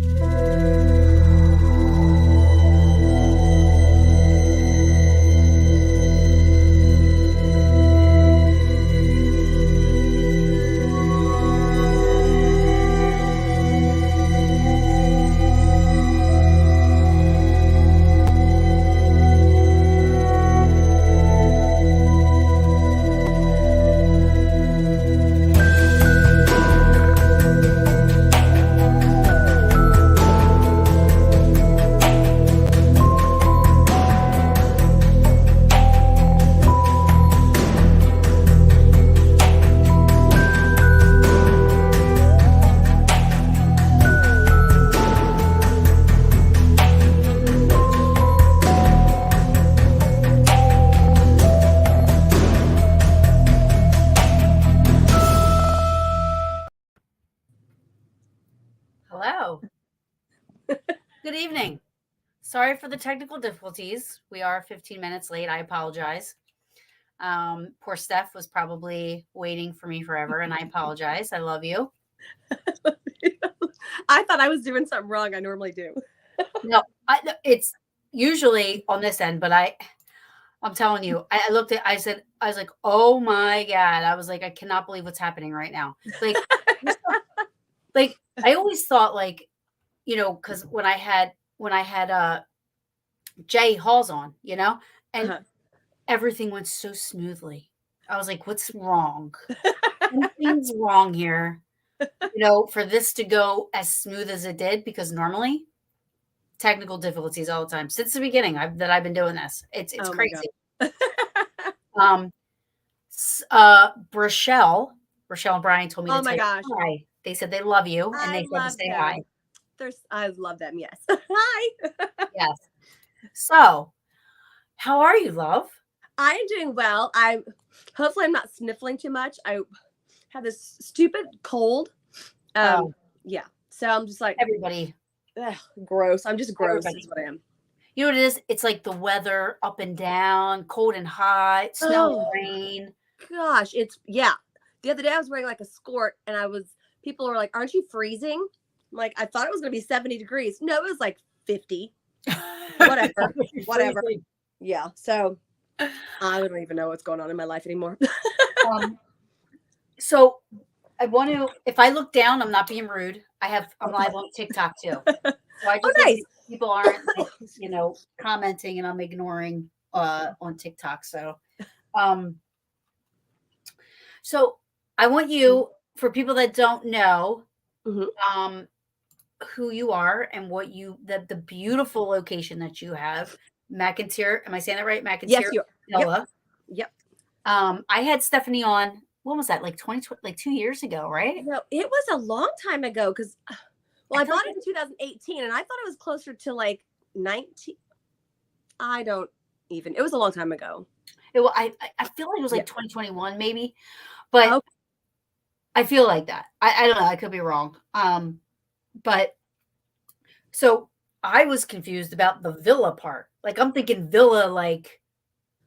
Hello. Good evening. Sorry for the technical difficulties. We are 15 minutes late. I apologize. Poor Steph was probably waiting for me forever, and I apologize. I love you. I thought I was doing something wrong. I normally do. No, it's usually on this end, but I'm telling you, I looked at, I was like, oh my God. I was like, I cannot believe what's happening right now. Like I always thought because when I had Jay Halls on, and everything went so smoothly. I was like, what's wrong? Something's wrong here. For this to go as smooth as it did, because normally technical difficulties all the time since the beginning that I've been doing this. It's crazy. Rochelle and Brian told me to tell you hi. They said they love you, and they said to say hi. I love them. Yes. Hi. Yes. So, how are you, love? I am doing well. Hopefully I'm not sniffling too much. I have this stupid cold. Yeah. So I'm just like everybody. Gross. I'm just gross. That's what I am. You know what it is? It's like the weather up and down, cold and hot, snow and rain. Gosh, the other day I was wearing like a skirt, and people were like, "Aren't you freezing?" I'm like, I thought it was going to be 70 degrees. No, it was like 50. Whatever. Yeah. So I don't even know what's going on in my life anymore. So I want to, if I look down, I'm not being rude. I'm live on TikTok too. So I just think people aren't commenting, and I'm ignoring on TikTok. So I want you, for people that don't know, who you are and what the beautiful location that you have, Mcinteer. Am I saying that right? Mcinteer Villa. Yep. I had Stephanie on. When was that? Like 2 years ago, right? No, it was a long time ago because, I bought it in 2018, and I thought it was closer to like 19. I don't even. It was a long time ago. I feel like it was like 2021 maybe, but I feel like that. I don't know. I could be wrong. But so I was confused about the villa part. Like I'm thinking villa, like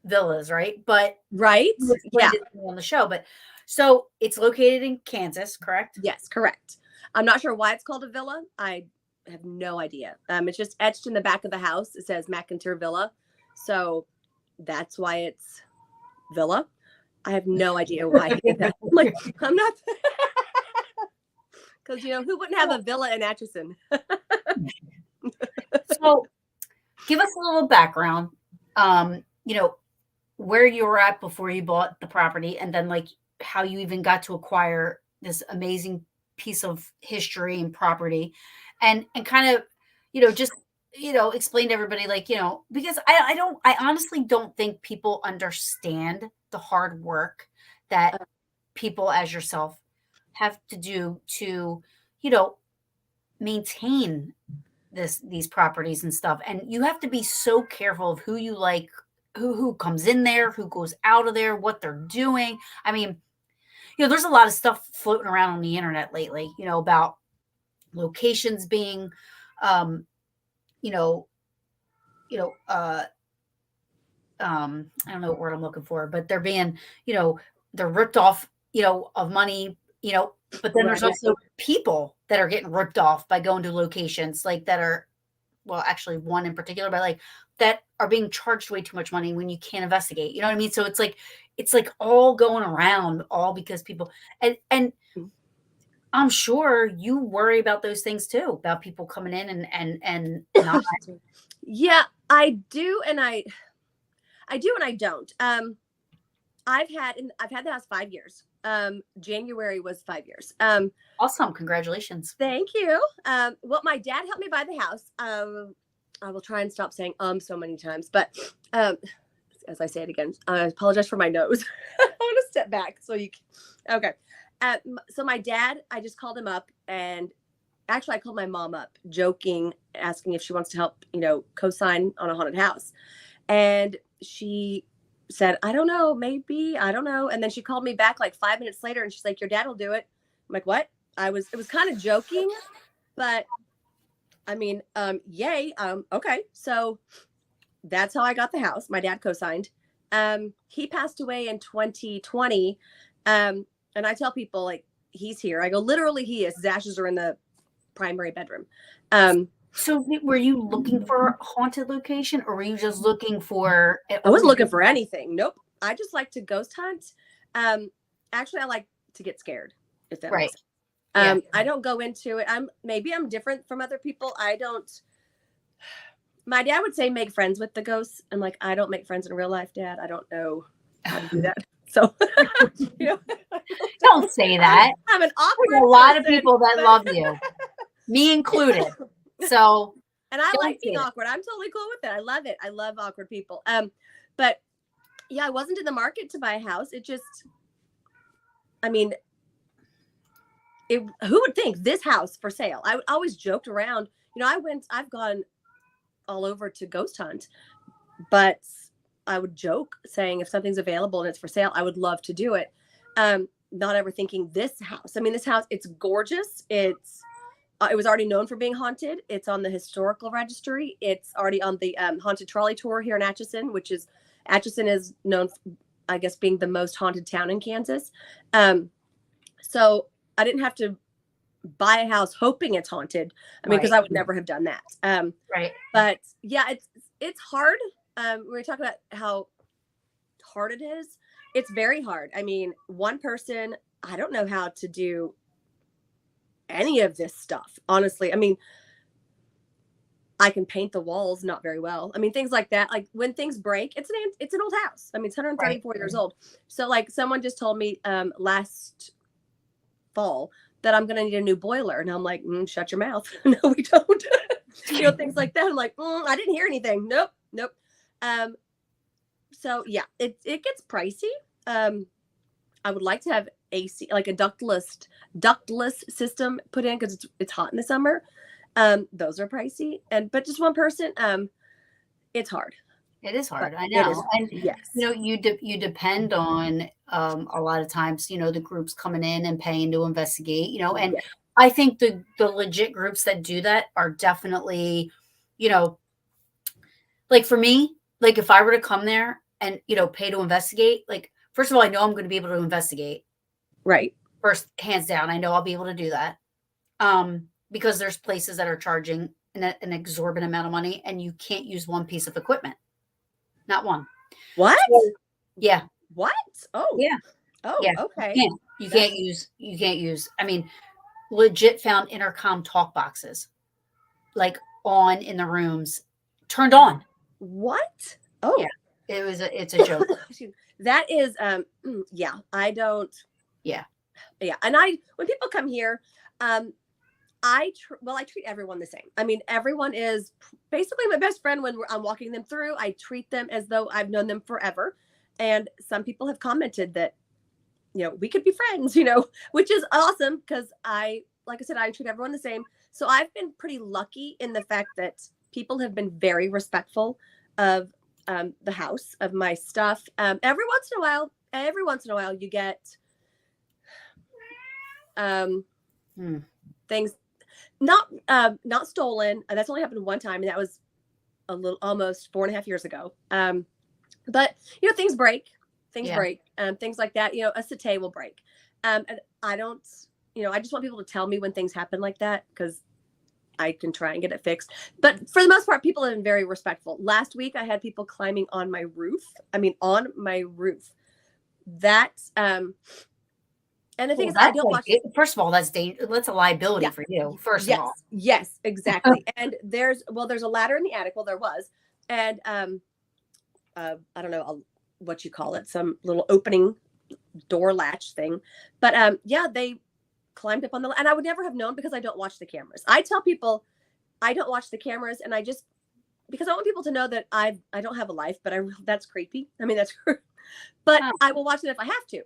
villas, right? But right, on the show. But so it's located in Kansas, correct? Yes, correct. I'm not sure why it's called a villa. I have no idea. It's just etched in the back of the house. It says Mcinteer Villa, so that's why it's villa. I have no idea why. Like I'm not. Because who wouldn't have a villa in Atchison? So, give us a little background. Where you were at before you bought the property, and then like how you even got to acquire this amazing piece of history and property, and kind of just explain to everybody, because I honestly don't think people understand the hard work that people as yourself have to do to, maintain these properties and stuff. And you have to be so careful of who you like, who comes in there, who goes out of there, what they're doing. I mean, there's a lot of stuff floating around on the internet lately, about locations being, I don't know what word I'm looking for, but they're being, they're ripped off, of money, But then there's Right. also people that are getting ripped off by going to locations like that are, well, actually one in particular, but like that are being charged way too much money when you can't investigate. You know what I mean? So it's like all going around, all because people and I'm sure you worry about those things too, about people coming in and not. Yeah, I do, and I do, and I don't. I've had the house 5 years. January was 5 years. Awesome, congratulations. Thank you. Well, my dad helped me buy the house. I will try and stop saying so many times, but um, as I say it again, I apologize for my nose. I want to step back so you can. Okay. So my dad, I just called him up, and actually I called my mom up, joking, asking if she wants to help, co-sign on a haunted house. And she said, I don't know, maybe, I don't know. And then she called me back like 5 minutes later, and she's like, your dad will do it. I'm like, what? It was kind of joking, but I mean, yay. Okay. So that's how I got the house. My dad co-signed. He passed away in 2020. And I tell people, like, he's here. I go, literally he is. His ashes are in the primary bedroom. So were you looking for a haunted location, or were you just looking for I wasn't looking for anything. Nope. I just like to ghost hunt. Actually I like to get scared, if that right? makes sense. I don't go into it. Maybe I'm different from other people. I don't. My dad would say make friends with the ghosts. I'm like, I don't make friends in real life, Dad. I don't know how to do that. So, don't say that. I'm an awkward There's a lot person, of people that love you, me included. So, and I like being awkward. I'm totally cool with it. I love it. I love awkward people. But yeah, I wasn't in the market to buy a house. It just, I mean, who would think this house for sale? I always joked around. I've gone all over to ghost hunt, but I would joke saying if something's available and it's for sale, I would love to do it. Not ever thinking this house. I mean, this house, it's gorgeous. It was already known for being haunted. It's on the historical registry. It's already on the haunted trolley tour here in Atchison, Atchison is known, I guess, being the most haunted town in Kansas. So I didn't have to buy a house hoping it's haunted. I mean, because I would never have done that. right. But yeah, it's hard. We talk about how hard it is. It's very hard. I mean, one person, I don't know how to do any of this stuff, honestly. I mean, I can paint the walls not very well. I mean, things like that. Like when things break, it's an old house. I mean, it's 134 years old. So like someone just told me last fall that I'm going to need a new boiler. And I'm like, shut your mouth. No, we don't. Things like that. I'm like, I didn't hear anything. Nope. So yeah, it gets pricey. I would like to have AC, like a ductless system put in because it's hot in the summer. Those are pricey, but just one person, it's hard. It is hard. I know. And yes, you depend on a lot of times, the groups coming in and paying to investigate, and yes. I think the legit groups that do that are definitely, like for me, like if I were to come there and, pay to investigate, like, first of all, I know I'm going to be able to investigate. Right. First, hands down, I know I'll be able to do that. Because there's places that are charging an exorbitant amount of money and you can't use one piece of equipment. Not one. What? So, yeah. What? Oh. Yeah. Oh, yeah. Okay. You can't use, I mean, legit found intercom talk boxes like on in the rooms, turned on. What? Oh. Yeah. It's a joke. That is, yeah, I don't. Yeah. Yeah. And when people come here, I treat everyone the same. I mean, everyone is basically my best friend when I'm walking them through. I treat them as though I've known them forever. And some people have commented that, we could be friends, which is awesome because like I said, I treat everyone the same. So I've been pretty lucky in the fact that people have been very respectful of the house, of my stuff. Every once in a while you get things not stolen. That's only happened one time, and that was almost 4.5 years ago. But things break, things like that. A satay will break. And I don't I just want people to tell me when things happen like that, because I can try and get it fixed. But for the most part, people have been very respectful. Last week, I had people climbing on my roof. I mean, on my roof. That's and the thing Well, is, I that's don't watch. first of all, that's dangerous. That's a liability for you. First of all, yes, exactly. And there's a ladder in the attic. Well, there was, and I don't know what you call it, some little opening door latch thing, but yeah, they climbed up on and I would never have known because I don't watch the cameras. I tell people I don't watch the cameras, and I just, because I want people to know that I don't have a life, but that's creepy. I mean, that's, but I will watch it if I have to.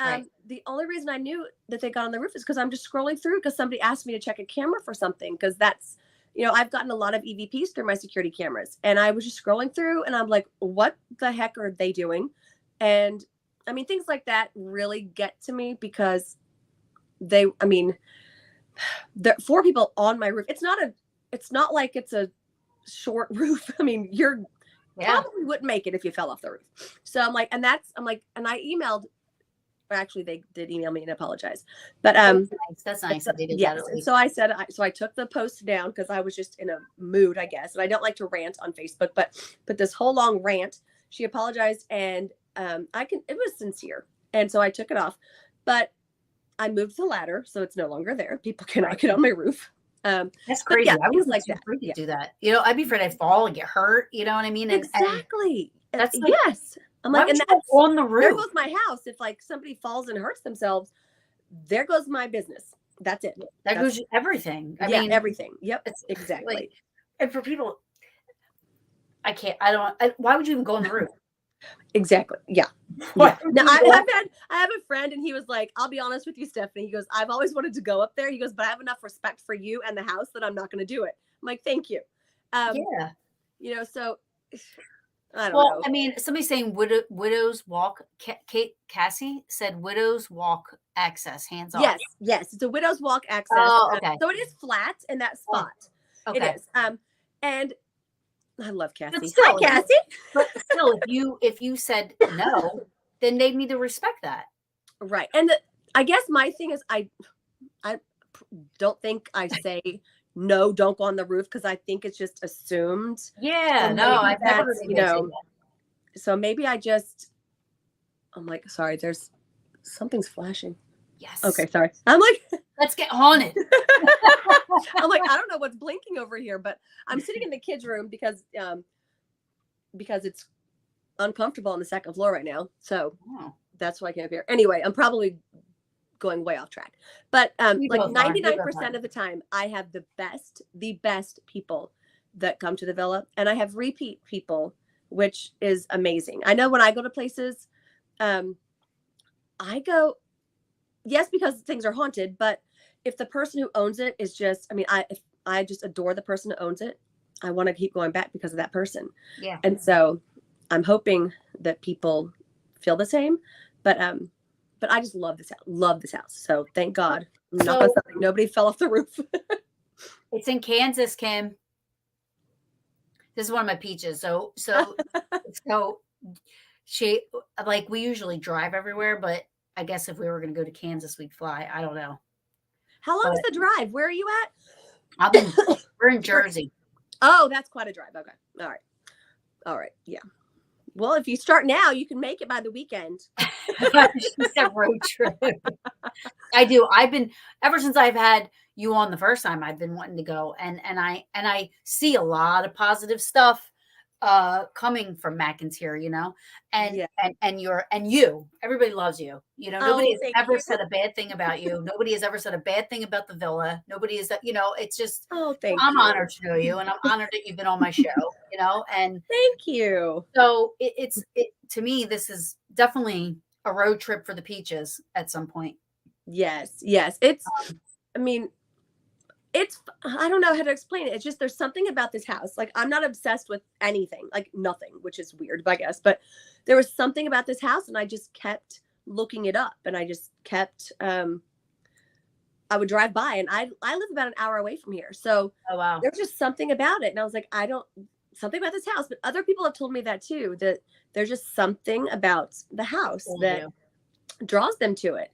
right. The only reason I knew that they got on the roof is because I'm just scrolling through, because somebody asked me to check a camera for something, because that's, I've gotten a lot of EVPs through my security cameras, and I was just scrolling through, and I'm like, what the heck are they doing? And I mean, things like that really get to me, because there are 4 people on my roof. It's not like it's a short roof. I mean, probably wouldn't make it if you fell off the roof. So I'm like, and I emailed, actually they did email me and apologize, but that's nice that they did yes. that. And so I said, I took the post down because I was just in a mood, I guess, and I don't like to rant on Facebook, but this whole long rant, she apologized, and it was sincere, and so I took it off, but I moved the ladder so it's no longer there. People cannot get on my roof. That's crazy. Yeah, I was like that. To do that. I'd be afraid I'd fall and get hurt. You know what I mean? Exactly. And that's like, yes. I'm like, and that's on the roof. There goes my house. If like somebody falls and hurts themselves, there goes my business. That's it. That goes everything. I mean, everything. Yep. Exactly. Like, and for people, why would you even go on the roof? Exactly. Yeah. Now, I have a friend, and he was like, I'll be honest with you, Stephanie. He goes, I've always wanted to go up there. He goes, but I have enough respect for you and the house that I'm not going to do it. I'm like, thank you. Yeah. So I don't know. I mean, somebody's saying widows walk. Cassie said widows walk access, hands off. Yes. It's a widows walk access. Oh, okay. So it is flat in that spot. Okay. It is. And I love Cassie. Still, hi, Cassie. But still, if you said no, then they need to respect that. Right. And I guess my thing is, I don't think I say no, don't go on the roof, because I think it's just assumed. Yeah. So no, I've never heard So maybe I'm like, sorry, there's something's flashing. Yes. Okay, sorry. I'm like, let's get haunted. I'm like, I don't know what's blinking over here, but I'm sitting in the kids' room because it's uncomfortable on the second floor right now. So that's why I came up here. Anyway, I'm probably going way off track, but like 99% of the time, I have the best people that come to the villa, and I have repeat people, which is amazing. I know when I go to places, I go, yes, because things are haunted, but if the person who owns it is just, I just adore the person who owns it, I want to keep going back because of that person. Yeah. And so I'm hoping that people feel the same, but I just love this house. So thank God. Nobody fell off the roof. It's in Kansas, Kim. This is one of my peaches. So she, like, we usually drive everywhere, but I guess if we were going to go to Kansas, we'd fly. I don't know. How long is the drive? Where are you at? We're in Jersey. Oh, that's quite a drive. Okay. All right. Yeah. Well, if you start now, you can make it by the weekend. She said road trip. I do. I've been, ever since I've had you on the first time, I've been wanting to go, and I see a lot of positive stuff coming from Mcinteer, and you, everybody loves you. Nobody has ever said a bad thing about you. Nobody has ever said a bad thing about the villa. Nobody is, it's just, I'm honored to know you, and I'm honored that you've been on my show, and thank you. So it's to me, this is definitely a road trip for the peaches at some point. Yes. It's, it's, I don't know how to explain it. It's just, there's something about this house. Like, I'm not obsessed with anything, like nothing, which is weird, I guess, but there was something about this house, and I just kept looking it up, and I just kept, I would drive by, and I live about an hour away from here. So there's just something about it. And I was like, something about this house, but other people have told me that too, that there's just something about the house that draws them to it.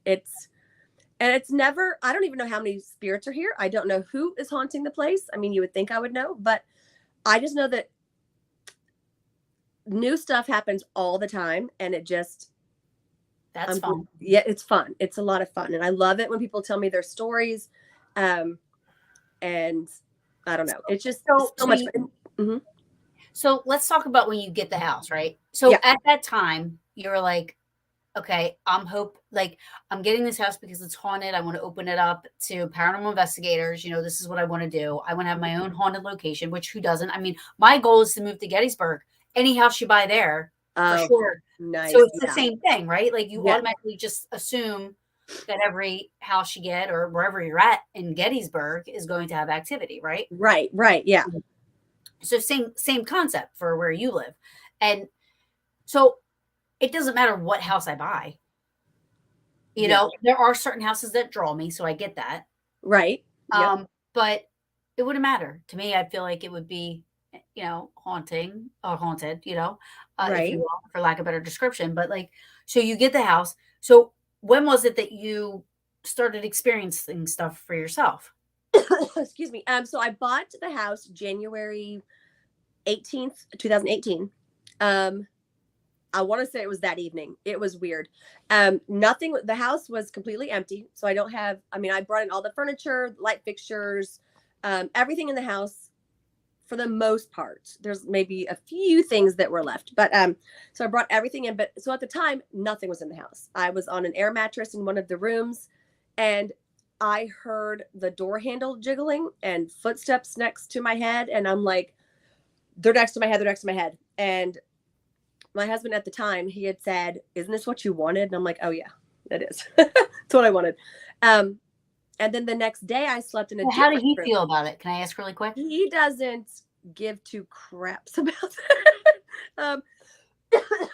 And it's never, I don't even know how many spirits are here. I don't know who is haunting the place. I mean, you would think I would know, but I just know that new stuff happens all the time. And it just, That's fun. yeah, it's fun. It's a lot of fun. And I love it when people tell me their stories. And I don't know. It's just so much fun. Mm-hmm. So let's talk about when you get the house, right? So at that time, you're like, okay, I'm getting this house because it's haunted. I want to open it up to paranormal investigators. You know, this is what I want to do. I want to have my own haunted location, which who doesn't? I mean, my goal is to move to Gettysburg. Any house you buy there, for sure. Nice. So it's the same thing, right? Like you automatically just assume that every house you get or wherever you're at in Gettysburg is going to have activity, right? Right. Yeah. So same concept for where you live. And so it doesn't matter what house I buy. You know, there are certain houses that draw me, so I get that. Right. But it wouldn't matter. To me, I feel like it would be, you know, haunting or haunted, you know, if you will, for lack of a better description. But like, so you get the house. So when was it that you started experiencing stuff for yourself? Excuse me. So I bought the house January 18th, 2018. I want to say it was that evening. It was weird. Nothing, the house was completely empty. So I don't have, I mean, I brought in all the furniture, light fixtures, everything in the house for the most part. There's maybe a few things that were left, but, so I brought everything in, but so at the time, nothing was in the house. I was on an air mattress in one of the rooms and I heard the door handle jiggling and footsteps next to my head. And I'm like, they're next to my head. They're next to my head. And my husband at the time, he had said, isn't this what you wanted? And I'm like, oh yeah, it is. That's what I wanted. And then the next day I slept in a How did he feel about it? Can I ask really quick? He doesn't give two craps about that.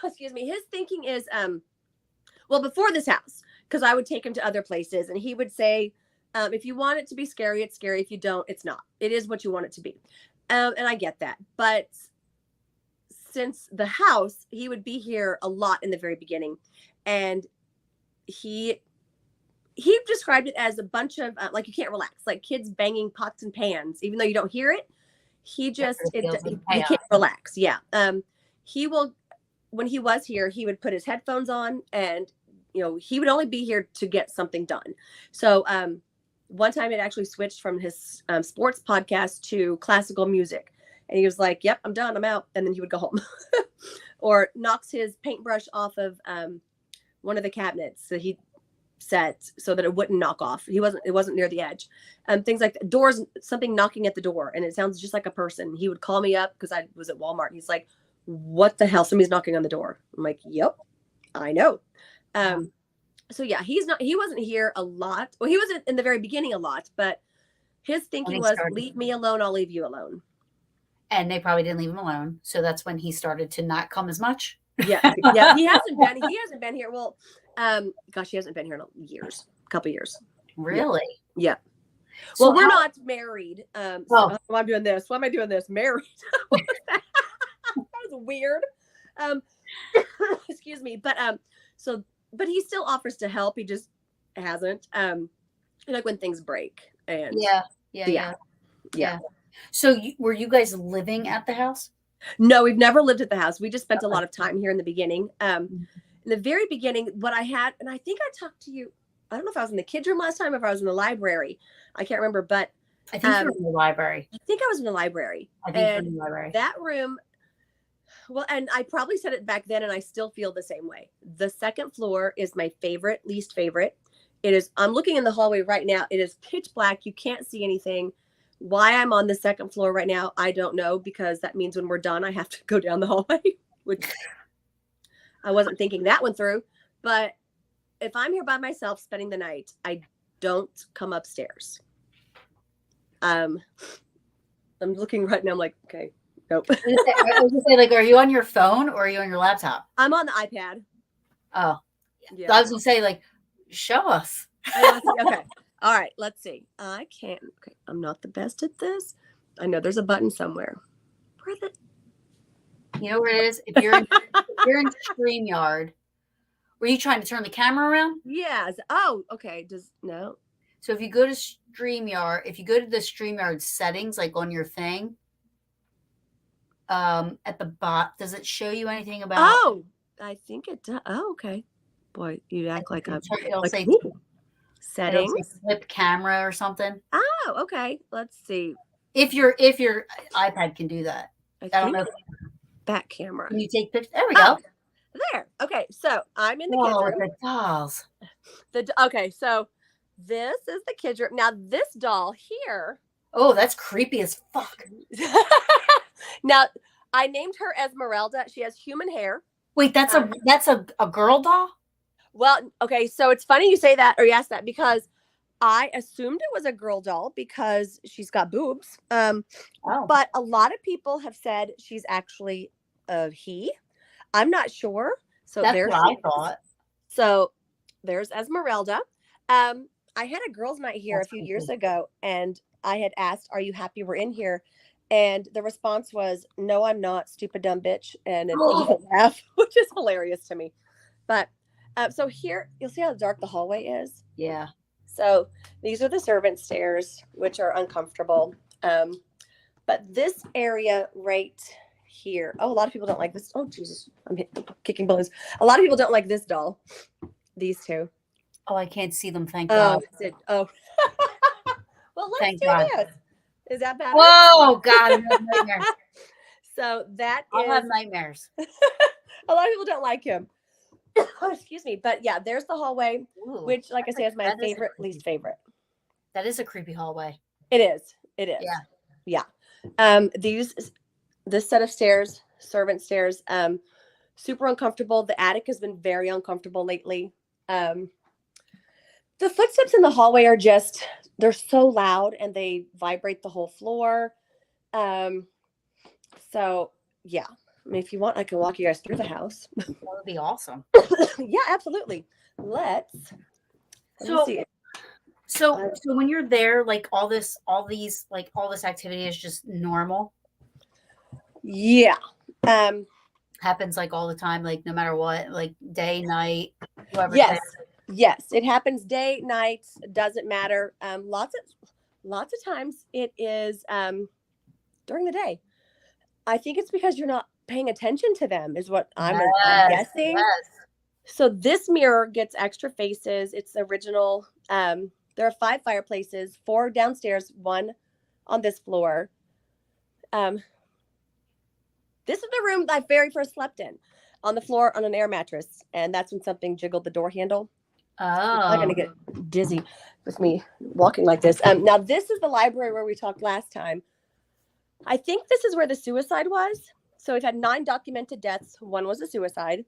Excuse me. His thinking is, well, before this house, because I would take him to other places and he would say, if you want it to be scary, it's scary. If you don't, it's not. It is what you want it to be. And I get that. But since the house, he would be here a lot in the very beginning. And he described it as a bunch of, like, you can't relax, like kids banging pots and pans, even though you don't hear it. He just, he can't relax. Yeah. He will, when he was here, he would put his headphones on and, you know, he would only be here to get something done. So, one time it actually switched from his sports podcast to classical music. And he was like, yep, I'm done. I'm out. And then he would go home or knocks his paintbrush off of one of the cabinets that he set so that it wouldn't knock off. It wasn't near the edge. Things like that. Doors, something knocking at the door. And it sounds just like a person. He would call me up because I was at Walmart. And he's like, what the hell? Somebody's knocking on the door. I'm like, yep, I know. So yeah, he wasn't here a lot. Well, he wasn't in the very beginning a lot, but his thinking was leave me alone. I'll leave you alone. And they probably didn't leave him alone. So that's when he started to not come as much. Yeah. He hasn't been here. Well, gosh, he hasn't been here in years, a couple years. Really? Yeah. So well, we're not married. So I'm doing this. Why am I doing this? Married. That was weird. Excuse me. But, but he still offers to help. He just hasn't. Like when things break. And yeah. So were you guys living at the house? No, we've never lived at the house. We just spent a lot of time here in the beginning. In the very beginning, what I had, and I think I talked to you, I don't know if I was in the kids' room last time or if I was in the library. I can't remember, but I think you were in the library. I think I was in the library. I think you were in the library. That room, well, and I probably said it back then, and I still feel the same way. The second floor is my least favorite. It is, I'm looking in the hallway right now. It is pitch black. You can't see anything. Why I'm on the second floor right now, I don't know, because that means when we're done, I have to go down the hallway, which I wasn't thinking that one through. But if I'm here by myself spending the night, I don't come upstairs. I'm looking right now. I'm like, okay, nope. I was gonna say, like, are you on your phone or are you on your laptop? I'm on the iPad. Oh, yeah. I was gonna say, like, show us. Okay. All right, let's see. I can't. Okay, I'm not the best at this. I know there's a button somewhere. You know where it is? If you're in StreamYard, Were you trying to turn the camera around? Yes. Oh, okay. No. So if you go to StreamYard, if you go to the StreamYard settings, like on your thing, at the bot, does it show you anything about? Oh, I think it does. Oh, okay. Boy, you act like I'm It'll like, say ooh. Settings. flip camera or something. Oh, okay. Let's see. If your iPad can do that, I don't think know. back camera. Can you take pictures? There we go. There. Okay, so I'm in the Whoa, kids' room. the dolls. Okay, so this is the kids' room. Now this doll here. Oh, that's creepy as fuck. Now I named her Esmeralda. She has human hair. Wait, that's a girl doll? Well, okay, so it's funny you say that or you ask that because I assumed it was a girl doll because she's got boobs. But a lot of people have said she's actually a he. I'm not sure. So that's what I thought. So there's Esmeralda. I had a girls' night here a few years ago, and I had asked, "Are you happy we're in here?" And the response was, "No, I'm not, stupid dumb bitch," and it made me laugh, which is hilarious to me. But so here, you'll see how dark the hallway is. Yeah. So these are the servant stairs, which are uncomfortable. But this area right here. Oh, a lot of people don't like this. Oh, Jesus. I'm kicking balloons. A lot of people don't like this doll. These two. Oh, I can't see them. Thank God. Oh. Well, let's Thank do God. this. Is that better? Whoa, God. I have nightmares. So that I'll have nightmares. A lot of people don't like him. Oh, excuse me. But yeah, there's the hallway, which, like I say, is my favorite, least favorite. That is a creepy hallway. It is. Yeah. This set of stairs, servant stairs, super uncomfortable. The attic has been very uncomfortable lately. The footsteps in the hallway are they're so loud and they vibrate the whole floor. So yeah, I mean, if you want, I can walk you guys through the house. That would be awesome. Yeah, absolutely. Let me see. So when you're there, like all this activity is just normal. Yeah. Happens like all the time, like no matter what, like day, night, whoever. Yes, it happens day, night, doesn't matter. Lots of times it is during the day. I think it's because you're not paying attention to them is what I'm guessing. Yes. So this mirror gets extra faces. It's the original. There are 5 fireplaces, 4 downstairs, 1 on this floor. This is the room I very first slept in, on the floor on an air mattress. And that's when something jiggled the door handle. Oh. I'm going to get dizzy with me walking like this. Now, this is the library where we talked last time. I think this is where the suicide was. So we've had 9 documented deaths. 1 was a suicide.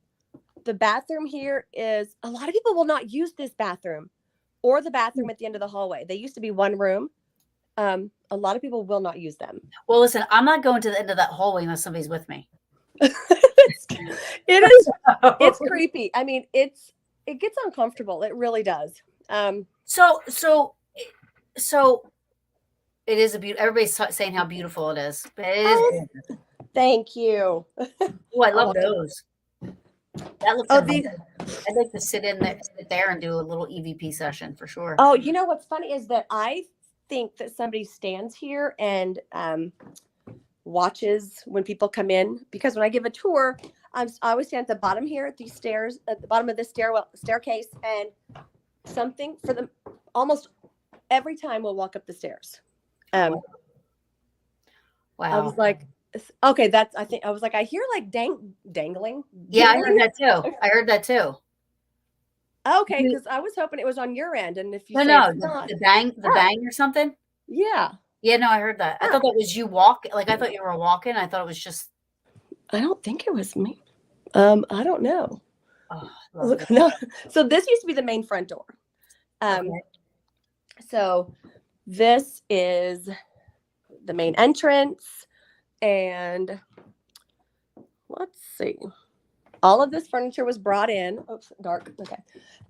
The bathroom here is, a lot of people will not use this bathroom or the bathroom at the end of the hallway. They used to be one room. A lot of people will not use them. Well, listen, I'm not going to the end of that hallway unless somebody's with me. It's creepy. I mean, it gets uncomfortable. It really does. So it is a beautiful. Everybody's saying how beautiful it is, but it is. Thank you. Oh, I love those. That looks amazing. I'd like to sit there and do a little EVP session for sure. Oh, you know what's funny is that I think that somebody stands here and watches when people come in, because when I give a tour, I always stand at the bottom here at these stairs, at the bottom of this staircase, and something for them almost every time we'll walk up the stairs. Wow. I was like, okay, I was like, I hear like dangling. Yeah, I heard that too. Okay, because I was hoping it was on your end, and if you the bang or something. Yeah. Yeah, no, I heard that. I thought that was you walking. Like I thought you were walking. I thought it was just. I don't think it was me. I don't know. Oh, no. So this used to be the main front door. Okay. So this is the main entrance, and let's see. All of this furniture was brought in. Oops, dark. Okay.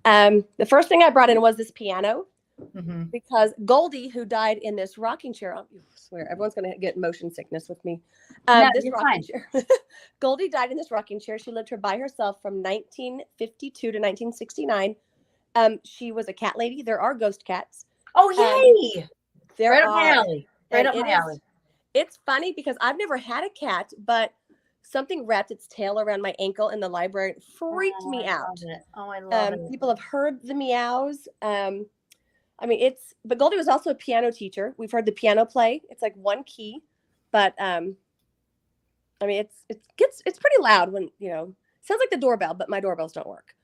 The first thing I brought in was this piano, Mm-hmm. because Goldie, who died in this rocking chair, I swear everyone's going to get motion sickness with me. No, This you're rocking fine. chair. Goldie died in this rocking chair. She lived her by herself from 1952 to 1969. She was a cat lady. There are ghost cats. Oh, yay! There Right up my are, alley. Right and up my alley. it's funny because I've never had a cat, but something wrapped its tail around my ankle in the library. It freaked me I out. love it. Oh, I love it. People have heard the meows. I mean, but Goldie was also a piano teacher. We've heard the piano play. It's like one key, but I mean, it's pretty loud when, sounds like the doorbell, but my doorbells don't work.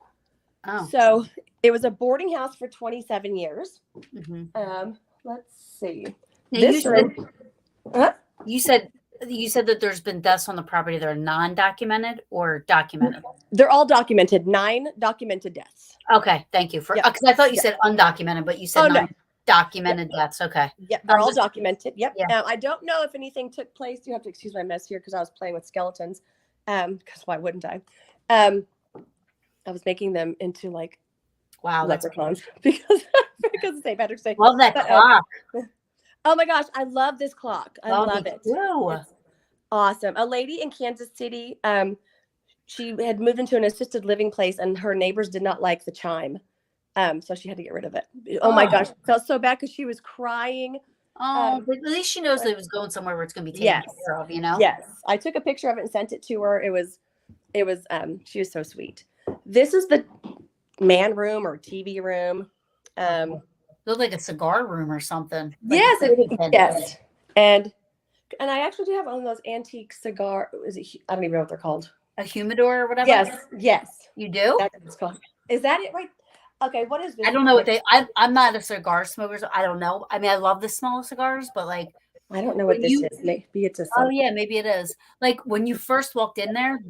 Oh. So it was a boarding house for 27 years. Mm-hmm. Let's see. Now, This room. you said that there's been deaths on the property that are non-documented or documented. They're all documented. 9 documented deaths. Okay, thank you for because I thought you said undocumented, but you said non-documented deaths. Okay. Yep, they're all documented. Yep. Yeah. I don't know if anything took place. You have to excuse my mess here because I was playing with skeletons. Because why wouldn't I? I was making them into like leprechauns because of St. Patrick's Day. Love that clock. Oh my gosh, I love this clock. I love it. It's awesome. A lady in Kansas City, she had moved into an assisted living place and her neighbors did not like the chime. So she had to get rid of it. Oh my gosh, I felt so bad because she was crying. But at least she knows that it was going somewhere where it's going to be taken care of, Yes. I took a picture of it and sent it to her. It was she was so sweet. This is the man room or TV room. Looked like a cigar room or something. Yes, yes. And I actually do have one of those antique cigar. I don't even know what they're called. A humidor or whatever? Yes. You do? That's what it's called. Is that it right? Okay, what is this? I don't know what I'm not a cigar smoker, so I don't know. I mean, I love the small cigars, but like I don't know what this is. Maybe it's a Oh yeah, maybe it is. Like when you first walked in there,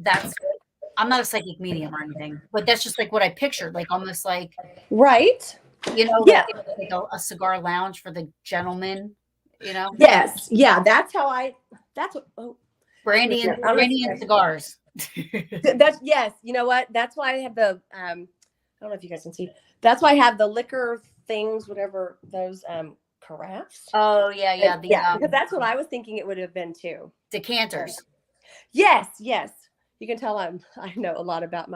I'm not a psychic medium or anything, but that's just like what I pictured, like almost like right. Like a cigar lounge for the gentleman, Yes. Yeah, that's what brandy and cigars. That's yes. You know what? That's why I have the I don't know if you guys can see. That's why I have the liquor things, whatever those carafes. Oh yeah. Because that's what I was thinking it would have been too. Decanters. Yes. You can tell I know a lot about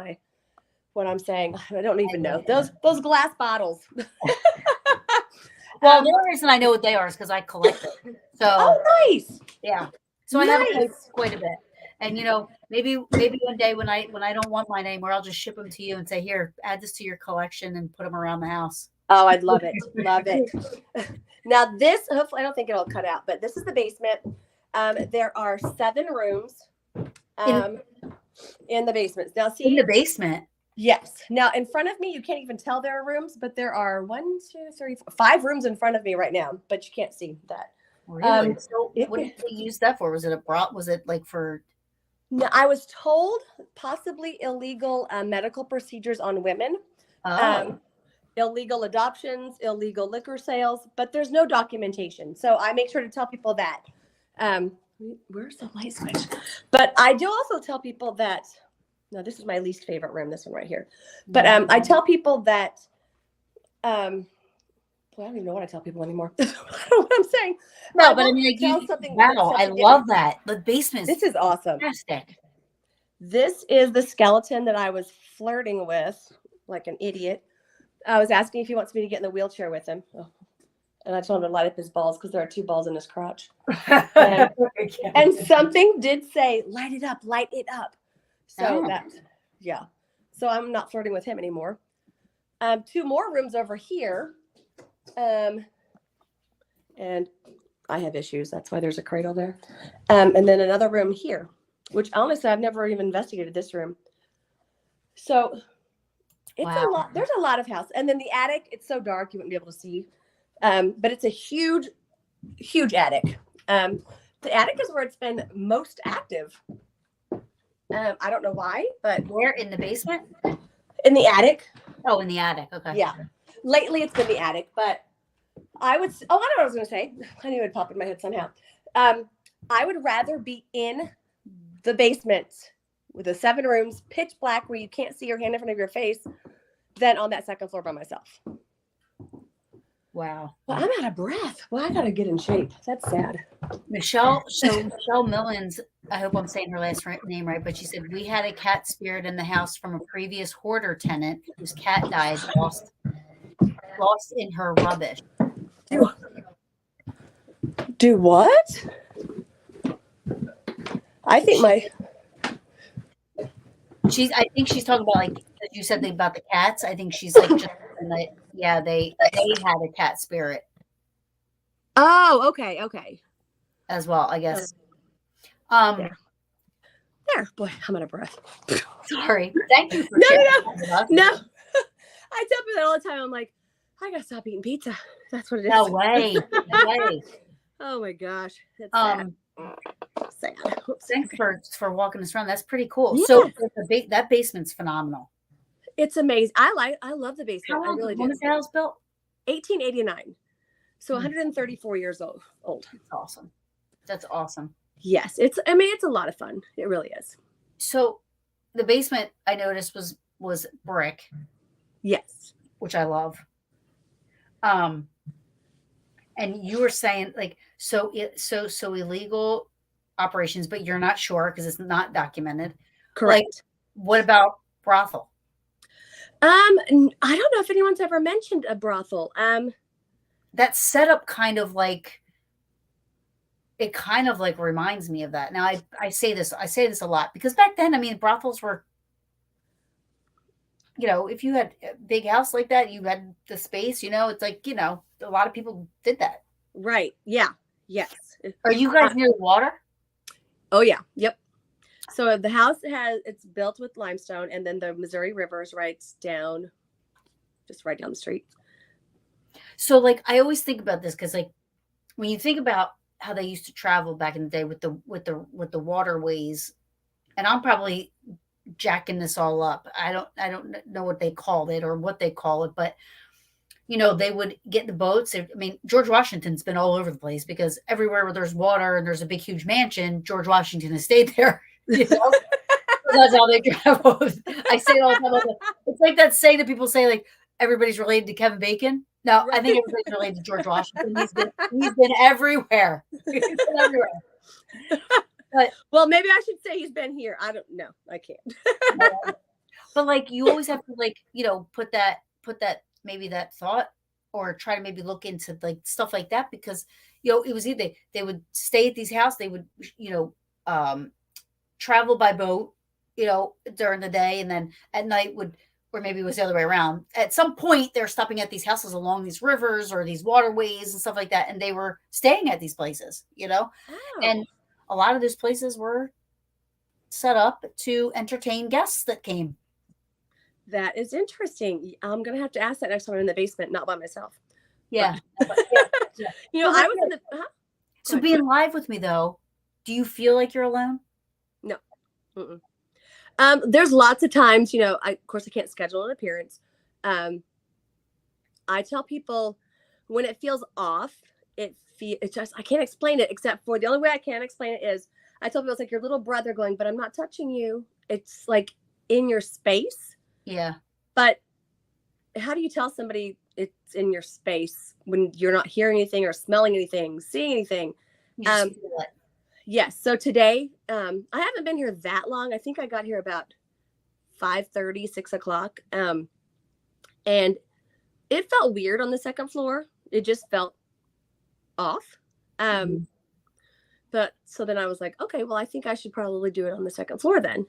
what I'm saying. I don't even know those glass bottles. Well, the only reason I know what they are is because I collect them. So nice. Yeah. So I have quite a bit. And maybe one day when I don't want mine anymore, I'll just ship them to you and say, here, add this to your collection and put them around the house. Oh, I'd love it. Love it. Now this, hopefully I don't think it'll cut out, but this is the basement. There are 7 rooms in the basement. Now see, in the basement. Yes. Now in front of me, you can't even tell there are rooms, but there are 1, 2, 3, 4, 5 rooms in front of me right now, but you can't see that. Really? So what did they use that for? Was it like for? No, I was told possibly illegal medical procedures on women, illegal adoptions, illegal liquor sales, but there's no documentation. So I make sure to tell people that. Where's the light switch? But I do also tell people that. No, this is my least favorite room. This one right here. But I tell people that. I don't even know what I tell people anymore. I don't know what I'm saying. No, but I mean, wow, I love that. The basement. This is awesome. Fantastic. This is the skeleton that I was flirting with, like an idiot. I was asking if he wants me to get in the wheelchair with him. Oh. And I told him to light up his balls because there are 2 balls in his crotch. And something did say, light it up. So So I'm not flirting with him anymore. 2 more rooms over here. And I have issues. That's why there's a cradle there. And then another room here, which honestly, I've never even investigated this room. So it's a lot. There's a lot of house. And then the attic, it's so dark, you wouldn't be able to see. But it's a huge, huge attic. The attic is where it's been most active. I don't know why, but where in the basement? In the attic. Oh, in the attic. Okay. Yeah. Lately it's been the attic, but I know what I was going to say. I knew it would pop in my head somehow. I would rather be in the basement with the 7 rooms, pitch black, where you can't see your hand in front of your face, than on that second floor by myself. Wow. Well, I'm out of breath. Well, I gotta get in shape. That's sad. Michelle Millins, I hope I'm saying her last name right, but she said we had a cat spirit in the house from a previous hoarder tenant whose cat died lost in her rubbish. Do what? I think I think she's talking about, like, as you said about the cats. I think she's like just that, yeah, they had a cat spirit Oh, okay. as well, I guess. There. Boy, I'm out of breath. Sorry. Thank you for No. sharing that with us. No. I tell people that all the time. I'm like, I gotta stop eating pizza. That's what it is. No way. No way. Oh my gosh. It's sad. Oops. Thanks for walking us around. That's pretty cool. Yeah. So that basement's phenomenal. It's amazing. I love the basement. How long I really when do. was the house built? 1889. So 134 years old. That's awesome. That's awesome. Yes. It's a lot of fun. It really is. So the basement I noticed was brick. Yes. Which I love. And you were saying, like, so illegal operations, but you're not sure because it's not documented. Correct. Like, what about brothel? I don't know if anyone's ever mentioned a brothel. That setup kind of like reminds me of that. Now I say this a lot because back then, I mean, brothels were, if you had a big house like that, you had the space, it's like, a lot of people did that. Right. Yeah. Yes. Are you guys near the water? Oh yeah. Yep. So the house it's built with limestone, and then the Missouri River is just right down the street. So, like, I always think about this because, like, when you think about how they used to travel back in the day with the waterways, and I'm probably jacking this all up. I don't know what they called it or what they call it, but they would get the boats. I mean, George Washington's been all over the place because everywhere where there's water and there's a big, huge mansion, George Washington has stayed there. That's how they travel. I say it all the time. It's like that saying that people say, like, everybody's related to Kevin Bacon. No, right. I think everybody's related to George Washington. He's been everywhere. He's been everywhere. But, well, maybe I should say he's been here. I don't know. I can't. But like, you always have to, like, put that maybe that thought, or try to maybe look into like stuff like that, because it was either they would stay at these houses, they would travel by boat during the day, and then at night or maybe it was the other way around. At some point they're stopping at these houses along these rivers or these waterways and stuff like that, and they were staying at these places, and a lot of those places were set up to entertain guests that came. That is interesting. I'm going to have to ask that next time I'm in the basement, not by myself. Yeah. Yeah. I was in the... So being live with me, though, do you feel like you're alone? No. Mm-mm. There's lots of times, of course, I can't schedule an appearance. I tell people when it feels off, it's just, I can't explain it, except for the only way I can explain it is I tell people it's like your little brother going, but I'm not touching you. It's like in your space. Yeah. But how do you tell somebody it's in your space when you're not hearing anything or smelling anything, seeing anything? You just feel it. Yes. So today, I haven't been here that long. I think I got here about 5:30, 6 o'clock. And it felt weird on the second floor. It just felt off. But so then I was like, okay, well, I think I should probably do it on the second floor then.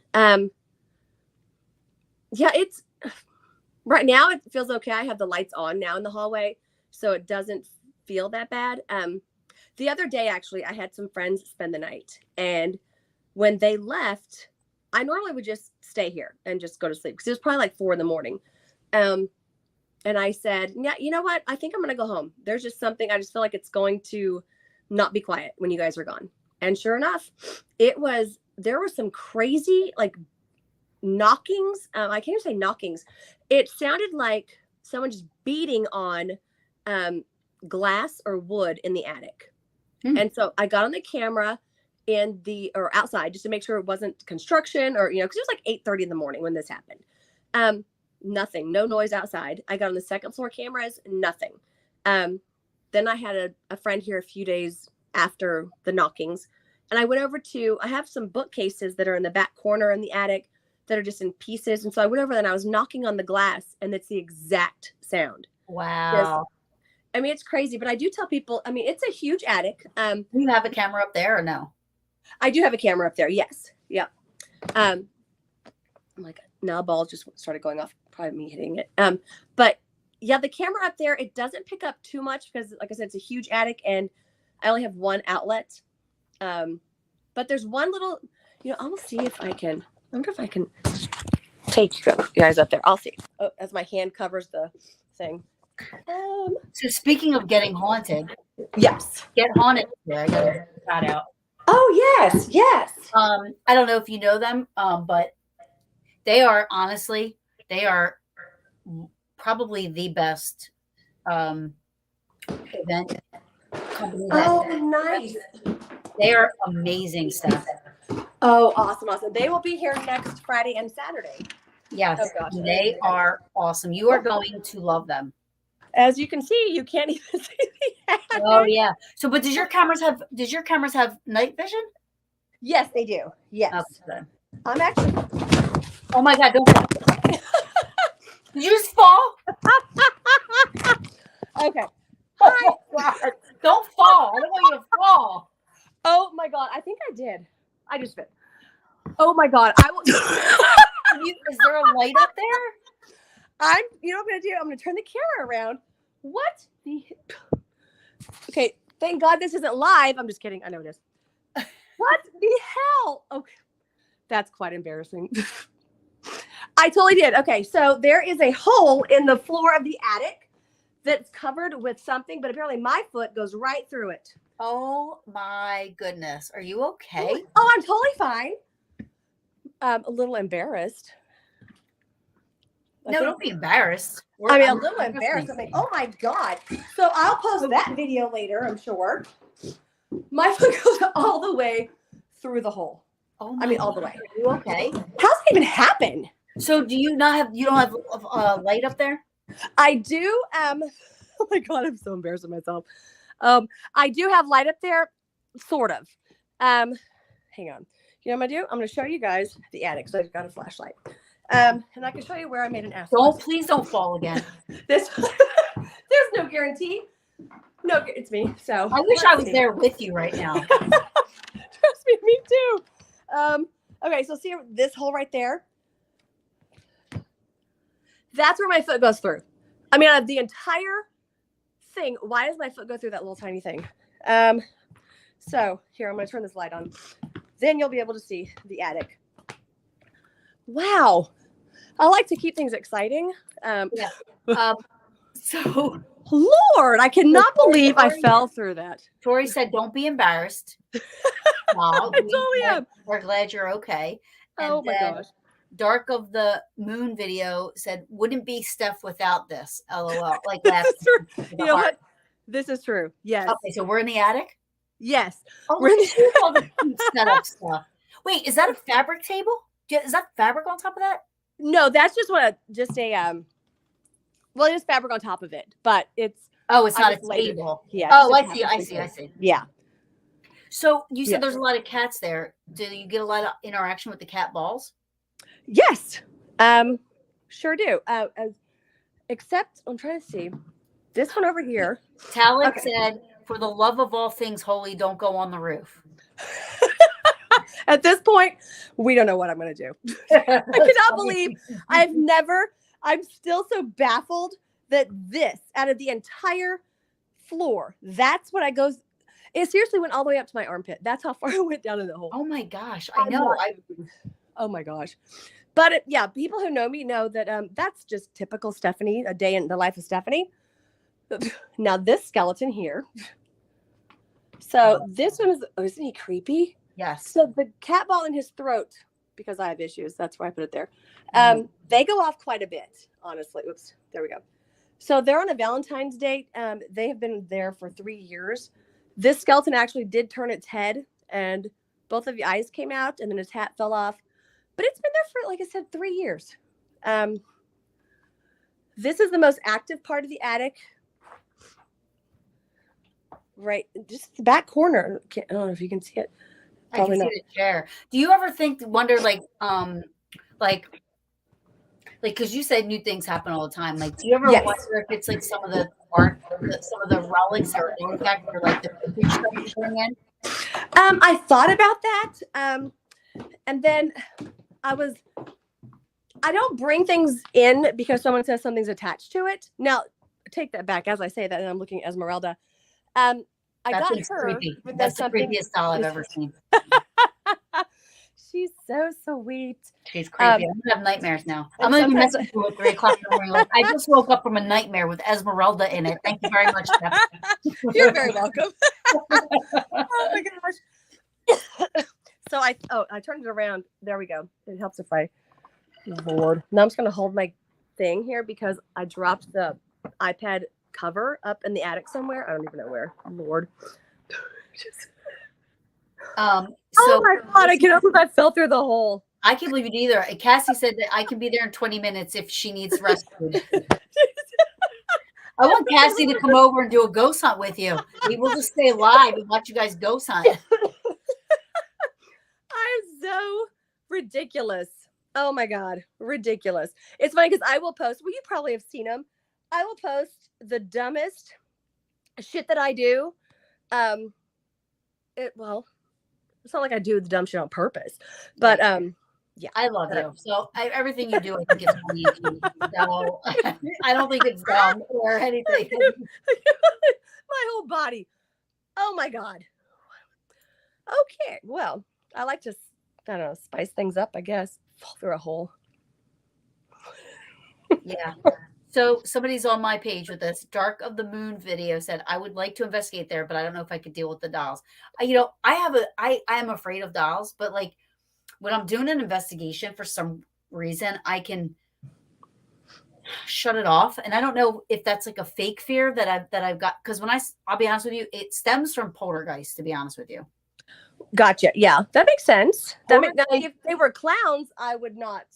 Yeah, it's right now it feels okay. I have the lights on now in the hallway, so it doesn't feel that bad. The other day, actually, I had some friends spend the night, and when they left, I normally would just stay here and just go to sleep because it was probably like 4 a.m. And I said, yeah, you know what? I think I'm going to go home. There's just something, I just feel like it's going to not be quiet when you guys are gone. And sure enough, there were some crazy, like, knockings. I can't even say knockings. It sounded like someone just beating on glass or wood in the attic. And so I got on the camera or outside just to make sure it wasn't construction or, because it was like 8:30 in the morning when this happened. Nothing, no noise outside. I got on the second floor cameras, nothing. Then I had a friend here a few days after the knockings, and I went over I have some bookcases that are in the back corner in the attic that are just in pieces. And so I went over and I was knocking on the glass, and it's the exact sound. Wow. I mean, it's crazy, but I do tell people, I mean, it's a huge attic. Do you have a camera up there or no? I do have a camera up there. Yes. Yeah. I'm like, now a ball just started going off. Probably me hitting it. But yeah, the camera up there, it doesn't pick up too much because, like I said, it's a huge attic and I only have one outlet. But there's one little, I will see if I can, I wonder if I can take you guys up there. I'll see. Oh, as my hand covers the thing. So speaking of getting haunted. Yes. Get haunted there. I gotta shout out. Oh, yes. Yes. I don't know if you know them, but they are probably the best event company. Nice. They are amazing stuff. Oh, awesome. They will be here next Friday and Saturday. Yes, they are awesome. You are going to love them. As you can see, you can't even see the attic. Oh yeah. So, but does your cameras have night vision? Yes, they do. Yes. Okay. I'm actually. Oh my God! Don't. Did you just fall? Okay. Oh God. Don't fall. I don't want you to fall. Oh my God! I think I did. I just fit. Oh my God! I will. Is there a light up there? You know what I'm gonna do? I'm gonna turn the camera around. What the? Okay. Thank God this isn't live. I'm just kidding. I know it is. What the hell? Okay. That's quite embarrassing. I totally did. Okay. So there is a hole in the floor of the attic that's covered with something, but apparently my foot goes right through it. Oh my goodness. Are you okay? Oh, I'm totally fine. A little embarrassed. No, don't be embarrassed. A little embarrassed. I'm like, oh my God. So I'll post that video later, I'm sure. My foot goes all the way through the hole. Oh, all the way. Are you okay? How's that even happen? So you don't have a light up there? I do. Oh my God, I'm so embarrassed with myself. I do have light up there, sort of. Hang on. You know what I'm gonna do? I'm gonna show you guys the attic. So I've got a flashlight. And I can show you where I made an ass. Please don't fall again. There's no guarantee. No, it's me. So I wish I was there with you right now. Trust me too. Okay, so see this hole right there? That's where my foot goes through. I mean, out of the entire thing, why does my foot go through that little tiny thing? So here, I'm gonna turn this light on. Then you'll be able to see the attic. Wow. I like to keep things exciting. So Lord, I cannot believe I fell through that. Tori said, don't be embarrassed. I totally am. We're glad you're okay. And oh my gosh. Dark of the Moon video said, wouldn't be Steph without this. LOL. Like that. You know what? This is true. Yes. Okay, so we're in the attic? Yes. Oh, we're in the all the setup stuff. Wait, is that a fabric table? Is that fabric on top of that? No, that's just it is fabric on top of it, but it's it's not a table. Yeah. Oh, I see. Yeah. So you said there's a lot of cats there. Do you get a lot of interaction with the cat balls? Yes. Sure do. Except I'm trying to see this one over here. Talek said, for the love of all things holy, don't go on the roof. At this point, we don't know what I'm going to do. I cannot believe I'm still so baffled that this, out of the entire floor, that's what it seriously went all the way up to my armpit. That's how far it went down in the hole. Oh my gosh. I know. Oh my gosh. But people who know me know that that's just typical Stephanie, a day in the life of Stephanie. Now this skeleton here. So this one isn't he creepy? Yes. So the cat ball in his throat, because I have issues, that's why I put it there. They go off quite a bit, honestly. Oops, there we go. So they're on a Valentine's date. They have been there for 3 years. This skeleton actually did turn its head, and both of the eyes came out, and then his hat fell off. But it's been there for, like I said, 3 years. This is the most active part of the attic. right, just the back corner. I don't know if you can see it. I can Probably see not. the chair. Do you ever wonder, like, because you said new things happen all the time. Like, do you ever Yes. wonder if it's like some of the art, some of the relics or artifacts or like the vintage stuff you bring in? I thought about that. And then I don't bring things in because someone says something's attached to it. Now, take that back. As I say that, and I'm looking at Esmeralda. I That got thing's her. creepy. When That's there's the something. creepiest doll I've ever seen. She's so sweet. She's creepy. I'm gonna have nightmares now. I'm And gonna be sometimes messing with you at 3 o'clock in the morning. Like, I just woke up from a nightmare with Esmeralda in it. Thank you very much, Steph. you're very welcome. Oh my gosh. So I turned it around. There we go. It helps if I, Lord. Now I'm just gonna hold my thing here because I dropped the iPad cover up in the attic somewhere. I don't even know where. Lord. So Oh my God, I cannot believe I fell through the hole. I can't believe it either. Cassie said that I can be there in 20 minutes if she needs rescued. I want Cassie to come over and do a ghost hunt with you. We will just stay live and watch you guys ghost hunt. I'm so ridiculous. Oh my God, ridiculous. It's funny because I will post, well, you probably have seen them. I will post the dumbest shit that I do. Well, it's not like I do the dumb shit on purpose, but yeah. I love you. So everything you do, I think is funny. So I don't think it's dumb or anything. My whole body. Oh my God. Okay. Well, I like to, I don't know, spice things up, I guess. Fall through a hole. Yeah. So somebody's on my page with this Dark of the Moon video said, I would like to investigate there, but I don't know if I could deal with the dolls. I am afraid of dolls, but like when I'm doing an investigation for some reason, I can shut it off. And I don't know if that's like a fake fear that I've got. Cause I'll be honest with you, it stems from poltergeist, to be honest with you. Gotcha. Yeah, that makes sense. If they were clowns, I would not.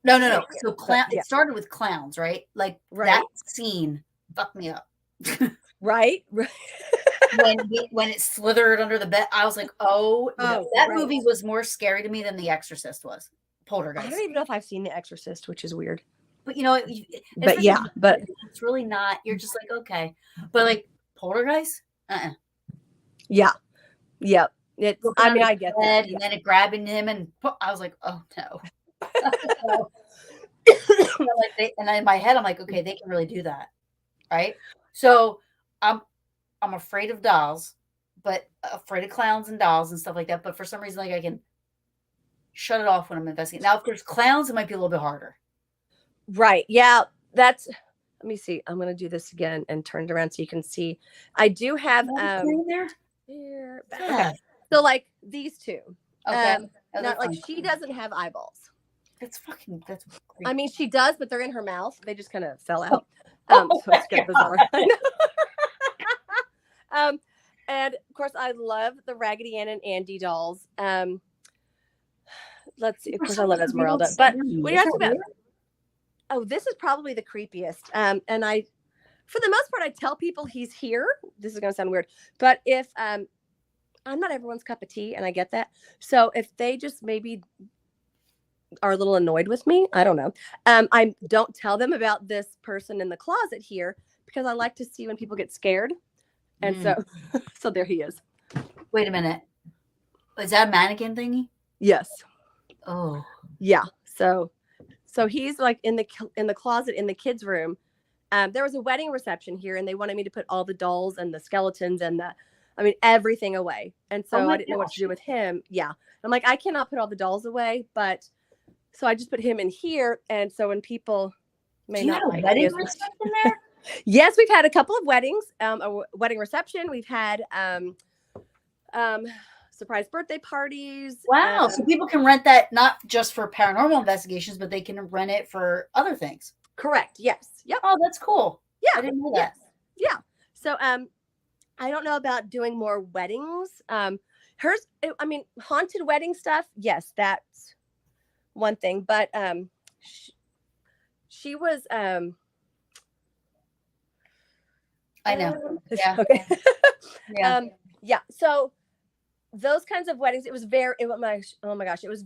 No. So it started with clowns, right? Like that scene fucked me up. Right. when it slithered under the bed, I was like, that movie was more scary to me than The Exorcist was. Poltergeist. I don't even know if I've seen The Exorcist, which is weird. But but it's really not. You're just like, okay, but like Poltergeist, yeah. I mean, I get that. And then it grabbing him, and I was like, oh no. And in my head, I'm like, okay, they can really do that, right? So I'm afraid of dolls, but afraid of clowns and dolls and stuff like that. But for some reason, like I can shut it off when I'm investigating. Now, if there's clowns, it might be a little bit harder. Right. Yeah. Let me see. I'm going to do this again and turn it around so you can see. I do have here. Okay. So like these two. Okay. Not like she doesn't have eyeballs. That's creepy. I mean, she does, but they're in her mouth. They just kind of fell out. So it's kind of bizarre. And of course, I love the Raggedy Ann and Andy dolls. Let's see. Of course, I love Esmeralda. But when you're asking about, this is probably the creepiest. And for the most part, I tell people he's here. This is going to sound weird, but if I'm not everyone's cup of tea, and I get that. So if they just maybe are a little annoyed with me, I don't know. I don't tell them about this person in the closet here because I like to see when people get scared. And so there he is. Wait a minute. Is that a mannequin thingy? Yes. Oh. Yeah. So he's like in the closet in the kids' room. There was a wedding reception here, and they wanted me to put all the dolls and the skeletons and everything away. And so I didn't know what to do with him. Yeah. I'm like, I cannot put all the dolls away, but so I just put him in here. And so when people may not like wedding reception there? Yes, we've had a couple of weddings, a wedding reception. We've had surprise birthday parties. Wow. So people can rent that not just for paranormal investigations, but they can rent it for other things. Correct. Yes. Yep. Oh, that's cool. Yeah. I didn't know that. Yes. Yeah. So I don't know about doing more weddings. Haunted wedding stuff. Yes, that's one thing. But she was I know. Yeah. Okay. Yeah. Yeah. So those kinds of weddings, it was very, oh my gosh, it was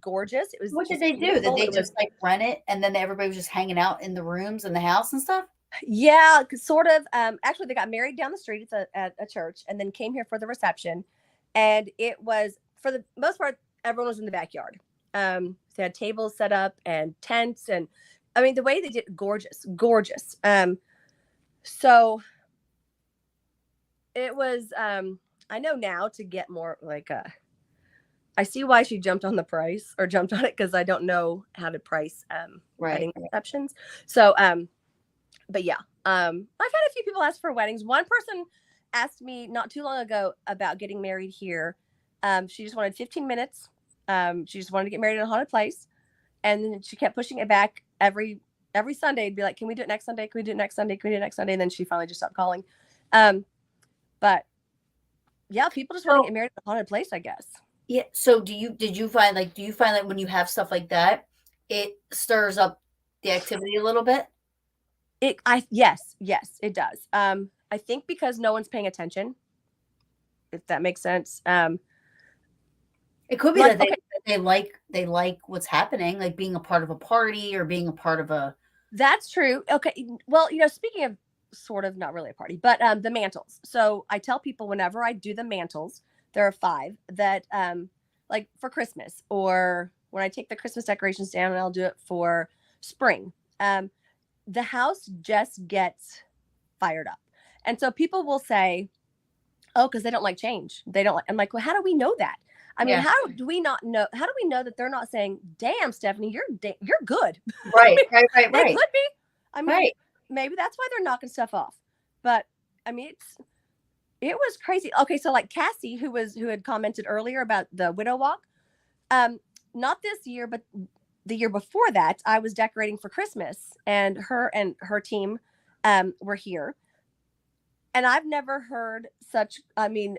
gorgeous. It was What did just they do? Did beautiful. they It was, just like rent it and then everybody was just hanging out in the rooms in the house and stuff? yeah, sort of. Actually, they got married down the street. It's at a church, and then came here for the reception. And it was, for the most part, everyone was in the backyard. They had tables set up and tents, and I mean, the way they did, gorgeous, gorgeous. So it was. I know now to get more like I see why she jumped on the price or jumped on it, because I don't know how to price Right. wedding receptions. So but yeah, I've had a few people ask for weddings. One person asked me not too long ago about getting married here. She just wanted 15 minutes. She just wanted to get married in a haunted place, and then she kept pushing it back every Sunday. It'd be like, "Can we do it next Sunday? Can we do it next Sunday? Can we do it next Sunday?" And then she finally just stopped calling. But yeah, people just want to So get married in a haunted place, I guess. yeah. So do you find like when you have stuff like that, it stirs up the activity a little bit? Yes, it does. I think because no one's paying attention, if that makes sense. It could be Like, that okay, they like what's happening, like being a part of a party or being a part of a that's true. Okay. Well, speaking of sort of not really a party, but the mantles. So I tell people whenever I do the mantles, there are 5 that like for Christmas, or when I take the Christmas decorations down, and I'll do it for spring. The house just gets fired up. And so people will say, "Oh, because they don't like change. They don't like." I'm like, "Well, how do we know that? I mean, yeah. how do we not know? How do we know that they're not saying, 'Damn, Stephanie, you're good'?" I Right, mean, right, right, they right, could be. I mean, right. maybe that's why they're knocking stuff off. But I mean, it was crazy. Okay, so like Cassie, who had commented earlier about the widow walk, not this year, but the year before that, I was decorating for Christmas, and her team were here, and I've never heard such. I mean,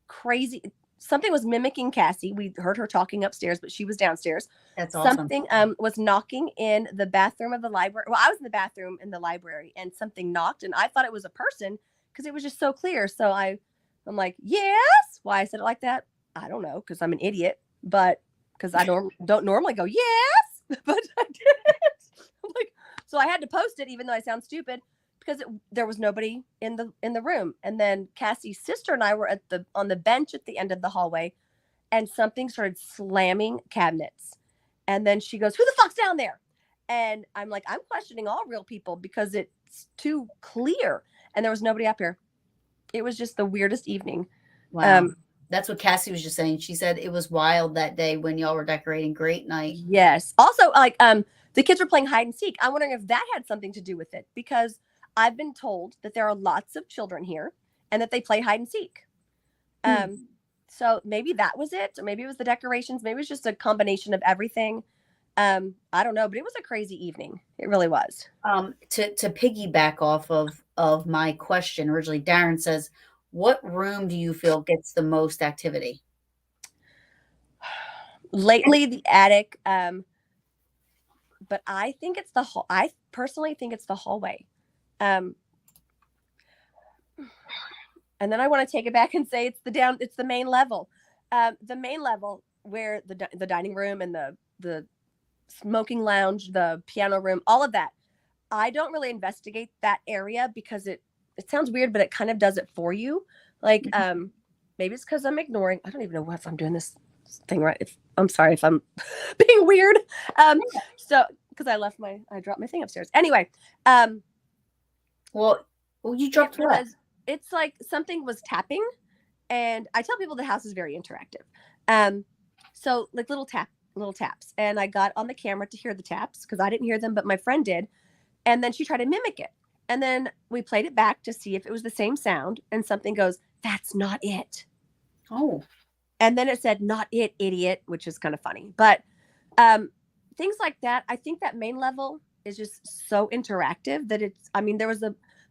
crazy. Something was mimicking Cassie. We heard her talking upstairs, but she was downstairs. That's awesome. Something was knocking in the bathroom of the library. Well, I was in the bathroom in the library, and something knocked, and I thought it was a person because it was just so clear. So I'm like, "Yes." Why I said it like that, I don't know, because I'm an idiot, but because I don't normally go yes, but I did. I'm like, so I had to post it, even though I sound stupid, because there was nobody in the room. And then Cassie's sister and I were on the bench at the end of the hallway, and something started slamming cabinets. And then she goes, "Who the fuck's down there?" And I'm like, "I'm questioning all real people because it's too clear." And there was nobody up here. It was just the weirdest evening. Wow. That's what Cassie was just saying. She said it was wild that day when y'all were decorating. Great night. Yes. Also, like, the kids were playing hide and seek. I'm wondering if that had something to do with it, because I've been told that there are lots of children here and that they play hide and seek. So maybe that was it, or maybe it was the decorations. Maybe it was just a combination of everything. I don't know, but it was a crazy evening. It really was. To piggyback off of my question originally, Darren says, "What room do you feel gets the most activity?" Lately, the attic. But I think it's I personally think it's the hallway. Um, and then I want to take it back and say it's the main level. The main level where the dining room and the smoking lounge, the piano room, all of that. I don't really investigate that area because it sounds weird, but it kind of does it for you. Like, maybe it's because I'm ignoring. I don't even know if I'm doing this thing right. I'm sorry if I'm being weird. So because I dropped my thing upstairs. Anyway, Well, you dropped what? It's like something was tapping, and I tell people the house is very interactive. So like little taps, and I got on the camera to hear the taps because I didn't hear them, but my friend did, and then she tried to mimic it, and then we played it back to see if it was the same sound, and something goes, "That's not it." Oh. And then it said, "Not it, idiot," which is kind of funny. But things like that, I think that main level is just so interactive that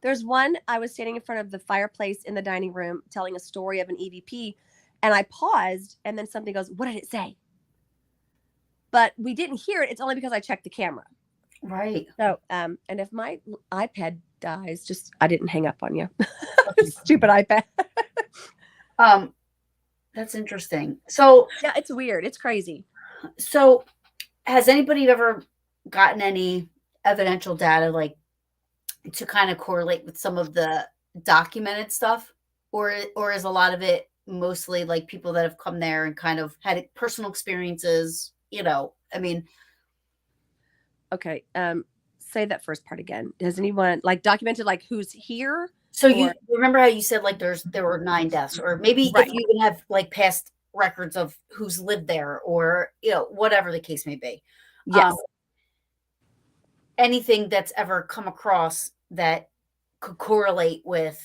there's one, I was standing in front of the fireplace in the dining room telling a story of an EVP, and I paused, and then something goes, "What did it say?" But we didn't hear it. It's only because I checked the camera. Right. So, and if my iPad Guys, I didn't hang up on you. Stupid iPad. That's interesting. So yeah, it's weird. It's crazy. So has anybody ever gotten any evidential data like to kind of correlate with some of the documented stuff? Or is a lot of it mostly like people that have come there and kind of had personal experiences, I mean, okay. Say that first part again. Has anyone like documented like who's here? So you remember how you said like there were 9 deaths, or maybe Right. if you even have like past records of who's lived there, or whatever the case may be. Yes. Anything that's ever come across that could correlate with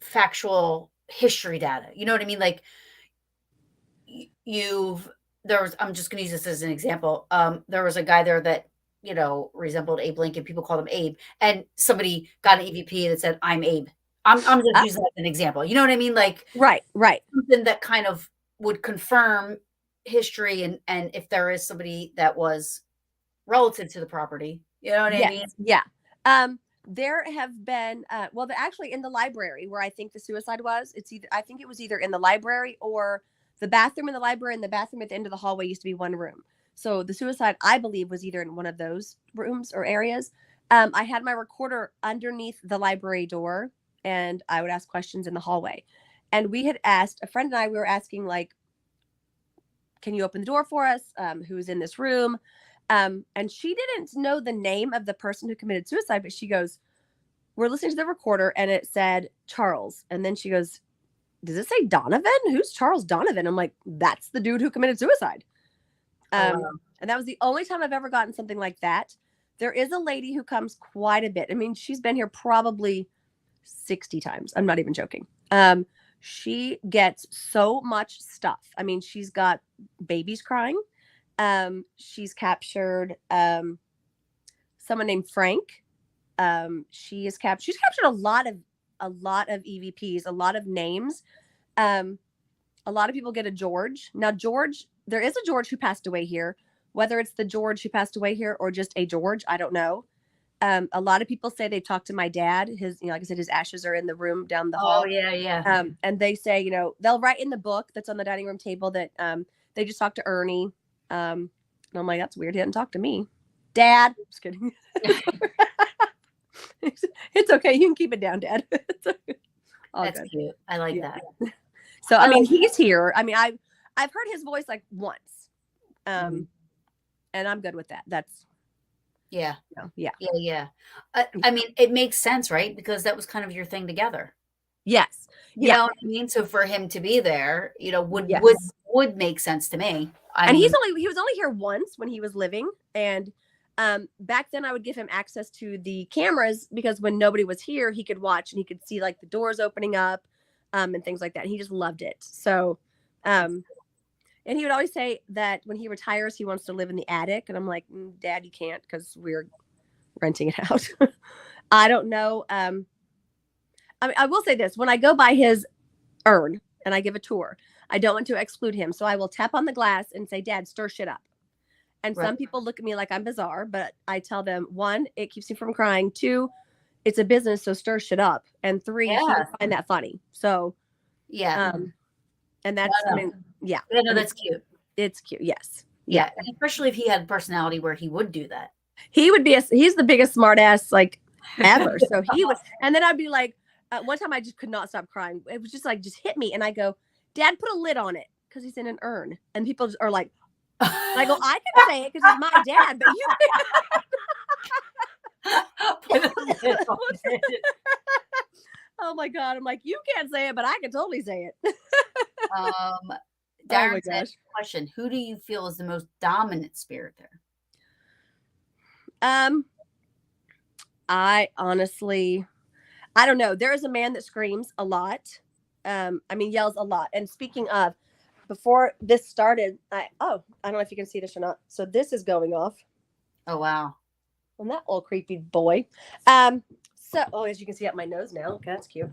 factual history data. You know what I mean? Like I'm just going to use this as an example. There was a guy there that, resembled Abe Lincoln. People called him Abe. And somebody got an EVP that said, I'm Abe. I'm just using that as an example. You know what I mean? Like, right. Something that kind of would confirm history and if there is somebody that was relative to the property. You know what I mean? Yeah. There have been, actually in the library where I think the suicide was, I think it was either in the library or the bathroom in the library, and the bathroom at the end of the hallway used to be one room. So the suicide, I believe, was either in one of those rooms or areas. I had my recorder underneath the library door, and I would ask questions in the hallway. And we had asked, a friend and I, we were asking, like, can you open the door for us? Who's in this room? And she didn't know the name of the person who committed suicide, but she goes, we're listening to the recorder and it said Charles. And then she goes, does it say Donovan? Who's Charles Donovan? I'm like, that's the dude who committed suicide. And that was the only time I've ever gotten something like that. There is a lady who comes quite a bit. I mean, she's been here probably 60 times. I'm not even joking. She gets so much stuff. I mean, she's got babies crying. She's captured someone named Frank. She's captured a lot of EVPs, a lot of names. A lot of people get a George. Now, George, there is a George who passed away here. Whether it's the George who passed away here or just a George, I don't know. A lot of people say they've talked to my dad. His, like I said, his ashes are in the room down the hall. Oh, yeah. And they say, they'll write in the book that's on the dining room table that they just talked to Ernie. And I'm like, that's weird. He didn't talk to me. Dad. Just kidding. It's okay. You can keep it down, Dad. That's good. Cute. I like that. So, I mean, he's here. I mean, I've heard his voice like once. And I'm good with that. That's yeah. Yeah. I mean, it makes sense, right? Because that was kind of your thing together. Yes. You know what I mean? So for him to be there, would make sense to me. He was only here once when he was living. And back then I would give him access to the cameras because when nobody was here, he could watch and he could see like the doors opening up and things like that. He just loved it. So, and he would always say that when he retires, he wants to live in the attic. And I'm like, Dad, you can't because we're renting it out. I don't know. I mean, I will say this. When I go by his urn and I give a tour, I don't want to exclude him. So I will tap on the glass and say, Dad, stir shit up. And some people look at me like I'm bizarre, but I tell them, 1, it keeps you from crying. 2, it's a business, so stir shit up. And 3, he would find that funny. So, and that's, I mean, yeah, no, that's cute. It's cute. Yes. Yeah. And especially if he had a personality where he would do that. He would be, he's the biggest smart ass like ever. So he would, and then I'd be like, one time I just could not stop crying. It was just like, just hit me. And I go, Dad, put a lid on it because he's in an urn. And people are like, I go, I can say it because it's my dad, but you Oh my God. I'm like, you can't say it, but I can totally say it. Darren said, question, who do you feel is the most dominant spirit there? I honestly, I don't know. There is a man that screams a lot. I mean, yells a lot. And speaking of, before this started, I don't know if you can see this or not. So this is going off. Oh, wow. Well, that little creepy boy. So, as you can see up my nose now. Okay, that's cute.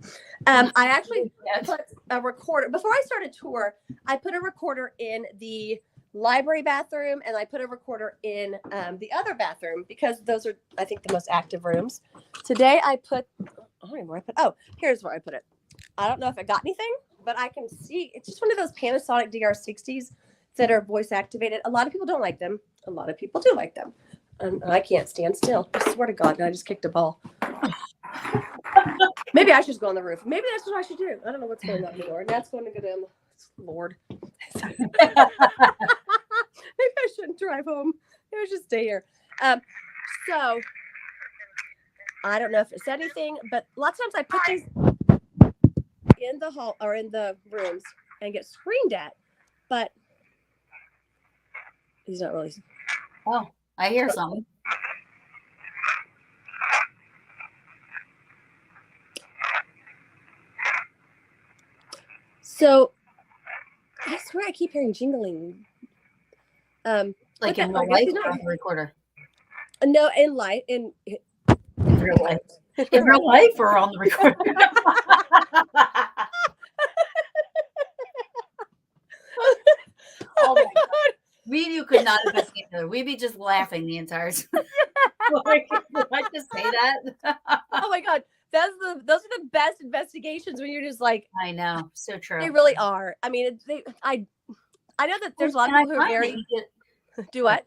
I actually put a recorder. Before I started tour, I put a recorder in the library bathroom, and I put a recorder in the other bathroom because those are, I think, the most active rooms. Today I put, I don't even know where I put, oh, here's where I put it. I don't know if it got anything, but I can see, it's just one of those Panasonic DR60s that are voice activated. A lot of people don't like them. A lot of people do like them. And I can't stand still. I swear to God, I just kicked a ball. Maybe I should just go on the roof. Maybe that's what I should do. I don't know what's going on anymore. That's going to go down. Lord. Maybe I shouldn't drive home. Maybe I should stay here. So I don't know if it's anything, but lots of times I put these in the hall or in the rooms and get screamed at, but he's not really. Oh, I hear something. So I swear I keep hearing jingling. Like in real life or on the recorder? No, in life, in real life. In real life or on the recorder? Oh my God. We and you could not investigate together. We'd be just laughing the entire time. Like, did I just say that? Oh my God. Those are the best investigations when you're just like, I know, so true. They really are. I mean, I know that there's a lot of people who are very. Do what?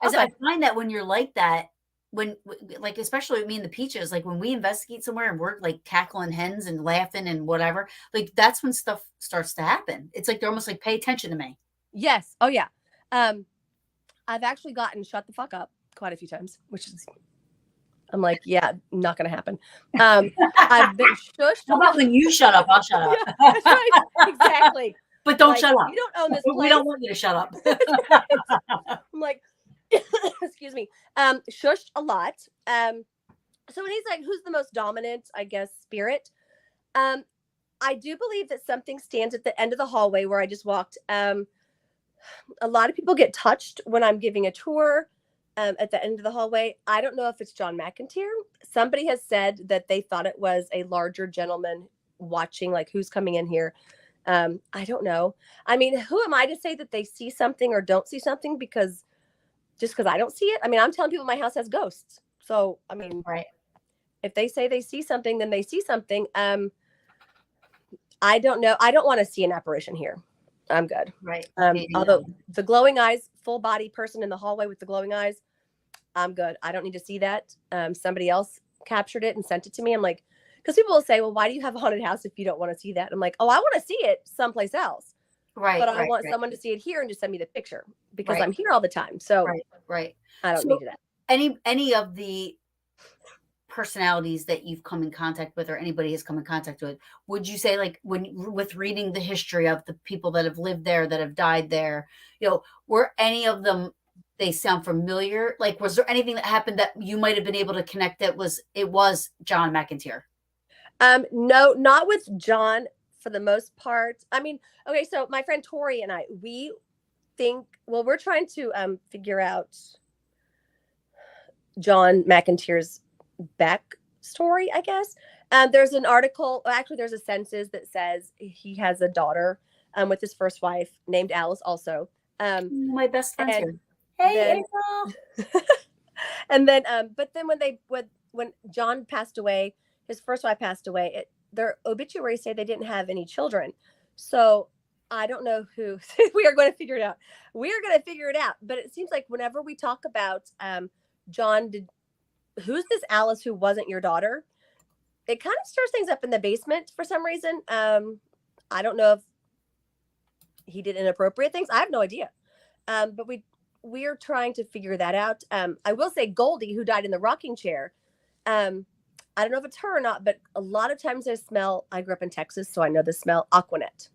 I find that when you're like that, when like especially me and the Peaches, like when we investigate somewhere and we're like cackling hens and laughing and whatever, like that's when stuff starts to happen. It's like they're almost like, pay attention to me. Yes. Oh yeah. I've actually gotten shut the fuck up quite a few times, which is, I'm like, yeah, not gonna happen. I've been shushed. How about when you shut up, I'll shut up. Yeah, that's right. Exactly. But don't shut up. You don't own this place. We don't want you to shut up. I'm like, excuse me. Shushed a lot. So when he's like, who's the most dominant, I guess, spirit? I do believe that something stands at the end of the hallway where I just walked. A lot of people get touched when I'm giving a tour at the end of the hallway. I don't know if it's John Mcinteer. Somebody has said that they thought it was a larger gentleman watching, like, who's coming in here. I don't know. I mean, who am I to say that they see something or don't see something because I don't see it? I mean, I'm telling people my house has ghosts. So, I mean, right. If they say they see something, then they see something. I don't know. I don't want to see an apparition here. I'm good. Right. Although the glowing eyes, full body person in the hallway with the glowing eyes, I'm good. I don't need to see that. Somebody else captured it and sent it to me. I'm like, because people will say, well, why do you have a haunted house if you don't want to see that? I'm like, oh, I want to see it someplace else. Right. But I want someone to see it here and just send me the picture because I'm here all the time. So right. I don't need that. Any of the personalities that you've come in contact with or anybody has come in contact with, would you say, like, with reading the history of the people that have lived there, that have died there, were any of them, they sound familiar? Like, was there anything that happened that you might have been able to connect that it was John Mcinteer? No, not with John for the most part. I mean, okay, so my friend Tori and I, we think, well, we're trying to figure out John Mcinteer's backstory, I guess. There's an article, actually there's a census that says he has a daughter with his first wife named Alice also. My best friend's here. Hey, April. And then but then when John passed away, his first wife passed away, their obituaries say they didn't have any children. So I don't know who. We are going to figure it out. But it seems like whenever we talk about John, who's this Alice who wasn't your daughter? It kind of stirs things up in the basement for some reason. I don't know if he did inappropriate things. I have no idea. But we're trying to figure that out. I will say Goldie, who died in the rocking chair. I don't know if it's her or not, but a lot of times I grew up in Texas, so I know the smell, Aquanet.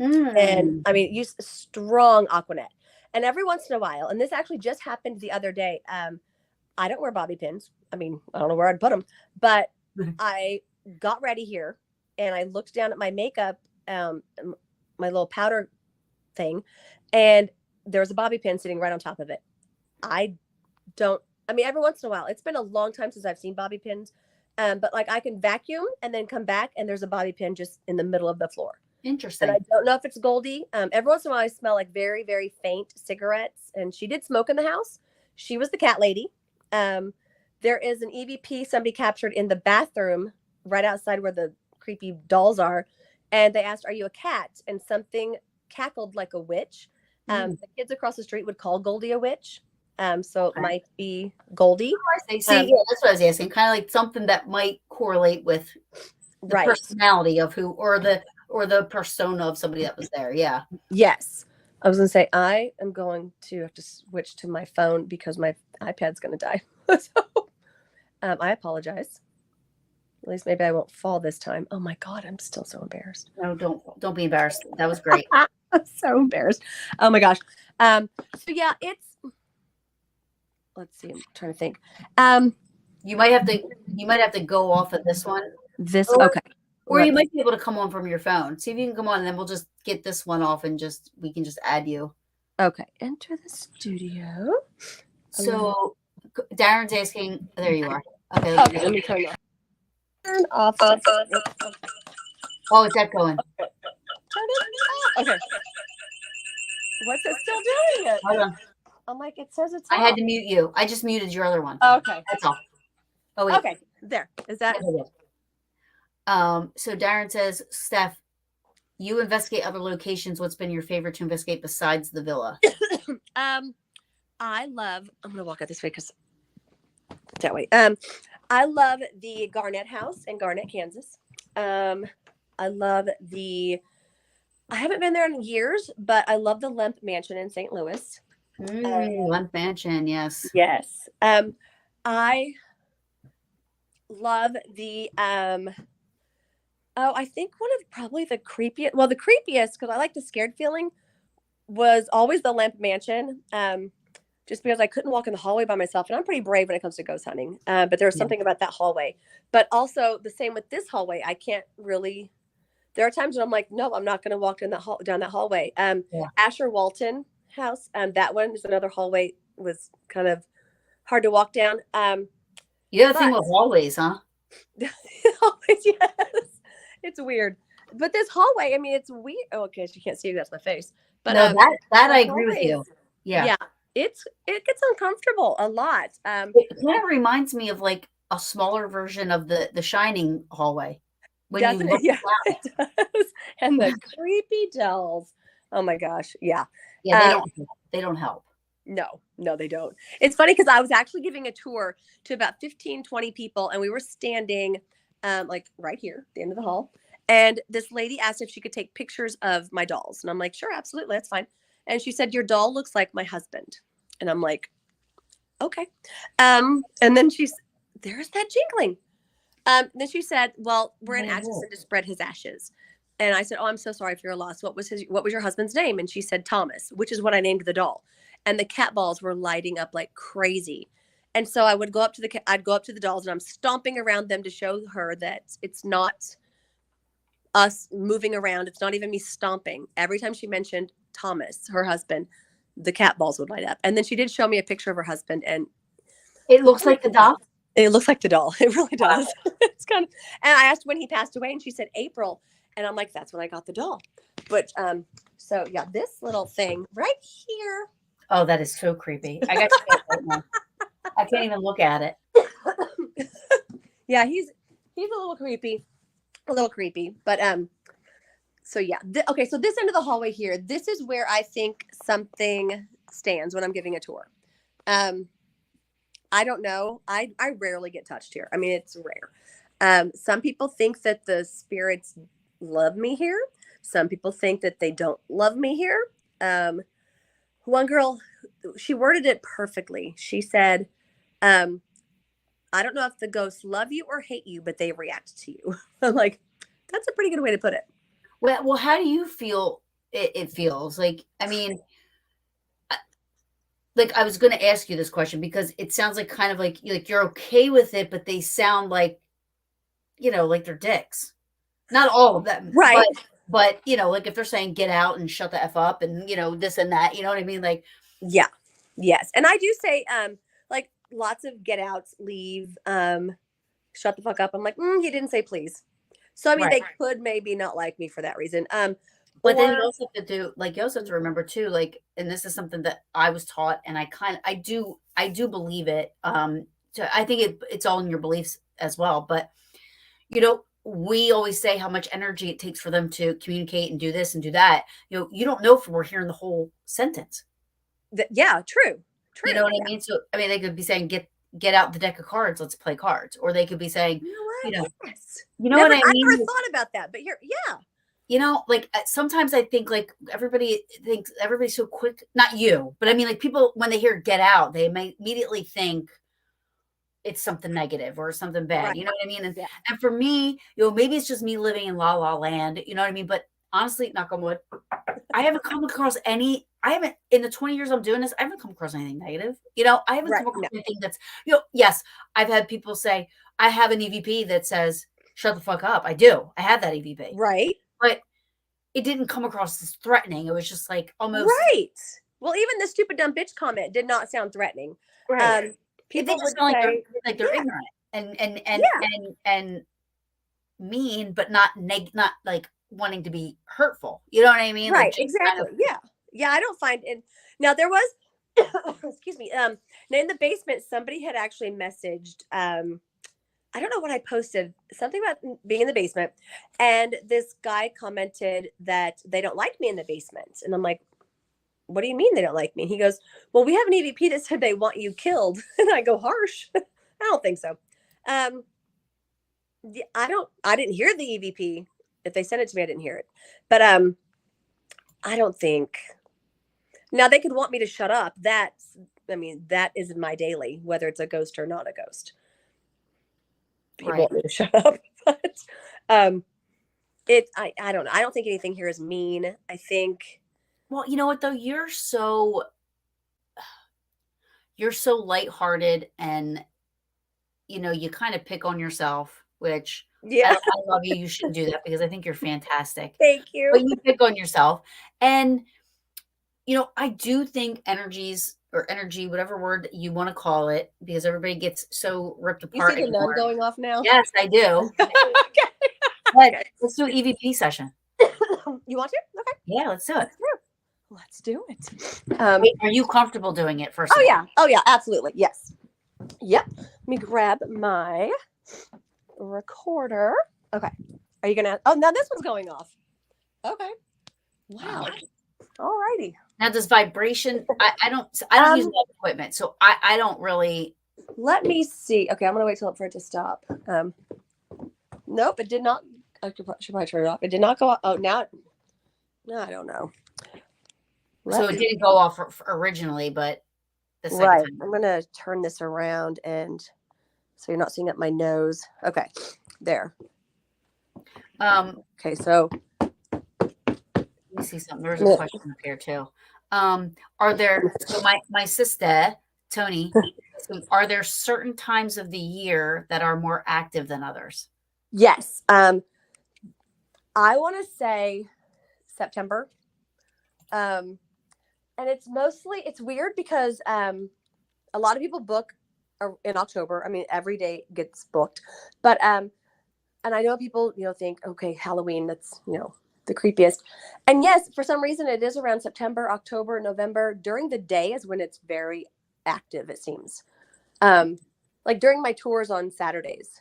And I mean, use strong Aquanet. And every once in a while, and this actually just happened the other day, I don't wear bobby pins. I mean, I don't know where I'd put them, but I got ready here and I looked down at my makeup, my little powder thing, and there was a bobby pin sitting right on top of it. I mean, every once in a while, it's been a long time since I've seen bobby pins. But like I can vacuum and then come back and there's a bobby pin just in the middle of the floor. And I Interesting. don't know if it's Goldie. Every once in a while, I smell like very, very faint cigarettes. And she did smoke in the house. She was the cat lady. Um, there is an EVP somebody captured in the bathroom right outside where the creepy dolls are. And they asked, "Are you a cat?" And something cackled like a witch. Mm, The kids across the street would call Goldie a witch. So it okay. might be Goldie. I see. Um, Yeah, that's what I was asking. Kind of like something that might correlate with the right. personality of who, or the persona of somebody that was there. Yeah. Yes. I was going to say, I am going to have to switch to my phone because my iPad's going to die. So I apologize. At least maybe I won't fall this time. Oh my God, I'm still so embarrassed. No, don't be embarrassed. That was great. I'm so embarrassed. Oh my gosh. So yeah, let's see, I'm trying to think. You might have to go off of this one, This, or okay. you Let's, might be able to come on from your phone. See if you can come on, and then we'll just get this one off, and we can just add you. okay. Enter the studio. So Darren's asking. There you are. Okay. Okay, let me turn off. Turn off. Oh, is that going? Turn it off. Okay. What's it still doing it? Hold on. I'm like, it says it's I off. had to mute you. I just muted your other one. Okay. That's all. Oh wait. Okay. There. Is that? So Darren says, Steph, you investigate other locations. What's been your favorite to investigate besides the villa? I'm gonna walk out this way because that way. I love the Garnett House in Garnett, Kansas. I love I haven't been there in years, but I love the Lemp Mansion in St. Louis. Lemp Mansion, yes. Yes. I love the I think one of probably the creepiest, because I like the scared feeling, was always the Lemp Mansion. Just because I couldn't walk in the hallway by myself, and I'm pretty brave when it comes to ghost hunting. But there's something about that hallway. But also the same with this hallway. I can't really. There are times when I'm like, no, I'm not going to walk in down that hallway. Asher Walton house. That one is another hallway, was kind of hard to walk down. You have a thing with hallways, huh? Always, yes. It's weird. But this hallway, I mean, it's weird. Oh, okay, you can't see that's my face. But no, that I agree with you. Yeah. It gets uncomfortable a lot. It kind of reminds me of like a smaller version of the Shining hallway. Doesn't it? Yeah, it does. And the creepy dolls. Oh my gosh. Yeah. Yeah, they don't help. No, they don't. It's funny because I was actually giving a tour to about 15, 20 people, and we were standing like right here at the end of the hall. And this lady asked if she could take pictures of my dolls. And I'm like, sure, absolutely, that's fine. And she said, your doll looks like my husband. And I'm like, okay. And then there's that jingling. Then she said, well, we're in Atchison to spread his ashes. And I said, oh, I'm so sorry for your loss. What was your husband's name? And she said, Thomas, which is what I named the doll. And the cat balls were lighting up like crazy. And so I would go up to the dolls, and I'm stomping around them to show her that it's not us moving around. It's not even me stomping. Every time she mentioned Thomas, her husband, the cat balls would light up. And then she did show me a picture of her husband, and it looks like the doll. It looks like the doll. It really does. Wow. It's kind of, and I asked when he passed away, and she said April. And I'm like, that's when I got the doll. But so yeah, this little thing right here. Oh, that is so creepy. I got right now. I can't even look at it. Yeah, he's a little creepy. But so yeah. Okay, so this end of the hallway here, this is where I think something stands when I'm giving a tour. I don't know. I rarely get touched here. I mean, it's rare. Some people think that the spirits love me here. Some people think that they don't love me here. One girl, she worded it perfectly. She said, I don't know if the ghosts love you or hate you, but they react to you. I'm like, that's a pretty good way to put it. Well, how do you feel it feels? Like, I mean, like I was going to ask you this question because it sounds like kind of like you're okay with it, but they sound like, like they're dicks. Not all of them. Right. But like if they're saying get out and shut the F up and, this and that, you know what I mean? Like, yeah. Yes. And I do say, like lots of get outs, leave, shut the fuck up. I'm like, he didn't say please. So I mean, Right. they could maybe not like me for that reason. But then you Or also have to do like, you also have to remember too, like, and this is something that I was taught, and I do believe it. I think it's all in your beliefs as well. But we always say how much energy it takes for them to communicate and do this and do that. You don't know if we're hearing the whole sentence. yeah, true, You know true. what I Yeah. mean? So I mean, they could be saying, get out the deck of cards, let's play cards, or they could be saying, You know you know, what? Yes. you know what I I mean? never thought about that, but you're, yeah. Like, sometimes I think, like, everybody thinks everybody's so quick, not you, but I mean, like, people, when they hear "get out," they may immediately think it's something negative or something bad, Right. you know what I mean? And Yeah. and for me, maybe it's just me living in la la land, you know what I mean? But honestly, knock on wood, I haven't, in the 20 years I'm doing this, I haven't come across anything negative. I haven't Right. come across No. anything that's, yes, I've had people say, I have an EVP that says, shut the fuck up. I do. I have that EVP. Right. But it didn't come across as threatening. It was just like almost Right. Well, even the stupid dumb bitch comment did not sound threatening. right. They People just would feel like say, they're yeah, ignorant and yeah, and mean, but not like wanting to be hurtful. You know what I mean? Like right, just kind of exactly. Yeah. Yeah, I don't find it. Now there was excuse me. Now in the basement, somebody had actually messaged, I don't know what I posted, something about being in the basement. And this guy commented that they don't like me in the basement. And I'm like, what do you mean they don't like me? He goes, well, we have an EVP that said they want you killed. And I go, harsh. I don't think so. Um, I didn't hear the EVP. If they sent it to me, I didn't hear it. But I don't think, now they could want me to shut up. I mean, that is my daily, whether it's a ghost or not a ghost. People right. want me to shut up. But um, I don't know. I don't think anything here is mean. I think, Well, you know what though? You're so lighthearted, and you kind of pick on yourself, which yeah, I love you. You shouldn't do that because I think you're fantastic. thank you. But you pick on yourself. And I do think energies or energy, whatever word you want to call it, because everybody gets so ripped You see apart the nun anymore. going off now? Yes, I do. Okay. But Okay. let's do an EVP session. You want to? Okay. Yeah, let's do it. Let's do it. Wait, are you comfortable doing it first Oh of all? yeah. Oh yeah, absolutely. Yes. Yep. Let me grab my recorder. Okay. Are you gonna, oh, now this one's going off. Okay. Wow. All righty. Now, does vibration? I don't use a lot of equipment, so I don't really. Let me see. Okay, I'm gonna wait for it to stop. Nope, it did not. I should probably turn it off. It did not go off. Oh, now. No, I don't know. So it didn't go off originally, but the second Right. time. I'm gonna turn this around, and so you're not seeing up my nose. Okay, there. Okay, so let me see something. There's a question up here too. Are there? So my sister Tony, are there certain times of the year that are more active than others? yes. I want to say September. And it's weird because a lot of people book in October. I mean, every day gets booked, but and I know people think, okay, Halloween, that's the creepiest. And yes, for some reason it is around September, October, November. During the day is when it's very active, it seems. Like during my tours on Saturdays,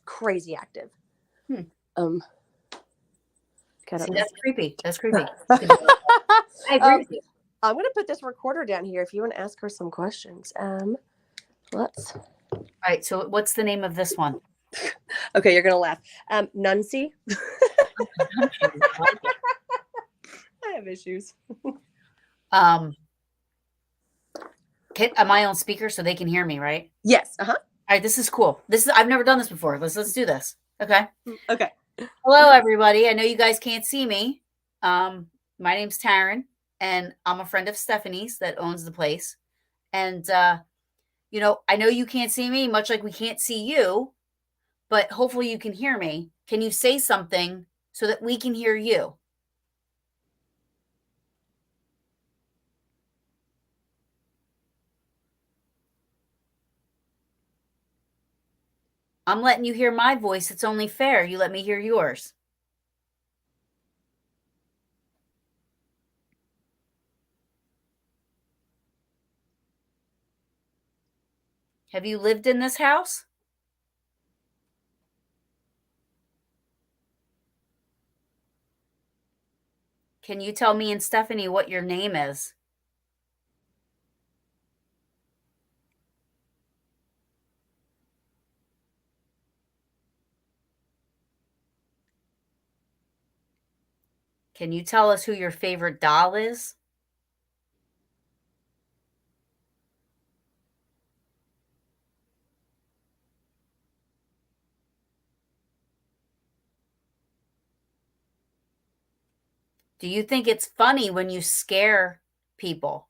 crazy active. See, that's creepy. That's creepy. I agree with you. I'm going to put this recorder down here if you want to ask her some questions. Let's. All right. So, what's the name of this one? Okay, you're going to laugh. Nuncy. I have issues. Am I on speaker so they can hear me, right? Yes. Uh-huh. All right. This is cool. I've never done this before. Let's do this. Okay. Okay. Hello, everybody. I know you guys can't see me. My name's Taryn, and I'm a friend of Stephanie's that owns the place. And, I know you can't see me, much like we can't see you, but hopefully you can hear me. Can you say something so that we can hear you? I'm letting you hear my voice. It's only fair you let me hear yours. Have you lived in this house? Can you tell me and Stephanie what your name is? Can you tell us who your favorite doll is? Do you think it's funny when you scare people?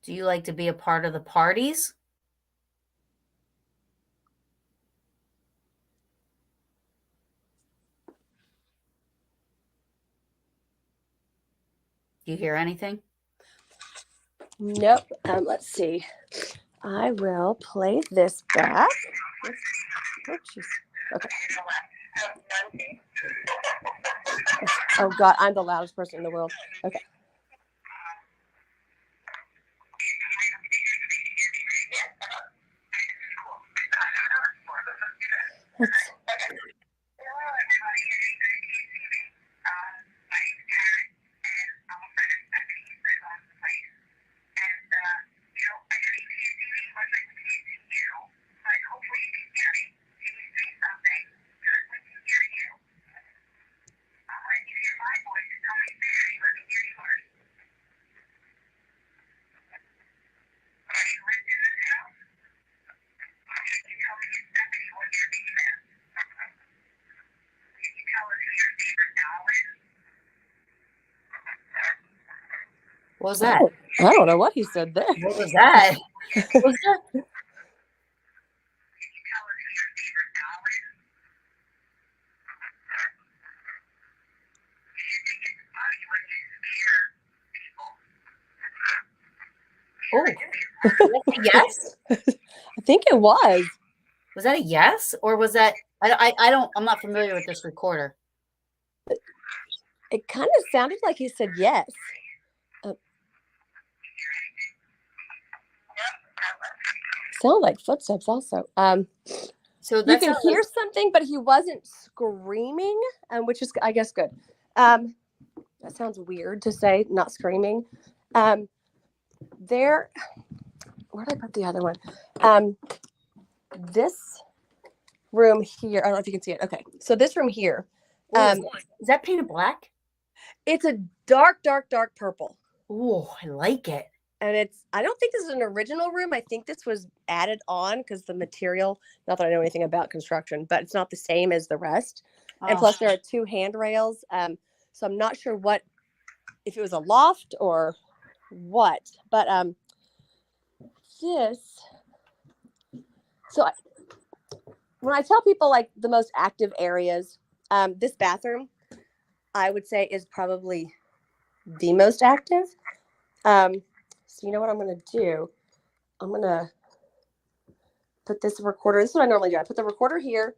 Do you like to be a part of the parties? Do you hear anything? Nope. Let's see. I will play this back. Oh, jeez. Okay. Oh God, I'm the loudest person in the world. Okay. What was that? I don't know what he said there. What was that? What was that? Oh, yes. I think it was. Was that a yes, or was that? I don't. I'm not familiar with this recorder. It kind of sounded like he said yes. Sound like footsteps also. So you can hear something, but he wasn't screaming, which is, I guess, good. That sounds weird to say, not screaming. Where did I put the other one? This room here, I don't know if you can see it. Okay, so this room here. Is that painted black? It's a dark purple. Oh, I like it. And I don't think this is an original room. I think this was added on because the material, not that I know anything about construction, but it's not the same as the rest. Oh. And plus there are 2 handrails. So I'm not sure if it was a loft or what, but when I tell people like the most active areas, this bathroom, I would say is probably the most active. So you know what I'm going to do? I'm going to put this recorder. This is what I normally do. I put the recorder here,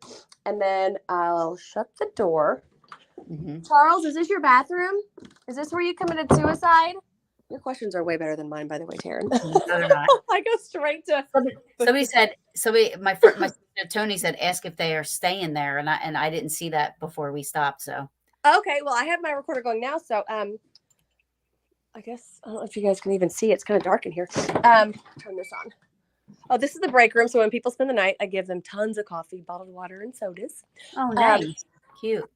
and then I'll shut the door. Mm-hmm. Charles, is this your bathroom? Is this where you committed suicide? Your questions are way better than mine, by the way, Taryn. No, they're not. I go straight to. My sister Tony said, ask if they are staying there, and I didn't see that before we stopped. So okay, well, I have my recorder going now, so I guess I don't know if you guys can even see. It's kind of dark in here. Turn this on. Oh, this is the break room. So when people spend the night, I give them tons of coffee, bottled water, and sodas. Oh, nice. Cute.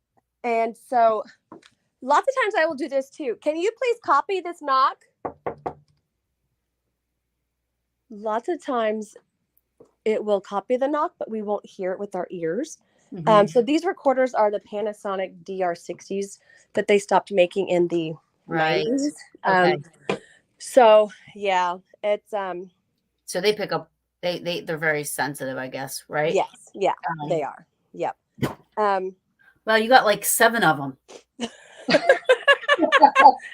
And so lots of times I will do this too. Can you please copy this knock? Lots of times it will copy the knock, but we won't hear it with our ears. Mm-hmm. So these recorders are the Panasonic DR60s that they stopped making in the 90s. Okay. So yeah, it's so they pick up they're very sensitive, I guess, right? Yes, yeah, they are. Yep. Well, you got like 7 of them.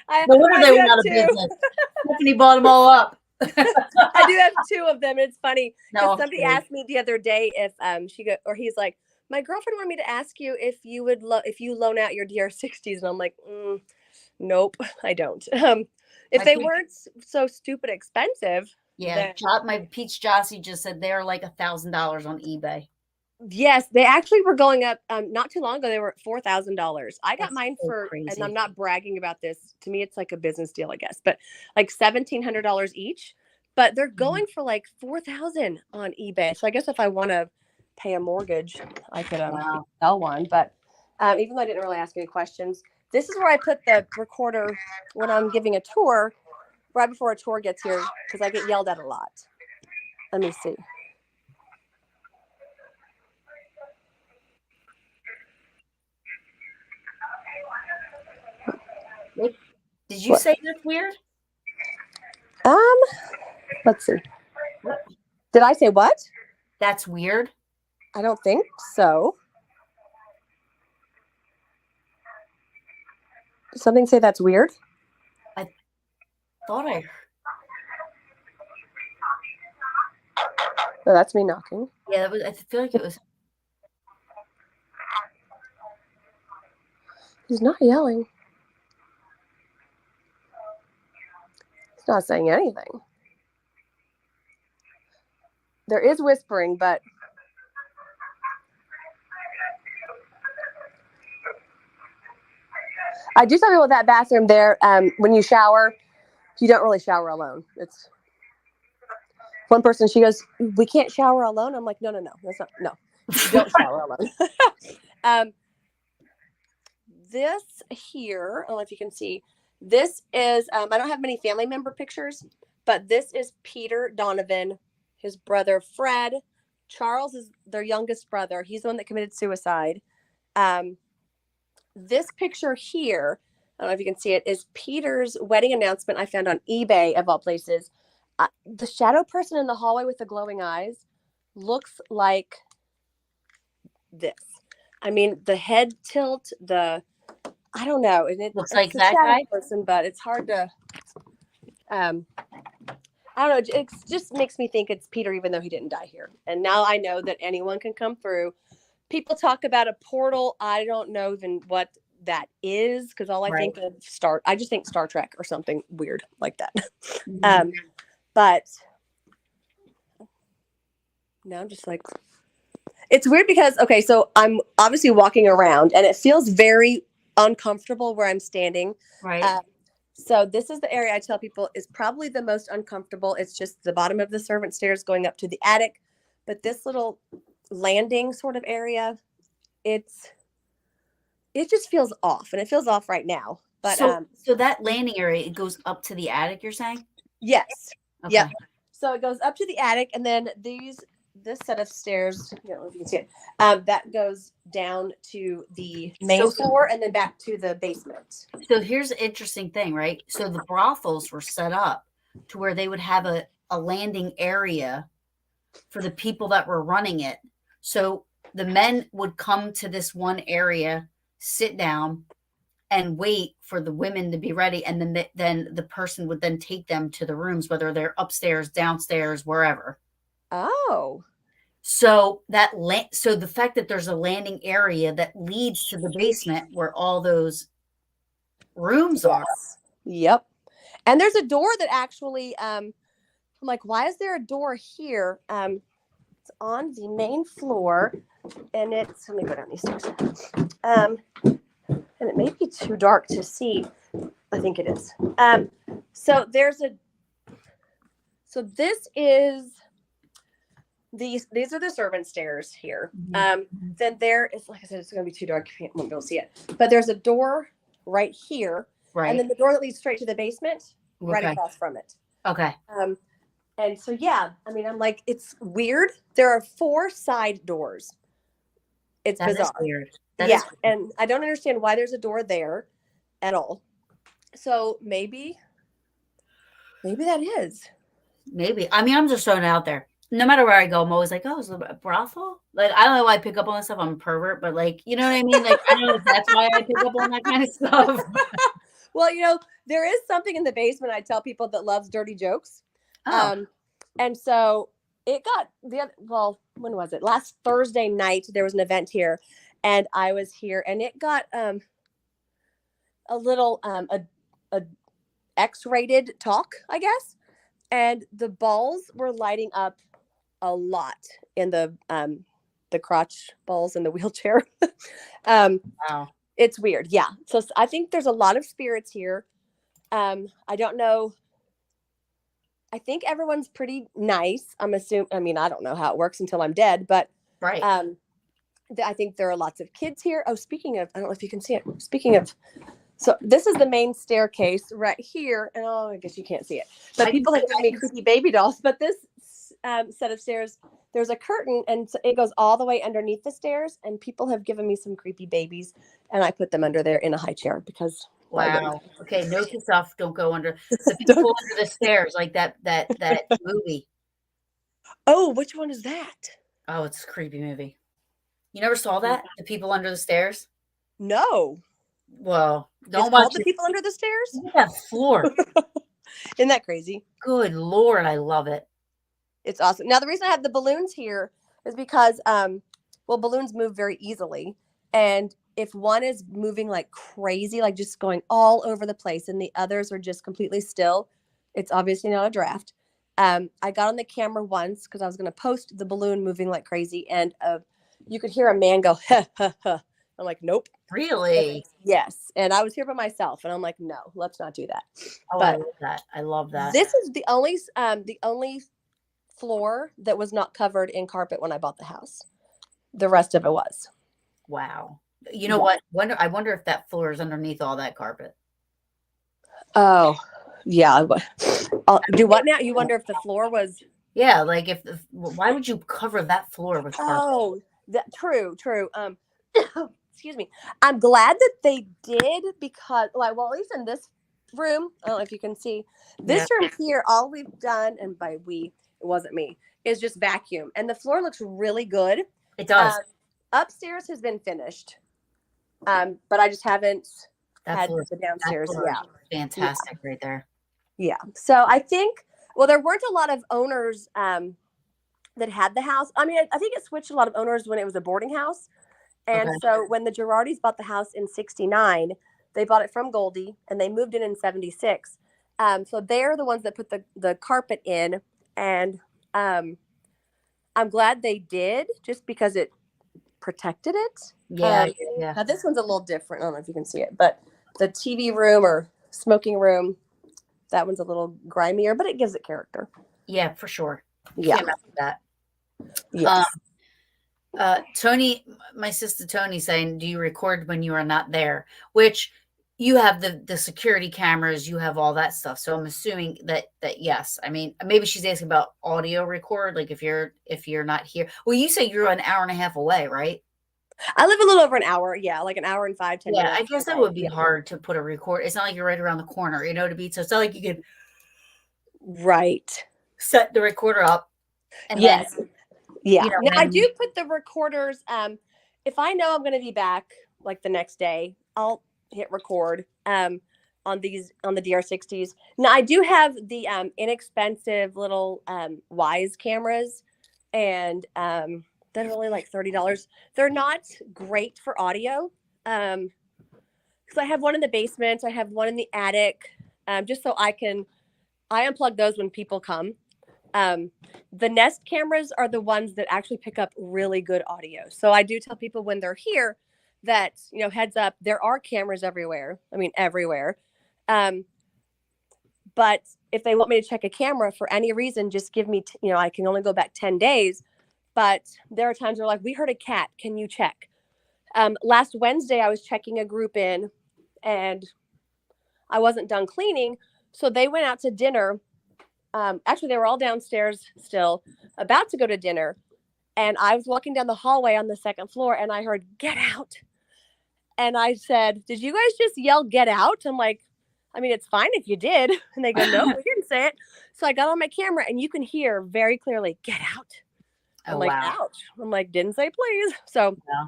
I, No wonder I they do went have out of two. business. Stephanie bought them all up. I do have two of them. And it's funny No, because I'm somebody kidding. asked me the other day if he's like, my girlfriend wanted me to ask you if you would if you loan out your DR60s, and I'm like, nope, I don't. If I they think, weren't so stupid expensive, yeah, then my Peach Jossie just said they're like $1,000 on eBay. yes, they actually were going up. Not too long ago, they were at $4,000. I got That's mine so for, and I'm crazy. not bragging about this. To me, it's like a business deal, I guess, but like $1,700 each. But they're going for like 4,000 on eBay. So I guess if I want to pay a mortgage, I could Wow. sell one. But even though I didn't really ask any questions, this is where I put the recorder when I'm giving a tour, right before a tour gets here, because I get yelled at a lot. Let me see. Did you say that's weird? Let's see. Did I say what? That's weird. I don't think so. Did something say that's weird? I thought I heard. Oh, that's me knocking. Yeah, that was. I feel like it was. He's not yelling. He's not saying anything. There is whispering, but I do tell you about that bathroom there. When you shower, you don't really shower alone. It's one person. She goes, "We can't shower alone." I'm like, "No, that's not. No, you don't shower alone." This here, I don't know if you can see. This is. I don't have many family member pictures, but this is Peter Donovan, his brother Fred. Charles is their youngest brother. He's the one that committed suicide. This picture here, I don't know if you can see it, is Peter's wedding announcement I found on eBay, of all places. The shadow person in the hallway with the glowing eyes looks like this. I mean, the head tilt, I don't know. And Looks it's like a that shadow guy. person, but it's hard to, I don't know. It just makes me think it's Peter, even though he didn't die here. And now I know that anyone can come through. People talk about a portal. I don't know even what that is, because all I think of I just think Star Trek or something weird like that. Mm-hmm. But no, I'm just like, it's weird because, okay, so I'm obviously walking around and it feels very uncomfortable where I'm standing. Right. So this is the area I tell people is probably the most uncomfortable. It's just the bottom of the servant stairs going up to the attic. But this little landing sort of area, it just feels off, and it feels off right now. But so that landing area, it goes up to the attic, you're saying? Yes. Okay. Yep. So it goes up to the attic, and then this set of stairs, I don't know if you can see it, that goes down to the main floor and then back to the basement. So here's an interesting thing, right? So the brothels were set up to where they would have a landing area for the people that were running it. So the men would come to this one area, sit down, and wait for the women to be ready, and then the person would then take them to the rooms, whether they're upstairs, downstairs, wherever. Oh. So so the fact that there's a landing area that leads to the basement where all those rooms are. Yep. And there's a door that actually I'm like, why is there a door here? It's on the main floor, and let me go down these stairs. And it may be too dark to see. I think it is. So this is these are the servant stairs here. Mm-hmm. Then there is, like I said, it's going to be too dark. You won't be able to see it. But there's a door right here, right, and then the door that leads straight to the basement, right across from it. Okay. And so yeah, I mean, I'm like, it's weird. There are 4 side doors. It's bizarre. Weird. And I don't understand why there's a door there at all. So maybe that is. Maybe. I mean, I'm just throwing it out there. no matter where I go, I'm always like, "Oh, is it a brothel?" Like, I don't know why I pick up on that stuff. I'm a pervert, but, like, you know what I mean? Like, I don't know if that's why I pick up on that kind of stuff. Well, there is something in the basement I tell people that loves dirty jokes. Oh, Um, and so it got well, when was it? Last Thursday night, there was an event here, and I was here, and it got a little a X-rated talk, I guess. And the balls were lighting up a lot in the crotch balls in the wheelchair. um, wow. it's weird, yeah. So I think there's a lot of spirits here. I don't know. I think everyone's pretty nice. I'm assuming. I mean, I don't know how it works until I'm dead, but Right. um, I think there are lots of kids here. Oh, speaking of, I don't know if you can see it. Speaking of, so this is the main staircase right here, and oh, I guess you can't see it. But I can people see have given me creepy baby dolls. But this set of stairs, there's a curtain, and it goes all the way underneath the stairs. And people have given me some creepy babies, and I put them under there in a high chair because why wouldn't wow. Okay, note to self, don't go under the Don't- people under the stairs, like that movie. Oh, which one is that? Oh, it's a creepy movie. You never saw that? The people under the stairs? No, Well, it's don't watch called The it. People Under the Stairs. Look at that floor. Isn't that crazy? Good Lord, I love it. It's awesome. Now, the reason I have the balloons here is because, well, balloons move very easily. And if one is moving like crazy, like just going all over the place, and the others are just completely still, it's obviously not a draft. I got on the camera once because I was going to post the balloon moving like crazy. And you could hear a man go, ha, ha, ha. I'm like, nope. Really? Yes. And I was here by myself. And I'm like, no, let's not do that. Oh, I But love that. I love that. this is the only floor that was not covered in carpet when I bought the house. The rest of it was. Wow. You know Yeah. what? I wonder if that floor is underneath all that carpet. Oh, yeah. Do what now? You wonder if the floor was. Yeah, like if the why would you cover that floor with carpet? Oh, that true, true. Excuse me. I'm glad that they did because, like, well, at least in this room, I don't know if you can see Yeah, this room here. All we've done, and by we, it wasn't me, is just vacuum, and the floor looks really good. it does. Upstairs has been finished, but I just haven't That had floor the that downstairs. floor is Yeah, fantastic right there. yeah. So I think, well, there weren't a lot of owners that had the house. I mean, I think it switched a lot of owners when it was a boarding house. And Okay. so when the Girardis bought the house in 69, they bought it from Goldie and they moved in 76. So they're the ones that put the carpet in. And I'm glad they did just because it protected it. Yeah, yeah. Now this one's a little different. I don't know if you can see it, but the TV room or smoking room, that one's a little grimier, but it gives it character. Yeah, for sure. Yeah. Can't mess with that. Yes. Tony, my sister Tony saying, "Do you record when you are not there?" Which you have the security cameras, you have all that stuff. So I'm assuming that yes. I mean, maybe she's asking about audio record, like if you're not here. Well, you say you're an hour and a half away, right? I live a little over an hour. Yeah, like an hour and 5, 10 Yeah, minutes. I guess that away. would be hard to put a record. It's not like you're right around the corner, to be. So it's not like you could Right. set the recorder up and Yes. then Yeah. Now I then do put the recorders. If I know I'm going to be back like the next day, I'll hit record. On the DR60s. Now I do have the inexpensive little Wise cameras, and they're only like $30. They're not great for audio. Because I have one in the basement, I have one in the attic, just so I unplug those when people come. The Nest cameras are the ones that actually pick up really good audio. So I do tell people when they're here that, heads up, there are cameras everywhere. I mean, everywhere. But if they want me to check a camera for any reason, just give me, I can only go back 10 days. But there are times where like, we heard a cat, can you check? Last Wednesday, I was checking a group in and I wasn't done cleaning. So they went out to dinner. Actually, they were all downstairs still, about to go to dinner. And I was walking down the hallway on the second floor and I heard, get out. And I said, did you guys just yell, get out? I'm like, I mean, it's fine if you did. And they go, no, we didn't didn't say it. So I got on my camera and you can hear very clearly, get out. I'm Oh, like, wow. ouch. I'm like, didn't say please. So Yeah.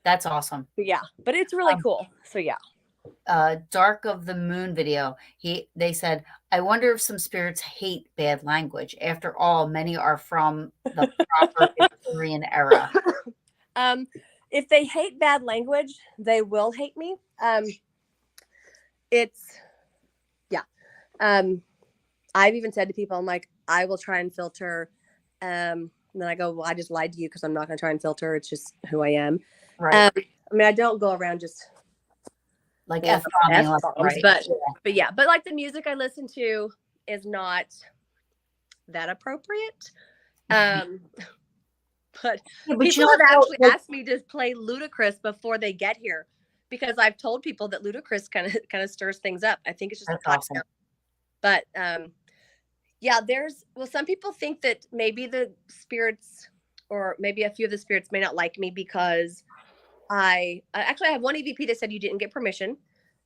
That's awesome. yeah, but it's really Um, cool. So yeah. Dark of the Moon video, they said, I wonder if some spirits hate bad language. After all, many are from the proper Victorian era. Um, if they hate bad language, they will hate me. It's yeah. I've even said to people, I'm like, I will try and filter. And then I go, well, I just lied to you because I'm not going to try and filter. It's just who I am. Right. I mean, I don't go around just Like F-bombing left, bombs, right. but yeah, but like the music I listen to is not that appropriate. But Yeah, but people have actually asked me to play Ludacris before they get here because I've told people that Ludacris kind of stirs things up. I think it's just awesome. But yeah, some people think that maybe the spirits or maybe a few of the spirits may not like me because I have one EVP that said you didn't get permission.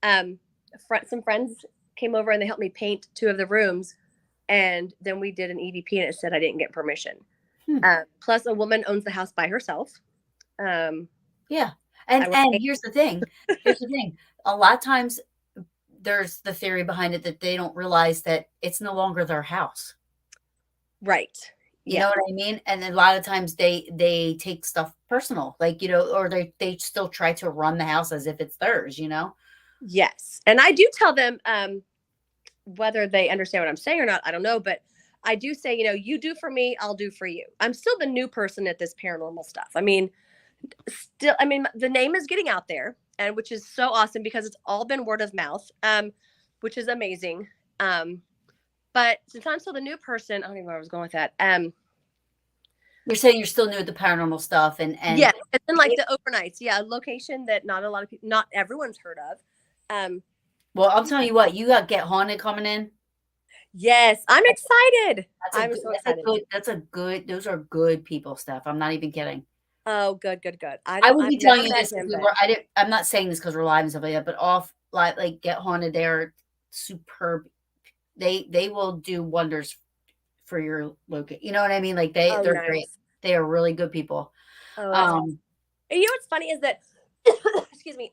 Some friends came over and they helped me paint 2 of the rooms, and then we did an EVP and it said I didn't get permission. Plus, a woman owns the house by herself. Yeah, and here's the thing. A lot of times, there's the theory behind it that they don't realize that it's no longer their house. Right. You know what I mean? And a lot of times they take stuff personal, like, or they still try to run the house as if it's theirs, Yes. And I do tell them, whether they understand what I'm saying or not, I don't know, but I do say, you do for me, I'll do for you. I'm still the new person at this paranormal stuff. I mean, the name is getting out there, and which is so awesome because it's all been word of mouth, which is amazing. But since I'm still the new person, I don't even know where I was going with that. You're saying you're still new at the paranormal stuff, and yeah, and then like the overnights, a location that not a lot of people, not everyone's heard of. Well, I'm telling you what, you got Get Haunted coming in. Yes, I'm excited. I'm so excited. Those are good people stuff. I'm not even kidding. Oh, good. I would be telling you this I'm not saying this because we're live and stuff like that, but like Get Haunted, they're superb. They will do wonders for your location. You know what I mean? Like they're nice. Great. They are really good people. Oh, awesome. And what's funny is that excuse me,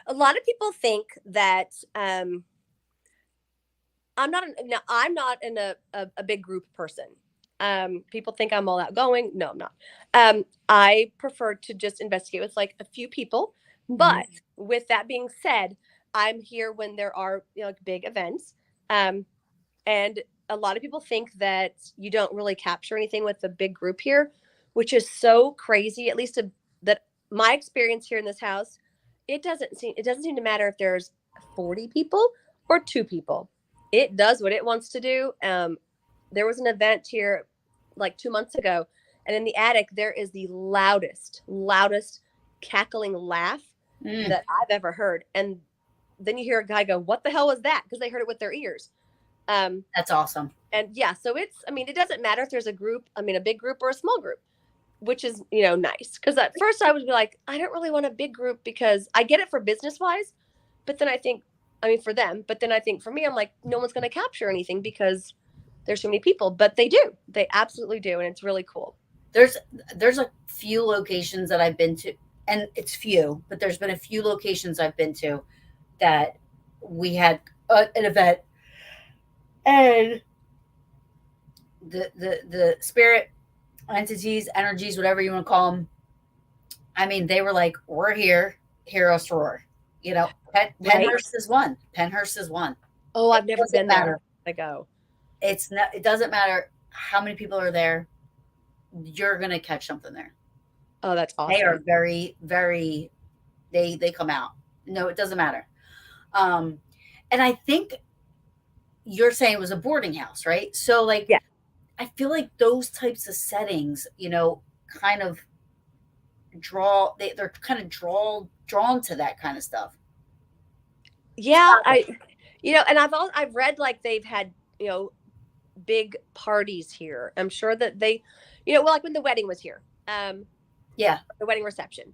a lot of people think that I'm not in a big group person. People think I'm all outgoing. No, I'm not. I prefer to just investigate with like a few people. Mm-hmm. But with that being said, I'm here when there are like big events. And a lot of people think that you don't really capture anything with the big group here, which is so crazy. At least that my experience here in this house, it doesn't seem to matter if there's 40 people or 2 people. It does what it wants to do. There was an event here like 2 months ago, and in the attic there is the loudest cackling laugh that I've ever heard. And then you hear a guy go, "What the hell was that?" Because they heard it with their ears. That's awesome. And yeah, so it doesn't matter if there's a group, a big group or a small group, which is, nice. Because at first I would be like, I don't really want a big group because I get it for business wise. But then I think, for them, but then I think for me, I'm like, no one's going to capture anything because there's so many people, but they do. They absolutely do. And it's really cool. There's a few locations that I've been to, and it's few, but there's been a few locations I've been to that we had an event, and the spirit entities, energies, whatever you want to call them, they were like, we're here, hear us roar. Penhurst is one. Oh, I've never been there. I go. It doesn't matter how many people are there. You're going to catch something there. Oh, that's awesome. They are very, very, they come out. No, it doesn't matter. And I think you're saying it was a boarding house, right? So like, yeah. I feel like those types of settings, kind of they're kind of drawn to that kind of stuff. Yeah. And I've read like they've had, big parties here. I'm sure that they, like when the wedding was here, yeah, the wedding reception,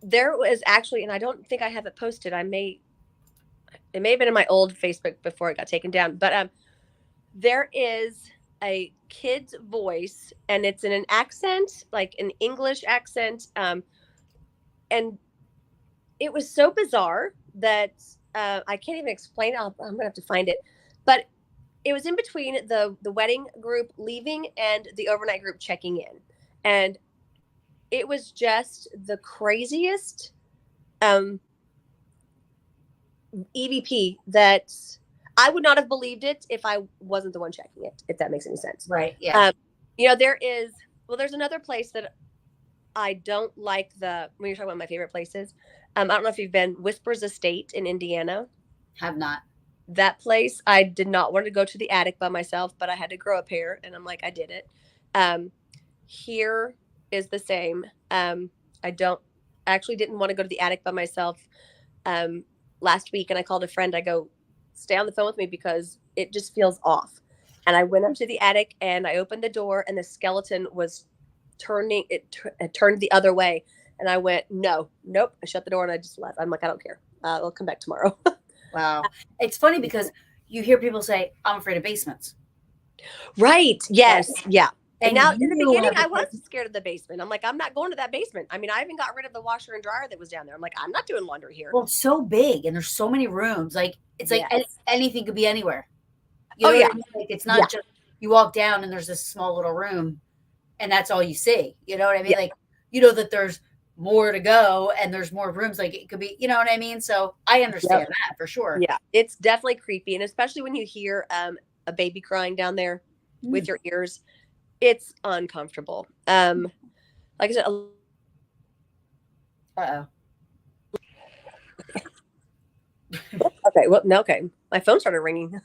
there was actually, and I don't think I have it posted. It may have been in my old Facebook before it got taken down, but there is a kid's voice, and it's in an accent, like an English accent. And it was so bizarre that I can't even explain it. I'm going to have to find it. But it was in between the wedding group leaving and the overnight group checking in. And it was just the craziest EVP that I would not have believed it if I wasn't the one checking it, if that makes any sense. Right. Yeah. There's another place that I don't like when you're talking about my favorite places. I don't know if you've been Whispers Estate in Indiana. Have not. That place, I did not want to go to the attic by myself, but I had to grow a pair, and I'm like, I did it. Here is the same. I actually didn't want to go to the attic by myself last week, and I called a friend. I go, stay on the phone with me because it just feels off. And I went up to the attic, and I opened the door, and the skeleton was turning. It turned the other way, and I went, nope. I shut the door and I just left. I'm like, I don't care. I'll come back tomorrow. Wow. It's funny because you hear people say, I'm afraid of basements. Right. Yes. Yeah. And now in the beginning, I was scared of the basement. I'm like, I'm not going to that basement. I mean, I even got rid of the washer and dryer that was down there. I'm like, I'm not doing laundry here. Well, it's so big and there's so many rooms. Like, it's like anything could be anywhere. You know what I mean? Like, it's not just you walk down and there's this small little room and that's all you see. You know what I mean? Like, you know that there's more to go and there's more rooms. Like, it could be, you know what I mean? So I understand that for sure. Yeah, it's definitely creepy. And especially when you hear a baby crying down there with your ears, it's uncomfortable. Like I said, okay. Well, no, okay. My phone started ringing.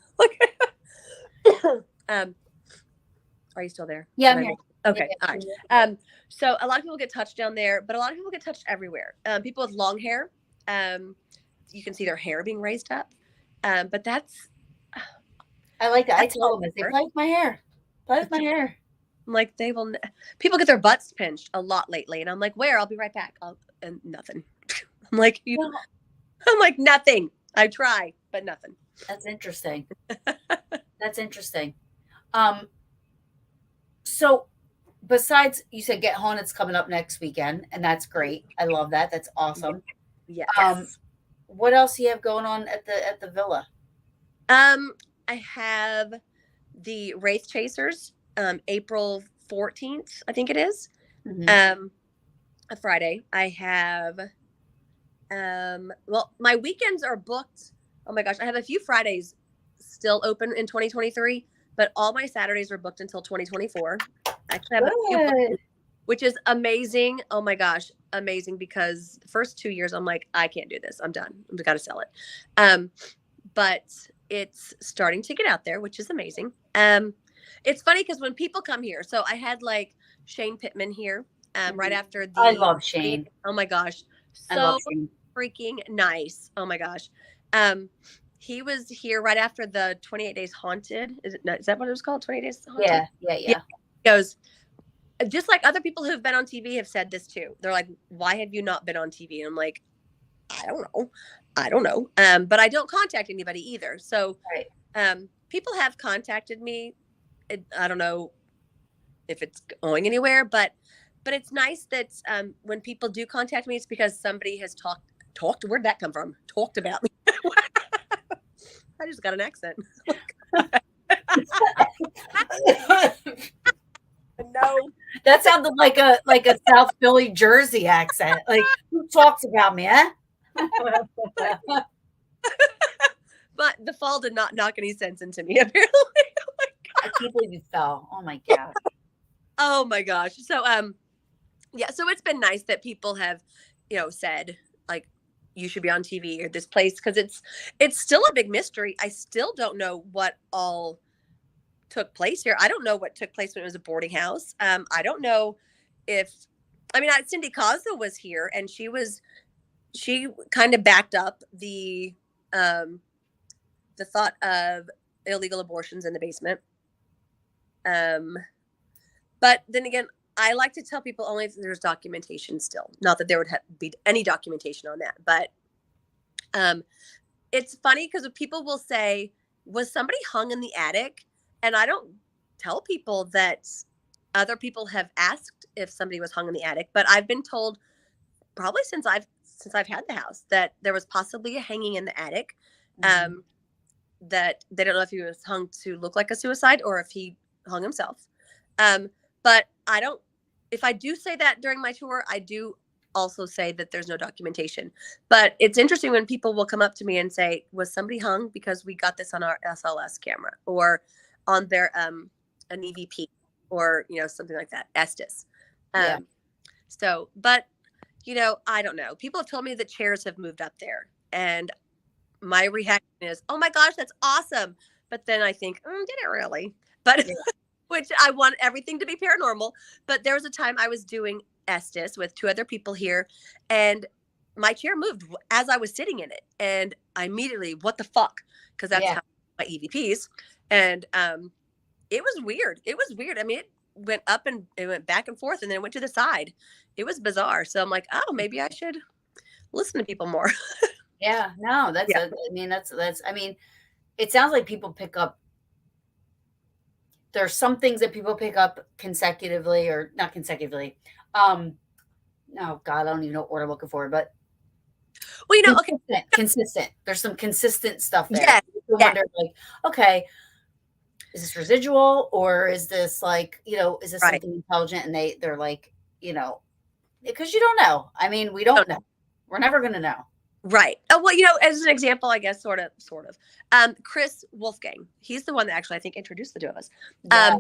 Are you still there? Yeah, I'm here. Okay. All right. So a lot of people get touched down there, but a lot of people get touched everywhere. People with long hair, you can see their hair being raised up. But that's, I like that. I tell them, they play with my hair. Play with my hair. I'm like, people get their butts pinched a lot lately. And I'm like, where? I'll be right back. And nothing. I'm like, nothing. I try, but nothing. That's interesting. That's interesting. So besides, you said Get Haunted's coming up next weekend, and that's great. I love that. That's awesome. Yeah. What else do you have going on at the villa? I have the Wraith Chasers, April 14th, I think it is. Mm-hmm. A Friday. I have my weekends are booked. Oh my gosh, I have a few Fridays still open in 2023, but all my Saturdays are booked until 2024. I actually have a few, which is amazing. Oh my gosh, amazing, because the first 2 years I'm like, I can't do this. I'm done. I've got to sell it. But it's starting to get out there, which is amazing. It's funny because when people come here, so I had like Shane Pittman here right after the. I love Shane. Oh my gosh, so freaking nice. Oh my gosh. He was here right after the 28 Days Haunted. Is that what it was called? 28 Days Haunted? Yeah. He goes, just like other people who've been on TV have said this too. They're like, why have you not been on TV? And I'm like, I don't know. But I don't contact anybody either. So people have contacted me. I don't know if it's going anywhere, but it's nice that when people do contact me, it's because somebody has talked. Where'd that come from? Talked about me. I just got an accent. No, that sounded like a South Philly, Jersey accent. Like, who talks about me, eh? But the fall did not knock any sense into me, apparently. Oh I can't believe you fell. Oh my god. Oh my gosh. So so it's been nice that people have, said like, you should be on TV or this place, because it's still a big mystery. I still don't know what all took place here. I don't know what took place when it was a boarding house. I don't know if, Cindy Cosmo was here, and she kind of backed up the thought of illegal abortions in the basement. But then again, I like to tell people only if there's documentation still. Not that there would be any documentation on that. But it's funny because people will say, was somebody hung in the attic? And I don't tell people that other people have asked if somebody was hung in the attic, but I've been told probably since I've had the house that there was possibly a hanging in the attic. Mhm. That they don't know if he was hung to look like a suicide or if he hung himself. Um, but I don't. If I do say that during my tour, I do also say that there's no documentation. But it's interesting when people will come up to me and say, "Was somebody hung because we got this on our SLS camera or on their an EVP or something like that, Estes." Yeah. Um, so, but I don't know. People have told me that chairs have moved up there, and my reaction is, "Oh my gosh, that's awesome!" But then I think, "Did it really?" But Yeah. which I want everything to be paranormal. But there was a time I was doing Estes with two other people here, and my chair moved as I was sitting in it, and I immediately, what the fuck? Because that's Yeah. how my EVPs, and it was weird. It was weird. I mean, it went up and it went back and forth, and then it went to the side. It was bizarre. So I'm like, oh, maybe I should listen to people more. Yeah. No, that's Yeah. a, I mean, I mean, it sounds like people pick up, there's some things that people pick up consecutively or not consecutively. Um, oh God, I don't even know what word I'm looking for, but Well, okay. consistent. There's some consistent stuff there. Yes. You Yes. wonder, like, okay, is this residual or is this like, is this Right. something intelligent? And they're like, because you don't know. I mean, we don't know. We're never going to know. Right. Oh, well, as an example, I guess, sort of. Chris Wolfgang, he's the one that actually I think introduced the two of us. Yeah.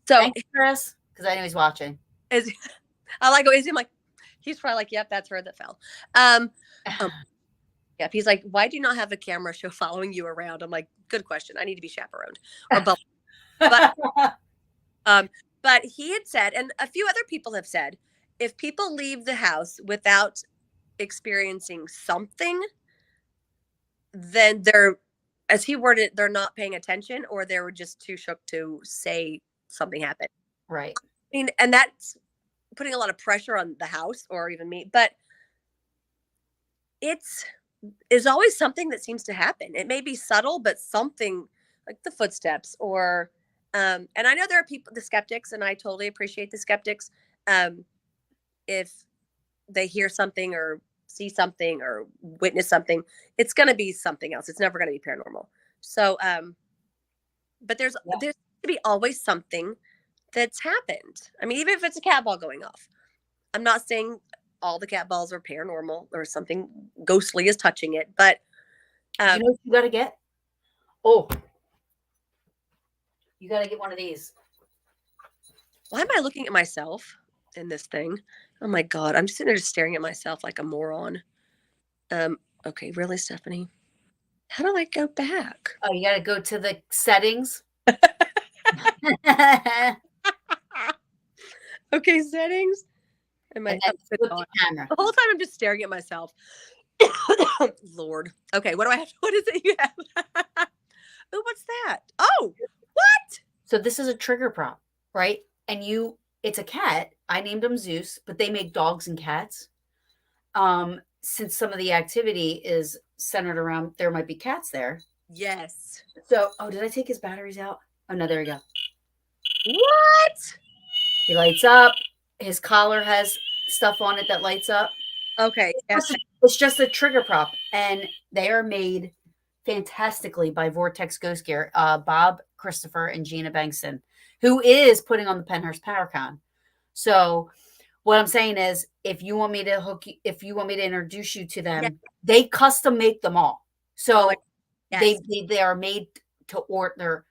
So Thanks, Chris, because I know he's watching. is I like always him like he's probably like, yep, that's her that fell. Um, yeah, he's like, why do you not have a camera show following you around? I'm like, good question. I need to be chaperoned or both. But but he had said, and a few other people have said, if people leave the house without experiencing something, then they're, as he worded it, they're not paying attention or they were just too shook to say something happened. Right. I mean, and that's putting a lot of pressure on the house or even me, but is always something that seems to happen. It may be subtle, but something like the footsteps or and I know there are people, the skeptics, and I totally appreciate the skeptics. If they hear something or see something or witness something, it's going to be something else. It's never going to be paranormal. So but there's to be always something that's happened. I mean, even if it's a cat ball going off, I'm not saying all the cat balls are paranormal or something ghostly is touching it, but you know what you got to get? Oh, you got to get one of these. why am I looking at myself in this thing? Oh my God. I'm just sitting there just staring at myself like a moron. Okay, really, Stephanie? How do I go back? Oh, you got to go to the settings. Okay, settings. And then flip the camera. The whole time I'm just staring at myself. Lord. Okay, what do I have? What is it you have? Oh, what's that? Oh, what? So this is a trigger prop, right? And it's a cat. I named him Zeus, but they make dogs and cats. Since some of the activity is centered around, there might be cats there. Yes. So, did I take his batteries out? Oh no, there we go. What? He lights up. His collar has stuff on it that lights up. Okay. It's just a trigger prop, and they are made fantastically by Vortex Ghost Gear. Bob Christopher and Gina Bankston, who is putting on the Penhurst PowerCon. So, what I'm saying is, if you want me to introduce you to them, they custom make them all. So they are made to order.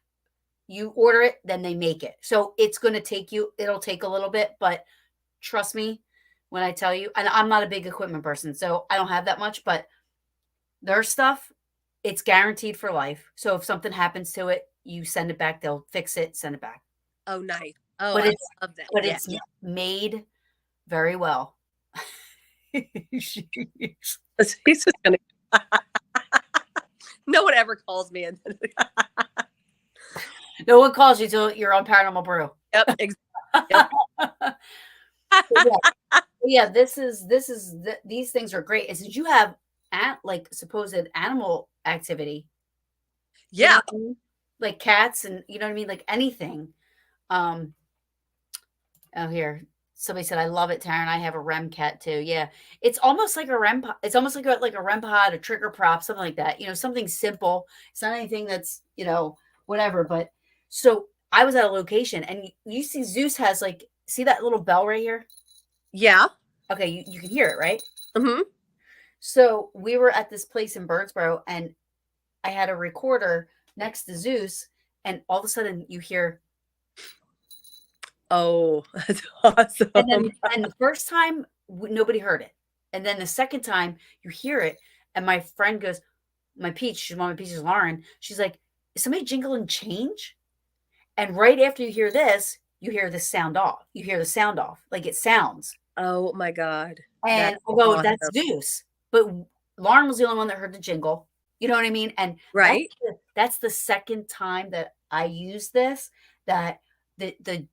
You order it, then they make it. So it's going to it'll take a little bit, but trust me when I tell you, and I'm not a big equipment person, so I don't have that much, but their stuff, it's guaranteed for life. So if something happens to it, you send it back, they'll fix it, send it back. Oh, nice. Oh, but I love that. But it's made very well. He's just gonna no one ever calls me. No one calls you till you're on Paranormal Brew. Yep, exactly. Yeah, these things are great. And since you have like supposed animal activity, yeah, like cats and you know what I mean, like anything. Um, oh here. Somebody said, I love it, Taryn. I have a REM cat too. Yeah. It's almost like a REM it's almost like a REM pod, a trigger prop, something like that. You know, something simple. It's not anything that's, you know, whatever. But so I was at a location and you see Zeus has like see that little bell right here? Yeah. Okay, you can hear it, right? Mm-hmm. So we were at this place in Birdsboro and I had a recorder next to Zeus, and all of a sudden you hear, Oh, that's and then awesome. and the first time nobody heard it, and then the second time you hear it, and my friend goes, my Peach, she's one of my Peaches, Lauren, she's like, is somebody jingling change? And right after you hear this, you hear the sound off. You hear the sound off, like it sounds. Oh my God. And That's although awesome. that's Zeus, but Lauren was the only one that heard the jingle. You know what I mean? And Right? that's the second time that I used this that the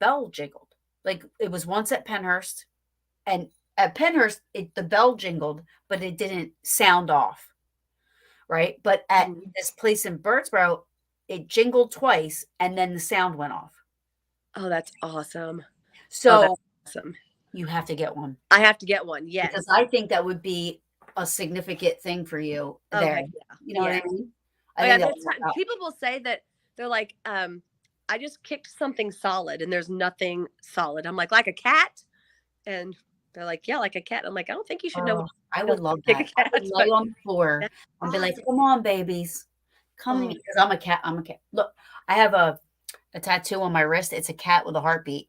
bell jingled. Like it was once at Penhurst, and at Penhurst the bell jingled, but it didn't sound off, right? But at Mhm. this place in Birdsboro, it jingled twice and then the sound went off. Oh, that's awesome. Oh, that's So awesome. you have to get one. I have to get one. Because Yes. I think that would be a significant thing for you Oh, there. heck yeah. You know what I Yes. mean? I Oh yeah, think that there's would work out. people will say that they're like, I just kicked something solid and there's nothing solid. I'm like a cat? And they're like, yeah, like a cat. I'm like, I don't think you should know what Oh, I it would feels love like to that. kick I a would cat, lay but on the floor that's and be like, awesome. "Come on, babies. Come Oh, here." 'Cause I'm a cat. I'm a cat. Look, I have a tattoo on my wrist. It's a cat with a heartbeat.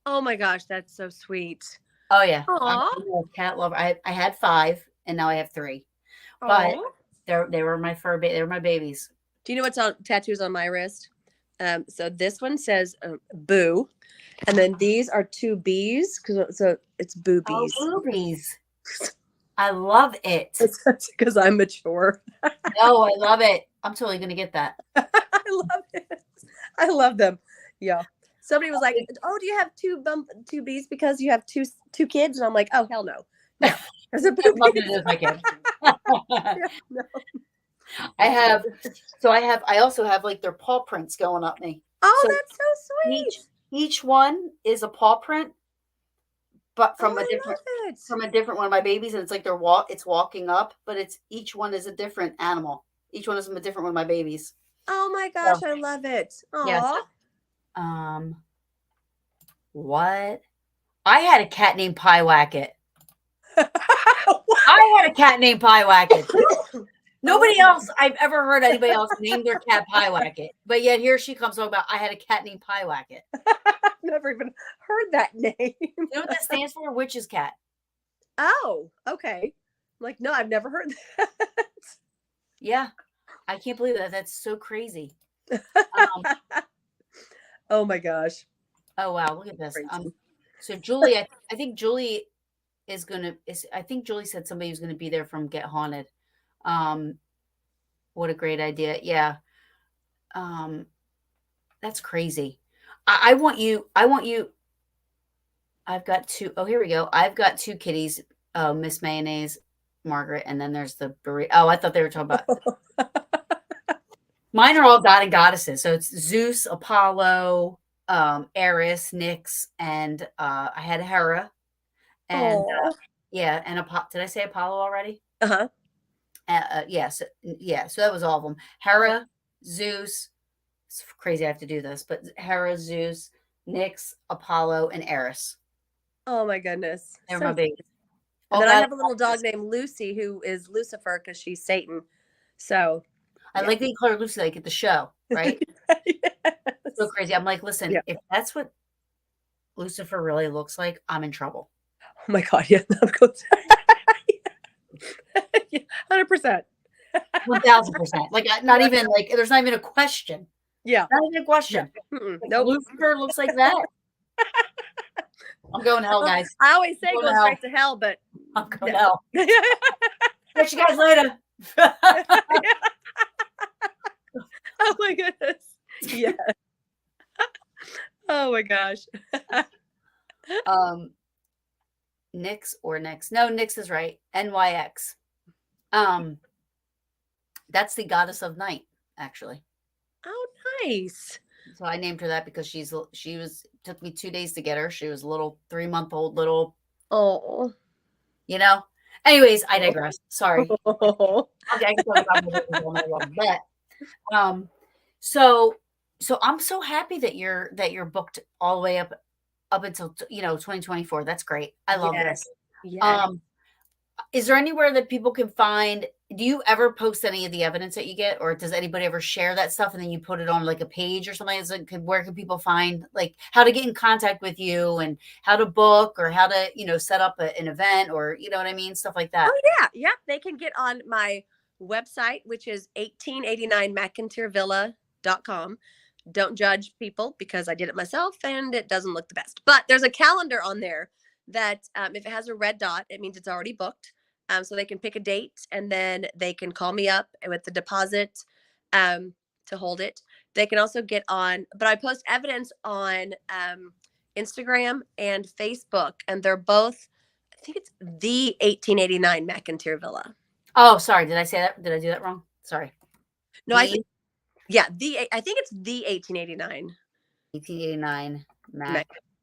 oh my gosh, that's so sweet. Oh, yeah. I'm Aw. a cat lover. I had 5, and now I have 3. But Aw. they were my they were my babies. Do you know what's on tattoos on my wrist? So this one says boo. And then these are 2 bees so it's Oh, boobies. boobies. I love it. It's because I'm mature. No, I love it. I'm totally gonna get that. I love it. I love them. Yeah. Somebody was like, "Oh, do you have 2 bees because you have two kids?" And I'm like, "Oh, hell no, no." There's a I'd love to boobies. do this with my kids. Yeah, no. I also have like their paw prints going up me. Oh, So that's so each sweet. each one is a paw print, but Oh, I love it. from a different one of my babies, and it's like it's walking up, but it's each one is a different animal. Each one is a different one of my babies. Oh my gosh, So I love it. yeah. Aw. Um what? I had a cat named Pie Wacket. I had a cat named Pie Wacket. Nobody Oh, else I've ever heard anybody else name their cat Pie Wacket. But yet here she comes talking about I had a cat named Pie Wacket. I've never even heard that name. You know what that stands for? Witch's cat. Oh, okay. I'm like, no, I've never heard Yeah. I can't believe that. That's so crazy. that. Oh my gosh. Oh wow, look at this. Crazy. So Julie, I think Julie I think Julie said somebody was gonna be there from Get Haunted. Um, what a great idea. Yeah. Um, that's crazy. I want you I've got 2 oh here we go. I've got 2 kitties, Miss Mayonnaise, Margaret, and then there's the burrito. Oh, I thought they were talking about mine are all god and goddesses. So it's Zeus, Apollo, Eris, Nyx, and I had Hera. And Oh. yeah, and did I say Apollo already? Uh-huh. Yes, yeah. So that was all of them. Hera, Zeus. It's crazy I have to do this, but Hera, Zeus, Nyx, Apollo, and Eris. Oh my goodness. They're So my babies. and All then I God. have a little dog named Lucy who is Lucifer because she's Satan. So I yeah. like that you call her Lucy, like at the show, right? So Yes. crazy. I'm like, listen, Yeah. if that's what Lucifer really looks like, I'm in trouble. Oh my God. Yeah. Of course. 100%. 1000%. Like, not even like, there's not even a question. Yeah. Not even a question. Mm-mm. If Nope. Lucifer looks like that, I'm going to hell, Well, guys. I always say I'm go going to hell. straight to hell, but I'm going to no. hell. Catch you guys later. Oh my goodness. Yeah. Oh my gosh. Nyx or Nyx. No, Nyx is right. NYX. Um, that's the goddess of night, actually. Nice. So I named her that because took me 2 days to get her. She was a little 3-month-old little, Oh. you know. Anyways, I digress. Sorry. Oh. Okay, I can talk about my babies all night long, but so I'm so happy that you're booked all the way up until 2024. That's great. I love Yes. this. Yes. Um, is there anywhere that people can find? Do you ever post any of the evidence that you get, or does anybody ever share that stuff and then you put it on like a page or something? Where can people find like how to get in contact with you and how to book or how to set up an event or you know what I mean, stuff like that? Oh yeah. Yep. They can get on my website, which is 1889mcinteervilla.com. Don't judge people because I did it myself and it doesn't look the best. But there's a calendar on there that if it has a red dot, it means it's already booked. So they can pick a date and then they can call me up with the deposit um, to hold it. They can also get on, but I post evidence on Instagram and Facebook, and they're both, I think it's the 1889 Mcinteer Villa. Oh, sorry. Did I say that? Did I do that wrong? Sorry. No, I think, yeah, I think it's the 1889. 1889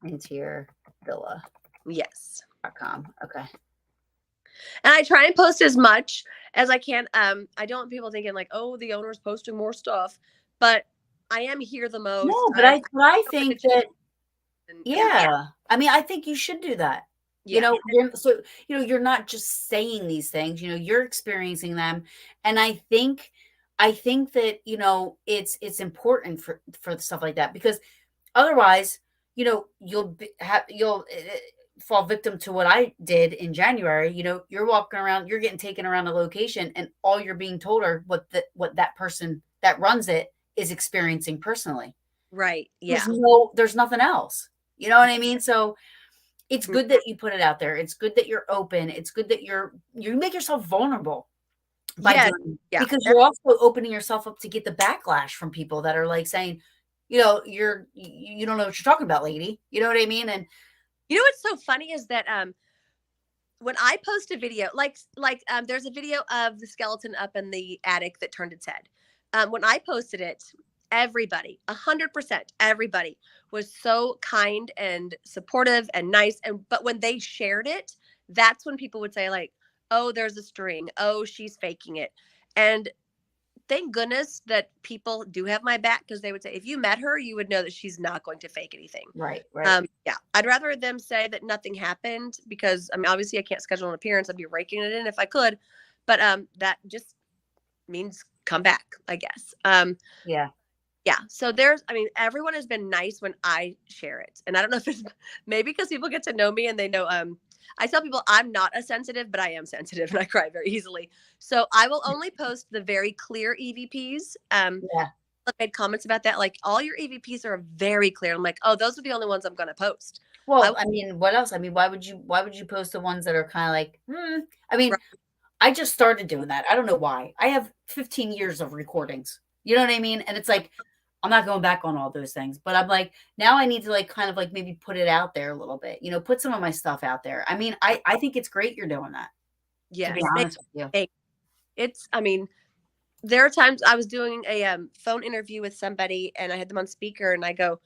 Mcinteer Villa. Yes. .com. Okay. And I try and post as much as I can. I don't want people thinking like, oh, the owner's posting more stuff, but I am here the most. No, but I think that yeah. I mean, I think you should do that. Yeah. You're not just saying these things, you're experiencing them. And I think that, it's important for stuff like that because otherwise, you'll fall victim to what I did in January. You're walking around, you're getting taken around a location and all you're being told are what that person that runs it is experiencing personally. Right. Yeah. There's nothing else. You know what I mean? So it's good that you put it out there. It's good that you're open. It's good that you make yourself vulnerable by doing it because you're also opening yourself up to get the backlash from people that are like saying, you don't know what you're talking about, lady. You know what I mean? And what's so funny is that when I post a video, there's a video of the skeleton up in the attic that turned its head. When I posted it, everybody, 100%, everybody was so kind and supportive and nice. But when they shared it, that's when people would say like, oh, there's a string. Oh, she's faking it. And thank goodness that people do have my back because they would say, if you met her, you would know that she's not going to fake anything. Right. Yeah. I'd rather them say that nothing happened because I mean, obviously I can't schedule an appearance. I'd be raking it in if I could, but that just means come back, I guess. Yeah. Yeah. So everyone has been nice when I share it. And I don't know if it's maybe because people get to know me and they know, I tell people I'm not a sensitive, but I am sensitive and I cry very easily. So I will only post the very clear EVPs. Yeah. I made comments about that. Like all your EVPs are very clear. I'm like, oh, those are the only ones I'm going to post. Well, I mean, what else? I mean, why would you post the ones that are kind of like, I mean, right. I just started doing that. I don't know why. I have 15 years of recordings. You know what I mean? And it's like, I'm not going back on all those things, but I'm like, now I need to like kind of like maybe put it out there a little bit, put some of my stuff out there. I mean, I think it's great you're doing that. Yeah. To be honest with you. I mean, there are times I was doing a phone interview with somebody and I had them on speaker and I go,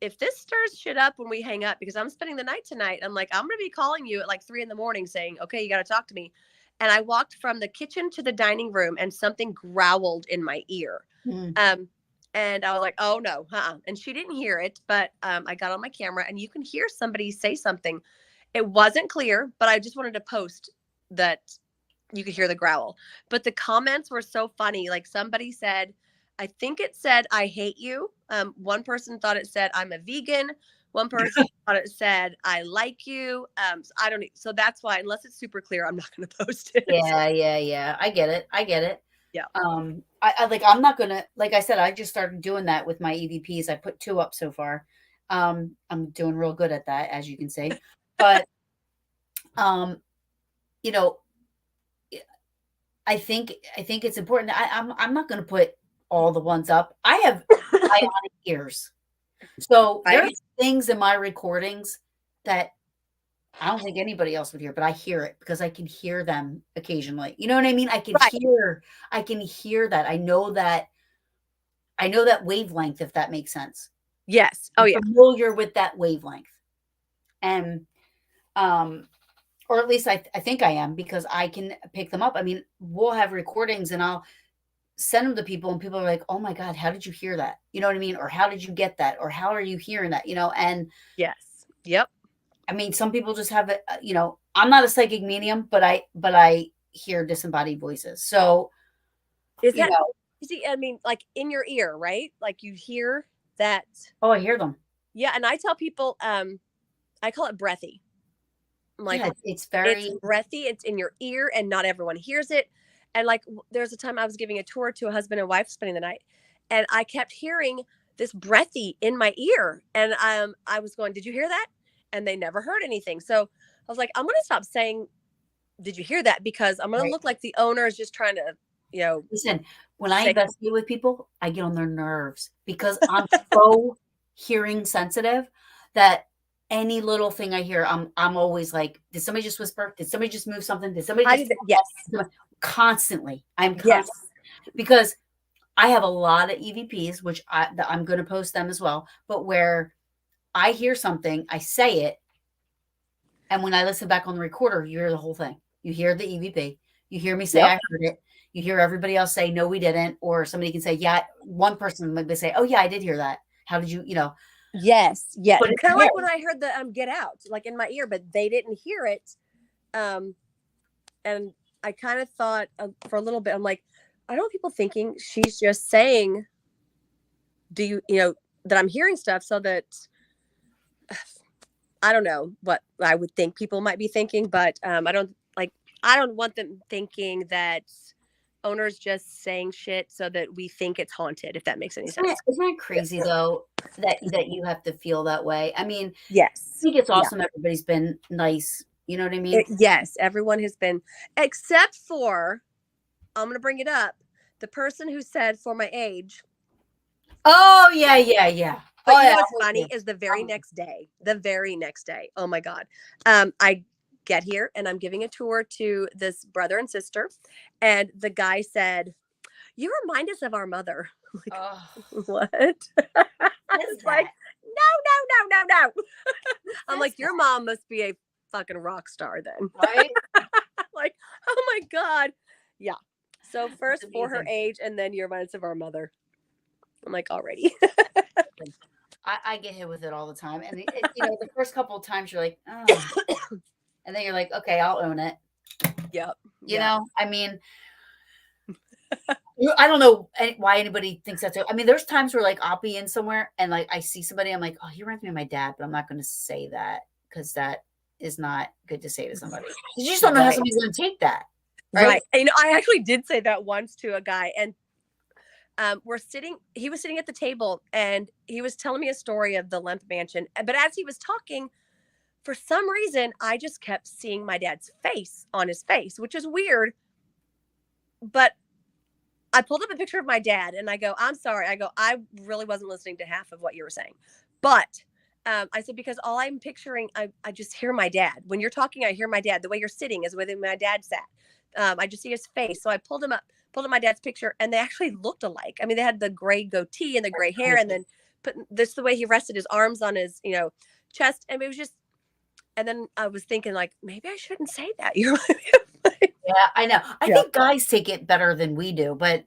if this stirs shit up when we hang up, because I'm spending the night tonight, I'm like, I'm going to be calling you at like 3 a.m. saying, okay, you got to talk to me. And I walked from the kitchen to the dining room and something growled in my ear. And I was like, oh no, and she didn't hear it, but I got on my camera and you can hear somebody say something. It wasn't clear, but I just wanted to post that you could hear the growl. But the comments were so funny. Like somebody said, I think it said, I hate you. One person thought it said, I'm a vegan. One person thought it said, I like you. So I don't. So that's why, unless it's super clear, I'm not going to post it. Yeah. I get it. Yeah. I'm not gonna, like I said, I just started doing that with my EVPs. I put 2 up so far. I'm doing real good at that, as you can see. But I think it's important. I'm not gonna put all the ones up. I have bionic ears. So there's things in my recordings that I don't think anybody else would hear, but I hear it because I can hear them occasionally. You know what I mean? I can hear that. I know that I know that wavelength, if that makes sense. Yes. Oh I'm yeah. familiar with that wavelength. And, um, or at least I think I am because I can pick them up. I mean, we'll have recordings and I'll send them to people and people are like, "Oh my God, how did you hear that?" You know what I mean? Or how did you get that? Or how are you hearing that? And Yes. Yep. I mean, some people just have it, I'm not a psychic medium, but I hear disembodied voices. So, Is you that, know, you see, I mean, like in your ear, right? Like you hear that. oh, I hear them. Yeah. And I tell people, I call it breathy. I'm like, Yeah, it's it's very breathy. It's in your ear and not everyone hears it. And like, there's a time I was giving a tour to a husband and wife spending the night and I kept hearing this breathy in my ear. And I was going, did you hear that? And they never heard anything. So I was like, I'm going to stop saying, did you hear that? Because I'm going to right. look like the owner is just trying to, you know, Listen, when I shake. investigate with people, I get on their nerves because I'm so hearing sensitive that any little thing I hear, I'm always like, did somebody just whisper? Did somebody just move something? Did somebody I just did. Yes. constantly? I'm Yes. constantly because I have a lot of EVPs, which I'm going to post them as well. But where I hear something, I say it, and when I listen back on the recorder, you hear the whole thing. You hear the EVP. You hear me say Yep. I heard it. You hear everybody else say no, we didn't, or somebody can say yeah. One person might say, oh yeah, I did hear that. How did you? Yes. Yes. But it's Kind of there. like when I heard the Get Out, like in my ear, but they didn't hear it. Um, and I kind of thought for a little bit, I'm like, I don't want people thinking she's just saying, do you, that I'm hearing stuff so that I don't know what I would think people might be thinking, but I don't want them thinking that owners just saying shit so that we think it's haunted, if that makes any Isn't it, sense. isn't it crazy though that you have to feel that way? I mean, I Yes. think it's Yeah. awesome. Everybody's been nice. You know what I mean? Yes. Everyone has been, except for, I'm going to bring it up, the person who said for my age. Oh yeah, yeah, yeah. But Oh you yeah. know what's funny is the very next day, oh my God, I get here and I'm giving a tour to this brother and sister, and the guy said, "You remind us of our mother." I'm like, Oh, what? I what is was like, that? no. Who I'm says like, your that? mom must be a fucking rock star then. Right? Like, oh my God. Yeah. So It's first for her amazing. age and then you remind us of our mother. I'm like, already. I get hit with it all the time, and the first couple of times you're like, oh, and then you're like, okay, I'll own it. Yep. Yeah. I mean, I don't know why anybody thinks that's. I mean, there's times where like I'll be in somewhere and like I see somebody, I'm like, oh, he reminds me of my dad, but I'm not going to say that because that is not good to say to somebody. You just don't know how Right. somebody's going to take that, right? Right. And, I actually did say that once to a guy, and he was sitting at the table and he was telling me a story of the Lemp Mansion. But as he was talking, for some reason, I just kept seeing my dad's face on his face, which is weird. But I pulled up a picture of my dad and I go, I'm sorry. I go, I really wasn't listening to half of what you were saying. But I said, because all I'm picturing, I just hear my dad. When you're talking, I hear my dad. The way you're sitting is where my dad sat. I just see his face. So I pulled up my dad's picture, and they actually looked alike. I mean, they had the gray goatee and the gray hair, and then put this the way he rested his arms on his, chest. And it was just, and then I was thinking, like, maybe I shouldn't say that. You're like, Yeah, I know. I yeah. think guys take it better than we do, but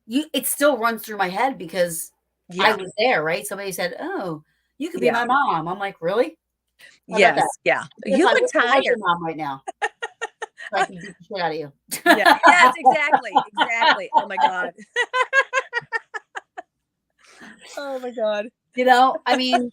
it still runs through my head because I Yeah. was there, right? Somebody said, "Oh, you could be Yeah. my mom." I'm like, "Really? How about Yes. that?" Yeah. Yes, You I look wish I was your tired. mom right now, so I can beat the shit out of you. Yeah. Yes, exactly. Exactly. Oh my God. Oh my God. I mean,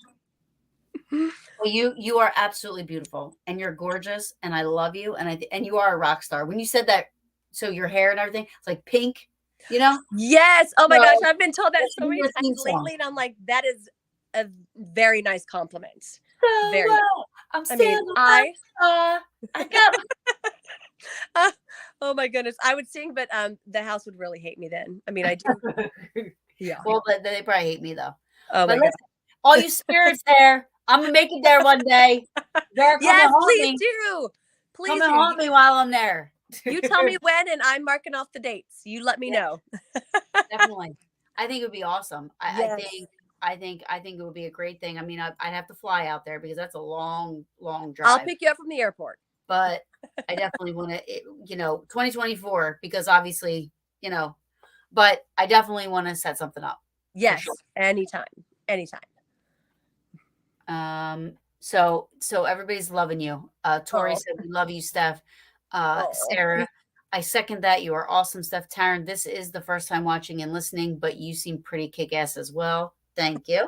well, you are absolutely beautiful, and you're gorgeous, and I love you, and you are a rock star. When you said that, so your hair and everything, it's like pink, you know. Yes. Oh my So gosh. I've been told that that should so be many your theme times song. lately. And I'm like, that is a very nice compliment. So Very nice. I'm I still mean, a rock star. I got uh, oh my goodness. I would sing, but the house would really hate me then. I mean, I do. Yeah. well, but they probably hate me though. Oh But my God. listen, all you spirits there, I'm gonna make it there one day. Better come and Yes, haunt please me. do. Come Please and do. haunt me while I'm there. You tell me when, and I'm marking off the dates. You let me know. Definitely. I think it would be awesome. I Yes. think I think it would be a great thing. I mean, I'd have to fly out there because that's a long, long I'll drive. pick you up from the airport. But I definitely want to, 2024 because obviously, you know, but I definitely want to set something up for sure. Yes, anytime. Anytime. So everybody's loving you. Tori Oh, said we love you, Steph. oh. Sarah, I second that. You are awesome, Steph. Taryn, this is the first time watching and listening, but you seem pretty kick-ass as well. Thank you.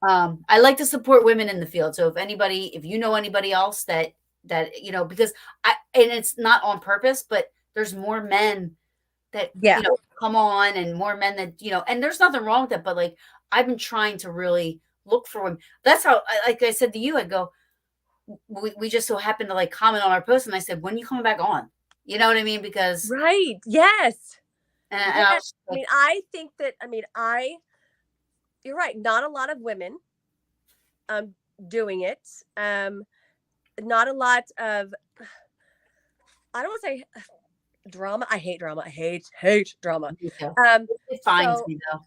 I like to support women in the field. So if you know anybody else because and it's not on purpose, but there's more men that, Yeah. come on and more men that, and there's nothing wrong with that, but like I've been trying to really look for women. That's how, like I said to you, I go, we just so happened to like comment on our post and I said, when are you coming back on? You know what I mean? Because, Right. Yes. and I Yes. was I like, mean, I think that, I mean, you're right. Not a lot of women doing it. Not a lot of, I don't want to say drama. I hate drama. I hate drama. me too. Um, It finds so me though.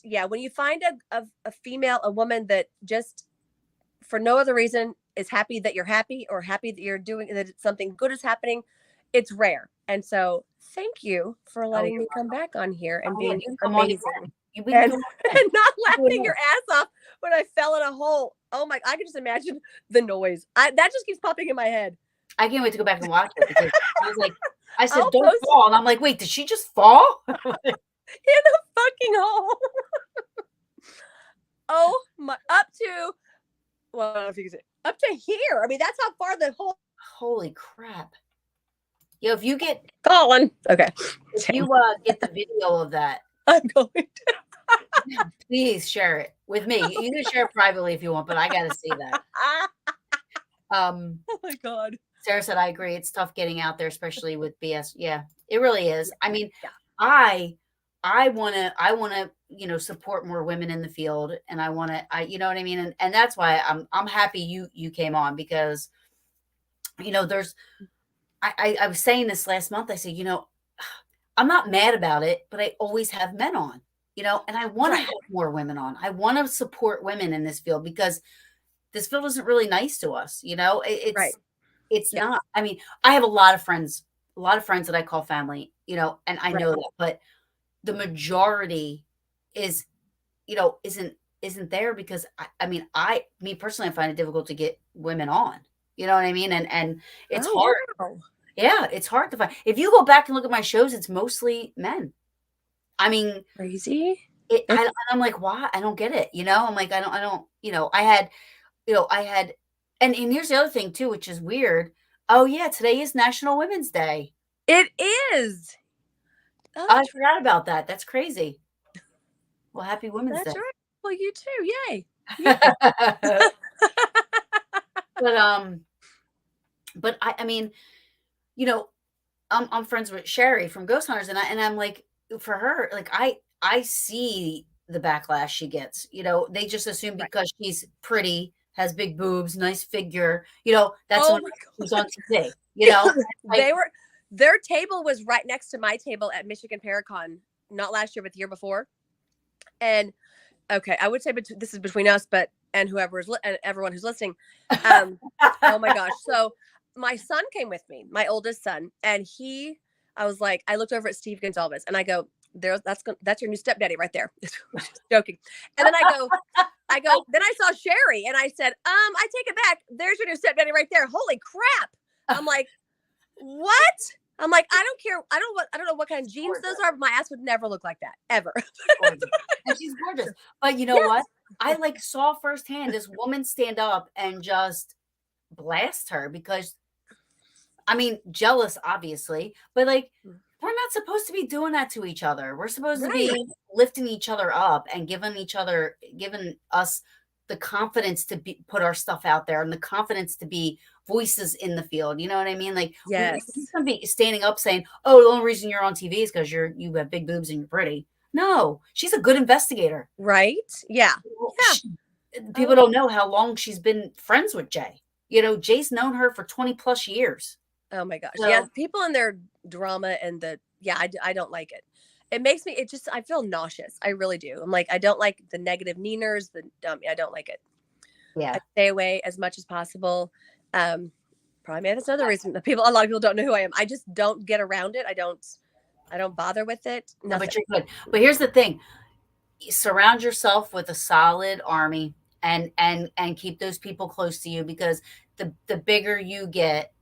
yeah, when you find a female, a woman that just for no other reason is happy that you're happy or happy that you're doing that something good is happening, it's rare. And so thank you for Oh, letting you're me come back on here and welcome. Oh, yeah, being you can come on amazing again. We can and, come on again. and not We can do it laughing your again. ass off when I fell in a hole. Oh my, I can just imagine the noise. That just keeps popping in my head. I can't wait to go back and watch it because I was like, I said, I'll don't post it fall. And I'm like, wait, did she just fall? in a fucking hole. Oh my, up to, well, I don't know if you can say up to here. I mean, that's how far the whole Holy crap. Yo, if you get Colin. Okay. if you get the video of that, I'm going to. please share it with me. You can share it privately if you want, but I gotta see that. Um Oh my God. Sarah said, I agree. It's tough getting out there, especially with BS. Yeah, it really is. I mean, Yeah. I wanna, support more women in the field and you know what I mean? And that's why I'm happy you came on because there's I was saying this last month. I said, I'm not mad about it, but I always have men on, and I want to Right. have more women on. I want to support women in this field because this field isn't really nice to us. Right. It's Yeah. not. I mean, I have a lot of friends that I call family, and I Right. know that, but the majority is, isn't there because I mean, me personally, I find it difficult to get women on. You know what I mean? And it's Oh, hard. wow. Yeah, it's hard to find. If you go back and look at my shows, it's mostly men. I mean, Crazy. I'm like, why? I don't get it. I'm like, I don't. I had, and here's the other thing too, which is weird. Oh yeah, today is National Women's Day. It is. Oh, I forgot about that. That's crazy. Well, happy Women's Day. that's right. Well, you too. Yay. Yeah. but I mean, you know, I'm friends with Sherry from Ghost Hunters, and I'm like, for her, like I see the backlash she gets. They just assume Right. because she's pretty, has big boobs, nice figure, that's Oh when my she's God. on TV. Like, Their table was right next to my table at Michigan Paracon, not last year, but the year before. And okay, I would say this is between us, but and and everyone who's listening. Oh my gosh. So my son came with me, my oldest son, and I was like, I looked over at Steve Gonzalez and I go, that's your new stepdaddy right there. Just joking. And then then I saw Sherry and I said, I take it back. There's your new stepdaddy right there. Holy crap. I'm like, what? I'm like, I don't care. I don't know what kind of jeans those are, but my ass would never look like that ever. and she's gorgeous. But you know Yes. what? I like saw firsthand this woman stand up and just blast her because I mean, jealous, obviously, but like we're not supposed to be doing that to each other. We're supposed to Right. be lifting each other up and giving us the confidence to put our stuff out there and the confidence to be voices in the field. You know what I mean? Like Yes. we can be standing up saying, "Oh, the only reason you're on TV is because you have big boobs and you're pretty." No, she's a good investigator. Right. Yeah. People don't know how long she's been friends with Jay. Jay's known her for 20 plus years. Oh my gosh. So, Yeah. People in their drama and I don't like it. it makes me, I feel nauseous. I really do. I'm like, I don't like the negative Neeners. I don't like it. I Yeah. stay away as much as possible. Probably that's another reason that a lot of people don't know who I am. I just don't get around it. I don't bother with it. No, Nothing. but you're good. But here's the thing. Surround yourself with a solid army and keep those people close to you, because the bigger you get,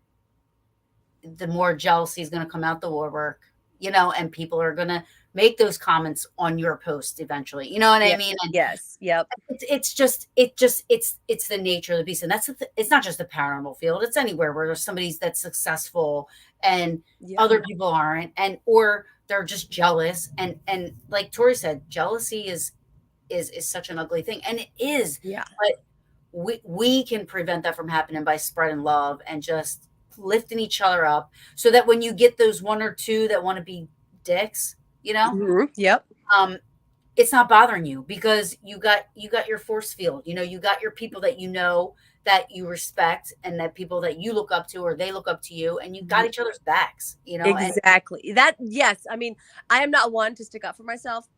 the more jealousy is going to come out the woodwork, and people are going to make those comments on your post eventually. You know what I Yeah. mean? And Yes. Yep. it's the nature of the beast. And it's not just the paranormal field. It's anywhere where there's somebody that's successful and Yeah. other people aren't, or they're just jealous. And like Tori said, jealousy is such an ugly thing. And it is, Yeah. but we can prevent that from happening by spreading love and just lifting each other up, so that when you get those one or two that want to be dicks, Mm-hmm. Yep. it's not bothering you, because you got your force field. You got your people that that you respect, and that people that you look up to, or they look up to you, and you got each other's backs. And Exactly. Yes. I mean, I am not one to stick up for myself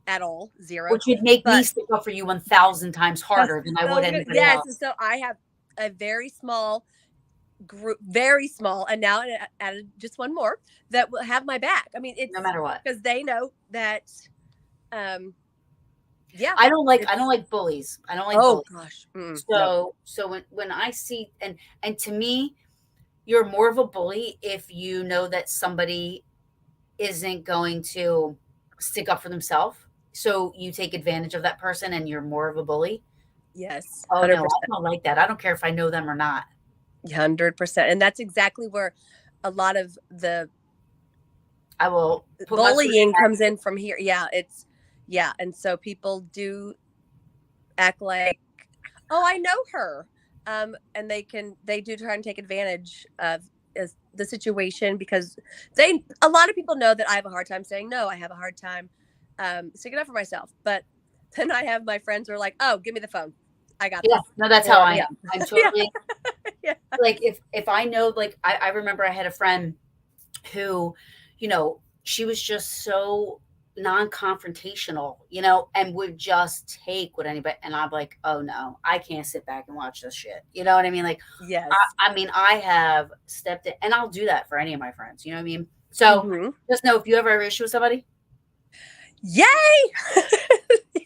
at all. Zero. which would make me But stick up for you 1,000 times harder than I would anybody yes. else. And so I have a very small group, very small, and now I added just one more that will have my back. I mean, it's No matter what, because they know that. Yeah. I don't like bullies. I don't like bullies. Gosh. So when I see, and to me, you're more of a bully if you know that somebody isn't going to stick up for themselves. So you take advantage of that person, and you're more of a bully. Yes. Oh 100%. no, I don't like that. I don't care if I know them or not. 100%. And that's exactly where a lot of the I will put bullying comes in from here. Yeah. And so people do act like, oh, I know her. And they do try and take advantage of the situation, because a lot of people know that I have a hard time saying no. I have a hard time sticking up for myself. But then I have my friends who are like, oh, give me the phone. I got this. No, that's how I am. I'm totally Yeah. like, if I know, like, I remember I had a friend who, she was just so non-confrontational, and would just take what anybody, and I'm like, oh no, I can't sit back and watch this shit. You know what I mean? Like, Yes. I mean, I have stepped in, and I'll do that for any of my friends. You know what I mean? So just know, if you ever have an issue with somebody, yay! Yay!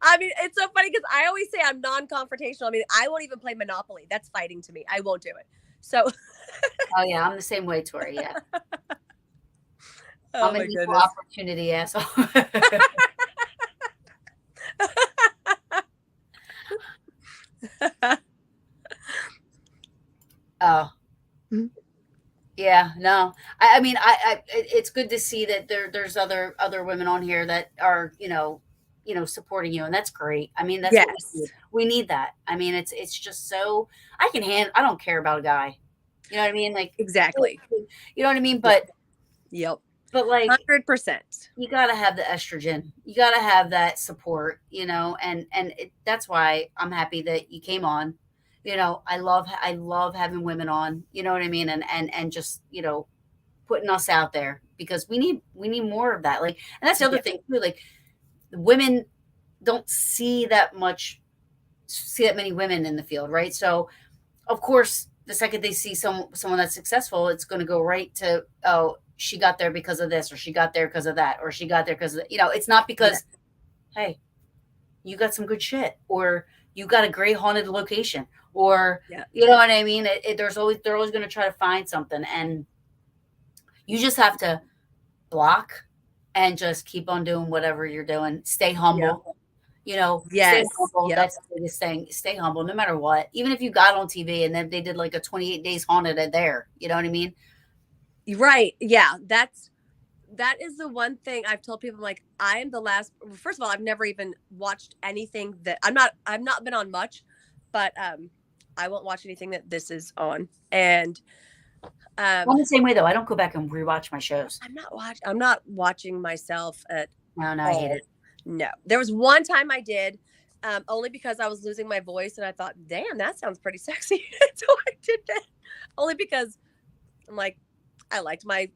I mean, it's so funny because I always say I'm non-confrontational. I mean, I won't even play Monopoly. That's fighting to me. I won't do it. So. Oh yeah, I'm the same way, Tori. Yeah. Oh, I'm an equal opportunity asshole. Oh. Yeah, no. I mean, it's good to see that there's other women on here that are, supporting you, and that's great. I mean, that's what we need that. I mean, it's just so I don't care about a guy. You know what I mean? Like, exactly. You know what I mean? But yep. But like 100%. You gotta have the estrogen. You gotta have that support, and that's why I'm happy that you came on. I love having women on, you know what I mean? And just, putting us out there, because we need more of that. Like, and that's the other thing too, like, women don't see that many women in the field, right? So of course, the second they see someone that's successful, it's going to go right to, oh, she got there because of this, or she got there because of that, or she got there because of, it's not because, hey, you got some good shit, or you got a great haunted location, or you know what I mean? They're always going to try to find something, and you just have to block and just keep on doing whatever you're doing. Stay humble. Stay humble. That's the biggest thing. Stay humble, no matter what. Even if you got on TV and then they did like a 28 days haunted there, you know what I mean? Right. Yeah. That is the one thing I've told people. I'm like, I am the last. First of all, I've never even watched anything that I've not been on much, but I won't watch anything that this is on. And I'm the same way though. I don't go back and rewatch my shows. I'm not watching myself at. No, I hate it. No, there was one time I did, only because I was losing my voice, and I thought, damn, that sounds pretty sexy. So I did that, only because I'm like, I liked my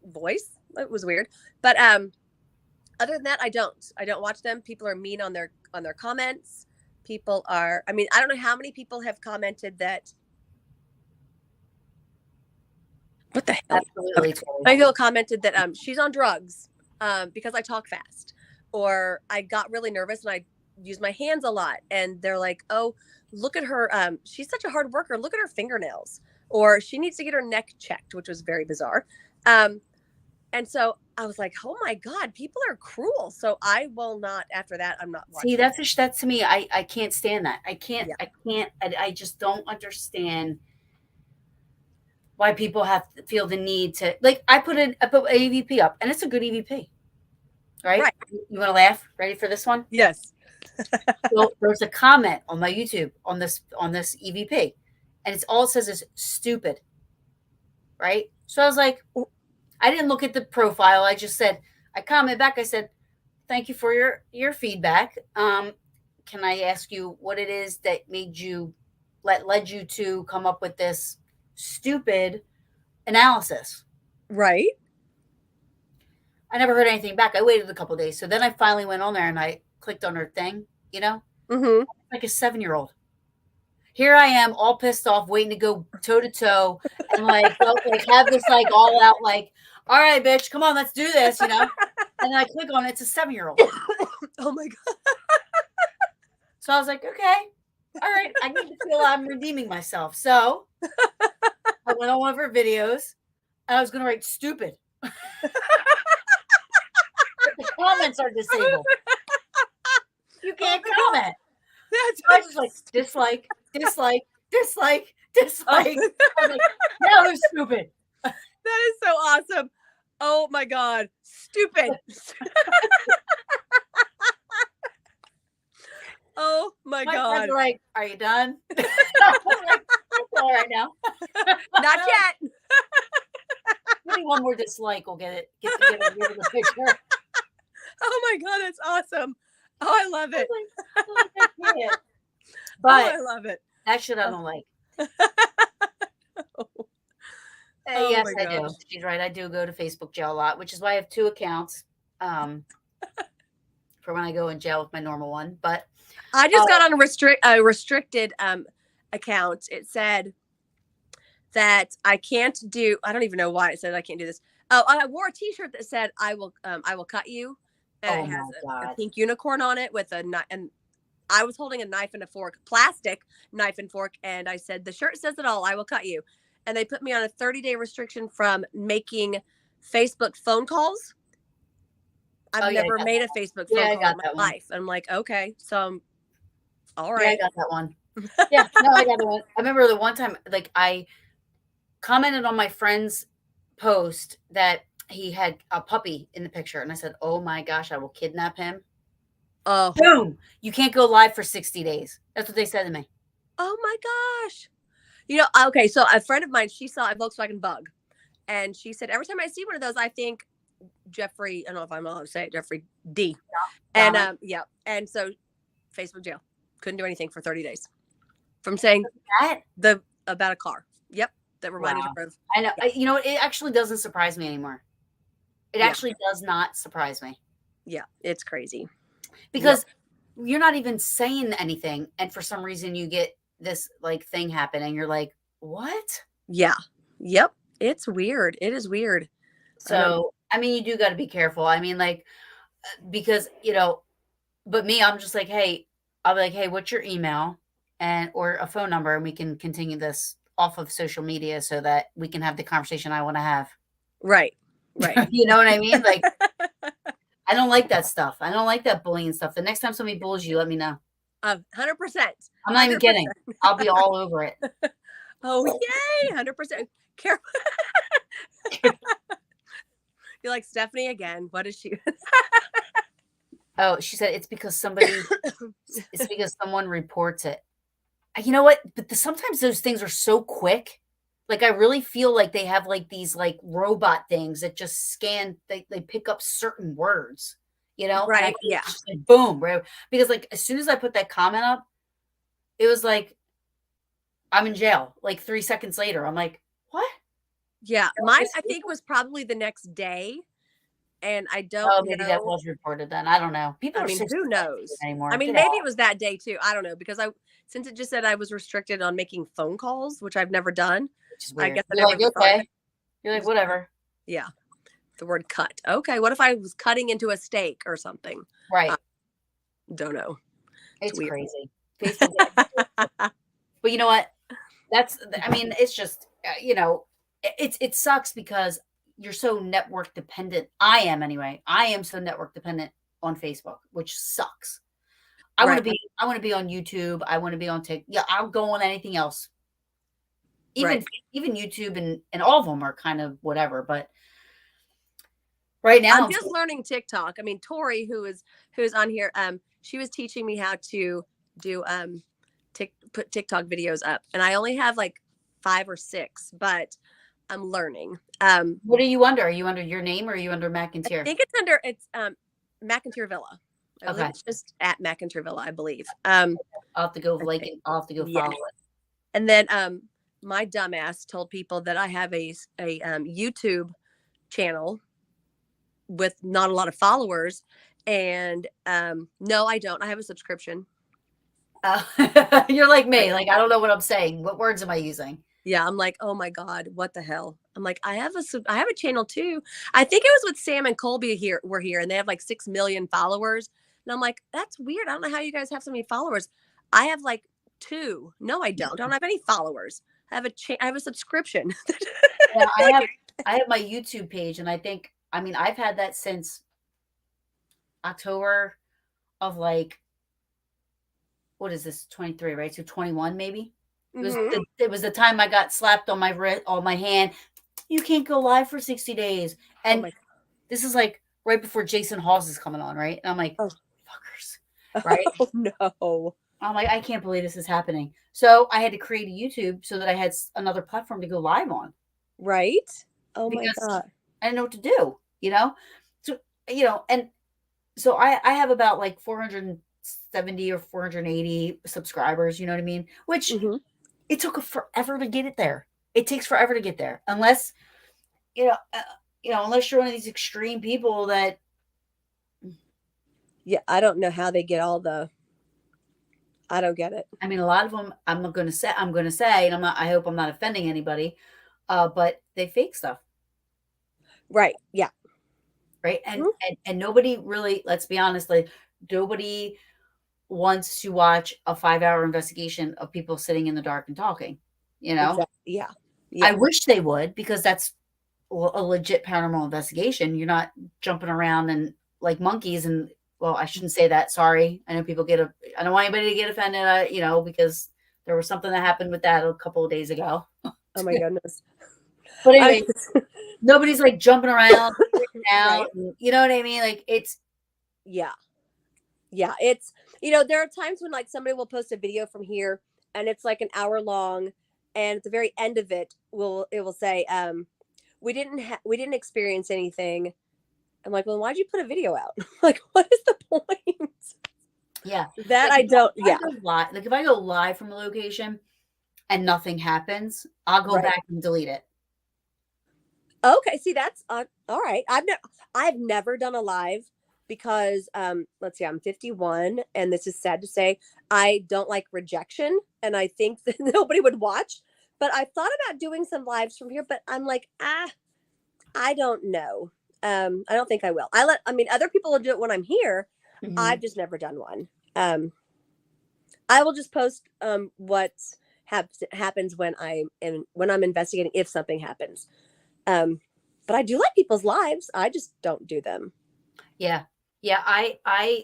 voice. It was weird. But other than that, I don't watch them. People are mean on their comments. People are, I mean, I don't know how many people have commented that. What the hell? Absolutely. Okay. Many people commented that she's on drugs because I talk fast, or I got really nervous and I use my hands a lot, and they're like, oh, look at her, she's such a hard worker, look at her fingernails, or she needs to get her neck checked, which was very bizarre. And so I was like, oh my God, people are cruel. So I will not, after that, I'm not watching. See, that's to me, I can't stand that. I can't, I just don't understand why people have to feel the need to, like, I put an EVP up, and it's a good EVP. Right? You want to laugh? Ready for this one? Yes. So there's a comment on my YouTube on this EVP, and it's all it says is stupid. Right? So I was like, I didn't look at the profile. I just said, I commented back. I said, thank you for your feedback. Can I ask you what it is that led you to come up with this stupid analysis? Right. I never heard anything back. I waited a couple of days. So then I finally went on there and I clicked on her thing, like a 7-year-old. Here I am all pissed off, waiting to go toe to toe and like have this like all out, like, all right, bitch, come on, let's do this, And then I click on it, it's a 7-year-old. Oh my God. So I was like, okay, all right, I need to feel I'm redeeming myself. So I went on one of her videos and I was going to write stupid. The comments are disabled. You can't comment. I was just like, dislike, dislike, dislike, dislike. I was like, now who's stupid? That is so awesome. Oh my God. Stupid. Oh my God. Friends are like, are you done? I'm like, that's all right now. Not yet. Maybe one more dislike will get the picture. Oh my God, that's awesome. Oh, I love it. But I love it. That shit I don't like. Oh. Yes, I do. She's right. I do go to Facebook jail a lot, which is why I have 2 accounts for when I go in jail with my normal one. But I just got on a restricted account. It said that I can't do. I don't even know why it said I can't do this. Oh, I wore a T-shirt that said "I will cut you," and it has a pink unicorn on it with a knife. And I was holding a knife and a fork, plastic knife and fork, and I said, "The shirt says it all. I will cut you." And they put me on a 30-day restriction from making Facebook phone calls. I've never made a Facebook phone call in my life. I'm like, okay, so all right. Yeah, I got that one. Yeah, no, I got that one. I remember the one time, like, I commented on my friend's post that he had a puppy in the picture, and I said, "Oh my gosh, I will kidnap him." Oh, boom! You can't go live for 60 days. That's what they said to me. Oh my gosh! Okay, so a friend of mine, she saw a Volkswagen Bug, and she said, every time I see one of those, I think Jeffrey. I don't know if I'm allowed to say it, Jeffrey D. Yeah. And and so Facebook jail. Couldn't do anything for 30 days from saying that about a car. Yep, that reminded her of. I know. Yeah. It actually doesn't surprise me anymore. It actually does not surprise me. Yeah, it's crazy because you're not even saying anything, and for some reason you get this like thing happen, and you're like, "What?" Yeah. Yep. It's weird. It is weird. So I mean, you do got to be careful. I mean, like, because but me, I'm just like, hey. I'll be like, hey, what's your email or a phone number, and we can continue this off of social media so that we can have the conversation I want to have. Right. You know what I mean? Like, I don't like that stuff. I don't like that bullying stuff. The next time somebody bullies you, let me know. 100%. I'm not even kidding. I'll be all over it. Oh, yay. 100%. Careful. You're like, Stephanie again. What is she? Oh, she said it's because someone reports it. You know what? But sometimes those things are so quick. Like, I really feel like they have like these like robot things that just scan. They pick up certain words, Right. Yeah. Just like, boom. Right. Because like as soon as I put that comment up, it was like I'm in jail. Like 3 seconds later, I'm like, what? Yeah, mine I think was probably the next day, and I don't Oh, maybe that know. was reported then. I don't know. People I are mean, so who sensitive knows? I anymore. mean, Get maybe out. it was that day too. I don't know because I since it just said I was restricted on making phone calls, which I've never done. Which is I weird. guess I You're never like, even thought of it. okay. You're like, whatever. Yeah, the word cut. Okay, what if I was cutting into a steak or something? I Right. don't know. It's It's weird. crazy. Facebook. But you know what? I mean, it's just, it sucks because you're so network dependent. I am anyway. I am so network dependent on Facebook, which sucks. Right. I want to be on YouTube. I want to be on TikTok. Yeah, I'll go on anything else. Right. Even YouTube and all of them are kind of whatever, but right I'm now just learning TikTok. I mean, Tori, who's on here, she was teaching me how to do put TikTok videos up, and I only have like 5 or 6, but I'm learning. what are you under? Are you under your name or are you under I Mcinteer? think it's Mcinteer Villa. I believe Okay. it's just at Mcinteer Villa, I believe. I'll have to go like Okay. it. I'll have to go Yeah. follow it. And then my dumbass told people that I have a YouTube channel with not a lot of followers, and no, I don't. I have a subscription. You're like me. Like, I don't know what I'm saying. What words am I using? Yeah, I'm like, oh my god, what the hell? I'm like, I have a channel too. I think it was with Sam and Colby here were here, and they have like 6 million followers. And I'm like, that's weird. I don't know how you guys have so many followers. I have like 2. No, I don't. I don't have any followers. I have a subscription. Yeah, Like, I have my YouTube page, and I mean, I've had that since October of like, what is this, 23, right? So 21 maybe. mhm. It was the time I got slapped on my wrist, on my hand. You can't go live for 60 days. Oh And my. this is like right before Jason Hawes is coming on, right? And I'm like, Oh, fuckers, right? oh no. I'm like, I can't believe this is happening. So I had to create a YouTube so that I had another platform to go live on Right? Oh my because god. I didn't know what to do, you know? So, and so I have about like 470 or 480 subscribers, you know what I mean? Which Mhm. it took forever to get it there. It takes forever to get there, unless you know, uh, unless you're one of these extreme people that. Yeah, I don't know how they get all the. I don't get it. I mean, a lot of them. I'm going to say, and I'm not. I hope I'm not offending anybody, but they fake stuff, Right. Yeah. right? Mhm. And nobody really. Let's be honest. Like nobody wants to watch a 5-hour investigation of people sitting in the dark and talking. You know, Exactly. Yeah. I Yeah. wish they would because that's a legit paranormal investigation. You're not jumping around and like monkeys. And well, I shouldn't say that. Sorry. I know people I don't want anybody to get offended, because there was something that happened with that a couple of days ago. Oh my goodness. But I, anyway, nobody's like jumping around, freaking out. right. You know what I mean? Like Yeah. Yeah. It's there are times when like somebody will post a video from here and it's like an hour long, and at the very end of it will say, we didn't experience anything. I'm like, well, why'd you put a video out? Like, what is the point? yeah. That Like I don't. if I Yeah. go live, like if I go live from a location and nothing happens, I'll go Right. back and delete it. Okay, see that's all right. I've never done a live because let's see, I'm 51, and this is sad to say, I don't like rejection, and I think that nobody would watch. But I thought about doing some lives from here, but I'm like, I don't know. I don't think I will. I mean, other people will do it when I'm here. Mhm. I've just never done one. I will just post what happens when I'm investigating, if something happens. Um, but I do like people's lives. I just don't do them. Yeah. Yeah, I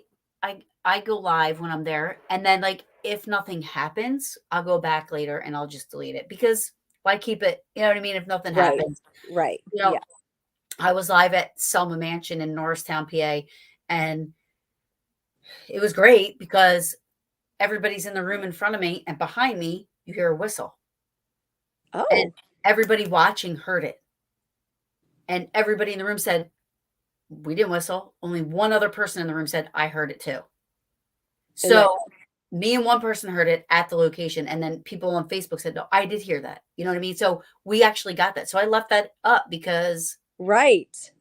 go live when I'm there, and then, like, if nothing happens, I'll go back later and I'll just delete it because why keep it, you know what I mean, if nothing Right. happens. Right. You know, Yeah. I was live at Selma Mansion in Norristown, PA, and it was great because everybody's in the room in front of me, and behind me, you hear a whistle, and Oh. everybody watching heard it, and everybody in the room said, "We didn't whistle." Only one other person in the room said, "I heard it too." And that. So Me and one person heard it at the location, and then people on Facebook said, "No, I did hear that." You know what I mean? So we actually got that. So I left that up because Right.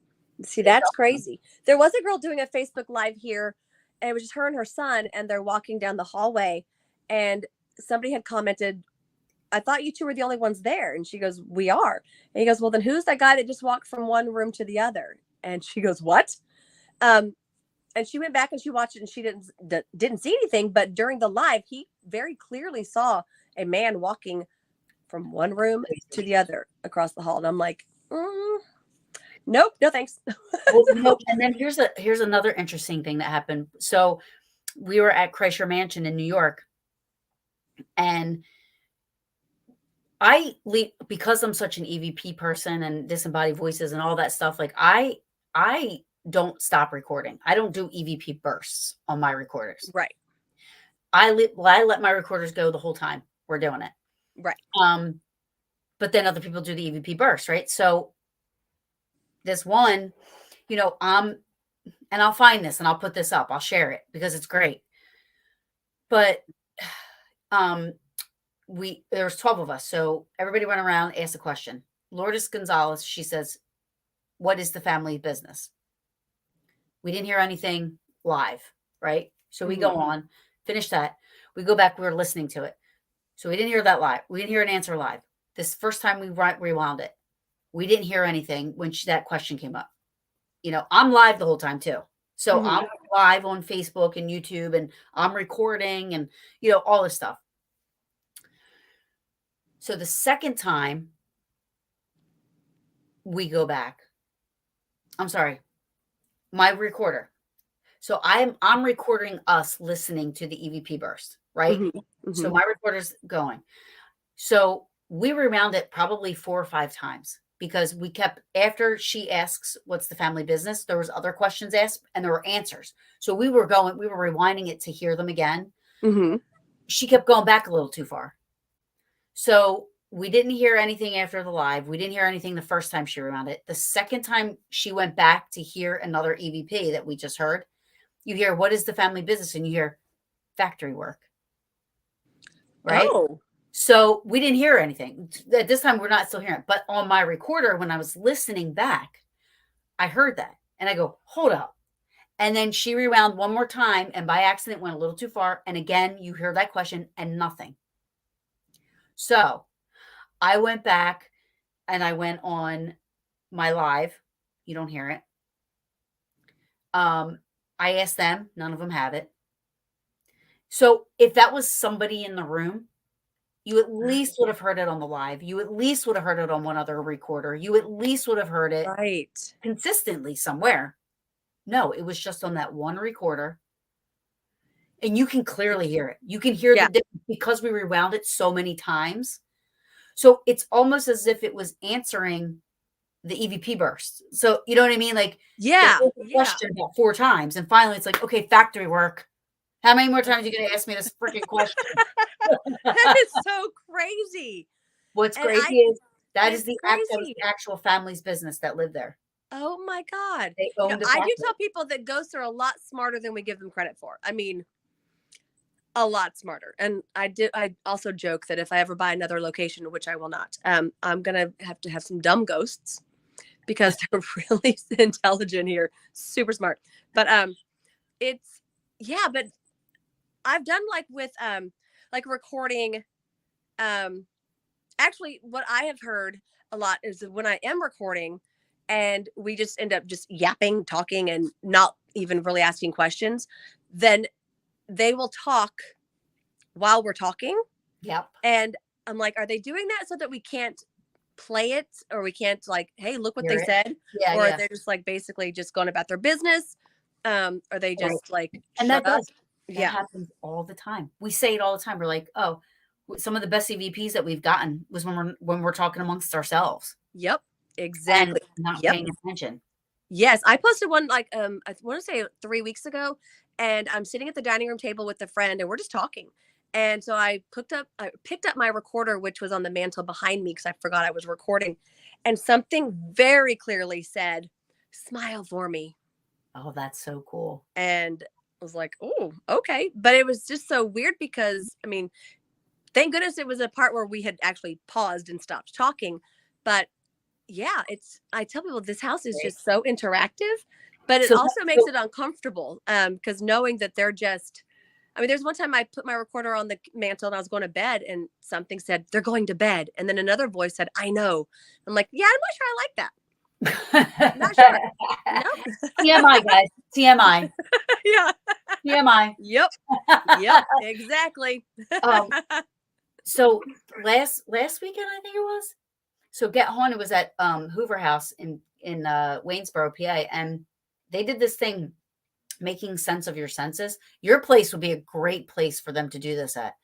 See, it's that's awesome. crazy. There was a girl doing a Facebook Live here, and it was just her and her son, and they're walking down the hallway, and somebody had commented, I thought you two were the only ones there. And she goes, we are. And he goes, well, then who's that guy that just walked from one room to the other? And she goes, what? Um, and she went back and she watched it, and she didn't see anything. But during the live, he very clearly saw a man walking from one room to the other across the hall. And I'm like, nope, no thanks. Well, and then here's another interesting thing that happened. So we were at Kreischer Mansion in New York, and because I'm such an EVP person and disembodied voices and all that stuff, like I don't stop recording. I don't do EVP bursts on my recorders. Right. I let my recorders go the whole time we're doing it. Right. But then other people do the EVP burst, right? So this one, and I'll find this and I'll put this up. I'll share it because it's great. But there's 12 of us. So everybody went around, asked a question. Lourdes Gonzalez, she says, what is the family business? We didn't hear anything live, right? So we go on, finish that. We go back, we were listening to it. So we didn't hear that live. We didn't hear an answer live. This first time we rewound it, we didn't hear anything when that question came up. I'm live the whole time too. So I'm live on Facebook and YouTube, and I'm recording and, all this stuff. So the second time we go back, I'm sorry, my recorder. So I'm recording us listening to the EVP burst, right? So my recorder's going. So we rewound it probably 4 or 5 times because we kept, after she asks, what's the family business? There was other questions asked and there were answers. So we were rewinding it to hear them again. She kept going back a little too far. So we didn't hear anything after the live. We didn't hear anything the first time she rewound it. The second time she went back to hear another EVP that we just heard, you hear, what is the family business? And you hear factory work. Right? Oh. So we didn't hear anything. At this time, we're not still hearing it. But on my recorder, when I was listening back, I heard that. And I go, hold up. And then she rewound one more time and by accident went a little too far. And again, you hear that question and nothing. So I went back and I went on my live. You don't hear it. I asked them. None of them have it. So if that was somebody in the room, you at least would have heard it on the live. You at least would have heard it on one other recorder. You at least would have heard it consistently somewhere. No, it was just on that one recorder. And you can clearly hear it. You can hear the difference because we rewound it so many times. So it's almost as if it was answering the EVP burst. So you know what I mean? Like, question about 4 times. And finally it's like, okay, factory work. How many more times are you going to ask me this freaking question? That is so crazy. What's crazy is that is the actual family's business that lived there. Oh my God. They owned I do tell people that ghosts are a lot smarter than we give them credit for. I mean, a lot smarter. And I also joke that if I ever buy another location, which I will not, I'm going to have some dumb ghosts because they're really intelligent here, super smart. But but I've done with recording. Actually, what I have heard a lot is when I am recording and we just end up just yapping, talking, and not even really asking questions, then they will talk while we're talking. Yep. And I'm like, are they doing that so that we can't play it, or we can't hey, look what they said? Yeah, or they're just basically just going about their business? Are they just and that does. That happens all the time. We say it all the time. We're like, oh, some of the best EVPs that we've gotten was when we're talking amongst ourselves. Yep, exactly. And not paying attention. Yes, I posted one I want to say 3 weeks ago, and I'm sitting at the dining room table with a friend, and we're just talking. And so I picked up my recorder, which was on the mantle behind me because I forgot I was recording, and something very clearly said, "Smile for me." Oh, that's so cool. And was like, oh, okay. But it was just so weird because, I mean, thank goodness it was a part where we had actually paused and stopped talking. But yeah, I tell people this house is Right. just so interactive, but it So, also makes so it uncomfortable. Because knowing that they're just, I mean, there's one time I put my recorder on the mantle and I was going to bed and something said, they're going to bed. And then another voice said, I know. I'm like, yeah, I'm not sure I like that. Not sure. No. TMI, guys. TMI. Yeah. TMI. Yep. Yep. Exactly. Um, so last weekend, I think it was. So Get Haunted was at Hoover House in Waynesboro, PA, and they did this thing, making sense of your senses. Your place would be a great place for them to do this at.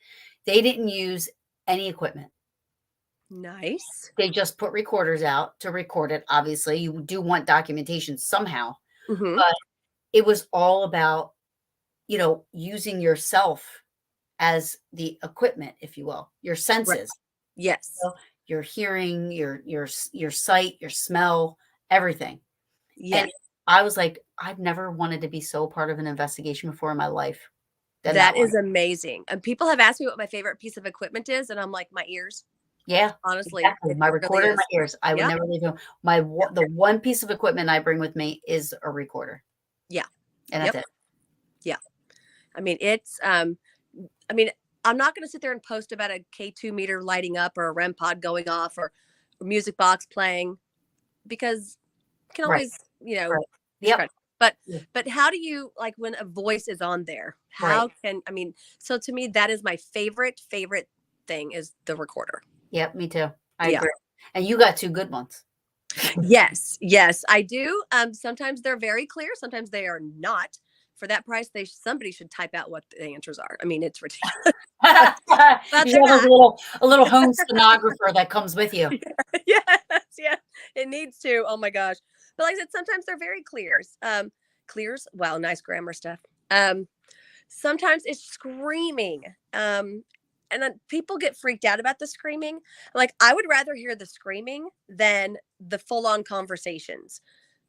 They didn't use any equipment. Nice. They just put recorders out to record it. Obviously, you do want documentation somehow, Mm-hmm. but it was all about, using yourself as the equipment, if you will, your Right. senses, Yes. your hearing, your sight, your smell, everything. Yes. And I was like, I've never wanted to be so part of an investigation before in my life than that That one. is amazing. And people have asked me what my favorite piece of equipment is, and I'm like, my ears. Yeah, Honestly, exactly. it My really recorder in my is. ears. I would Yep. never leave home. Yep. The one piece of equipment I bring with me is a recorder. Yeah. And Yep. that's it. Yeah. I mean, I mean, I'm not going to sit there and post about a K2 meter lighting up or a REM pod going off or a music box playing because you can Right. always, Right. Yep. discredit. But Yeah. but how do you like when a voice is on there? Right. How can I mean? So to me, that is my favorite thing is the recorder. Yep, me too. I Yeah. agree. And you got two good ones. Yes, yes, I do. Sometimes they're very clear. Sometimes they are not. For that price, somebody should type out what the answers are. I mean, it's ridiculous. But You they're should have not. a little home stenographer that comes with you. Yes, yeah, it needs to. Oh my gosh. But like I said, sometimes they're very clears. Clears. Wow, nice grammar stuff. Sometimes it's screaming. And then people get freaked out about the screaming. Like I would rather hear the screaming than the full-on conversations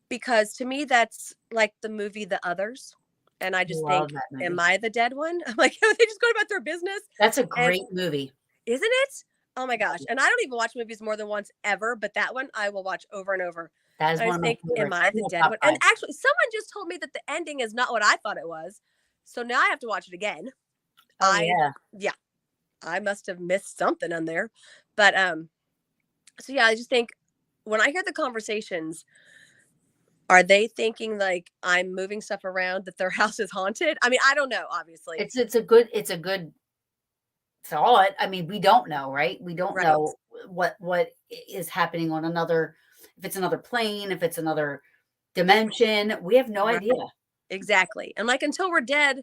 because to me that's like the movie The Others. And I just think, Love that movie. am I the dead one? I'm like, they just go about their business. That's a And great movie. isn't it? Oh my gosh. And I don't even watch movies more than once ever, but that one I will watch over and over. That is And I one just of my think, am favorites. I In the my dead top one? 5. And actually, someone just told me that the ending is not what I thought it was. So now I have to watch it again. Oh, yeah. I must have missed something on there. But so yeah, I just think when I hear the conversations, are they thinking like I'm moving stuff around that their house is haunted? I mean, I don't know, obviously. It's a good thought. I mean, we don't know, right? We don't Right. know what is happening on if it's another plane, if it's another dimension. We have no Right. idea. Exactly. And like until we're dead,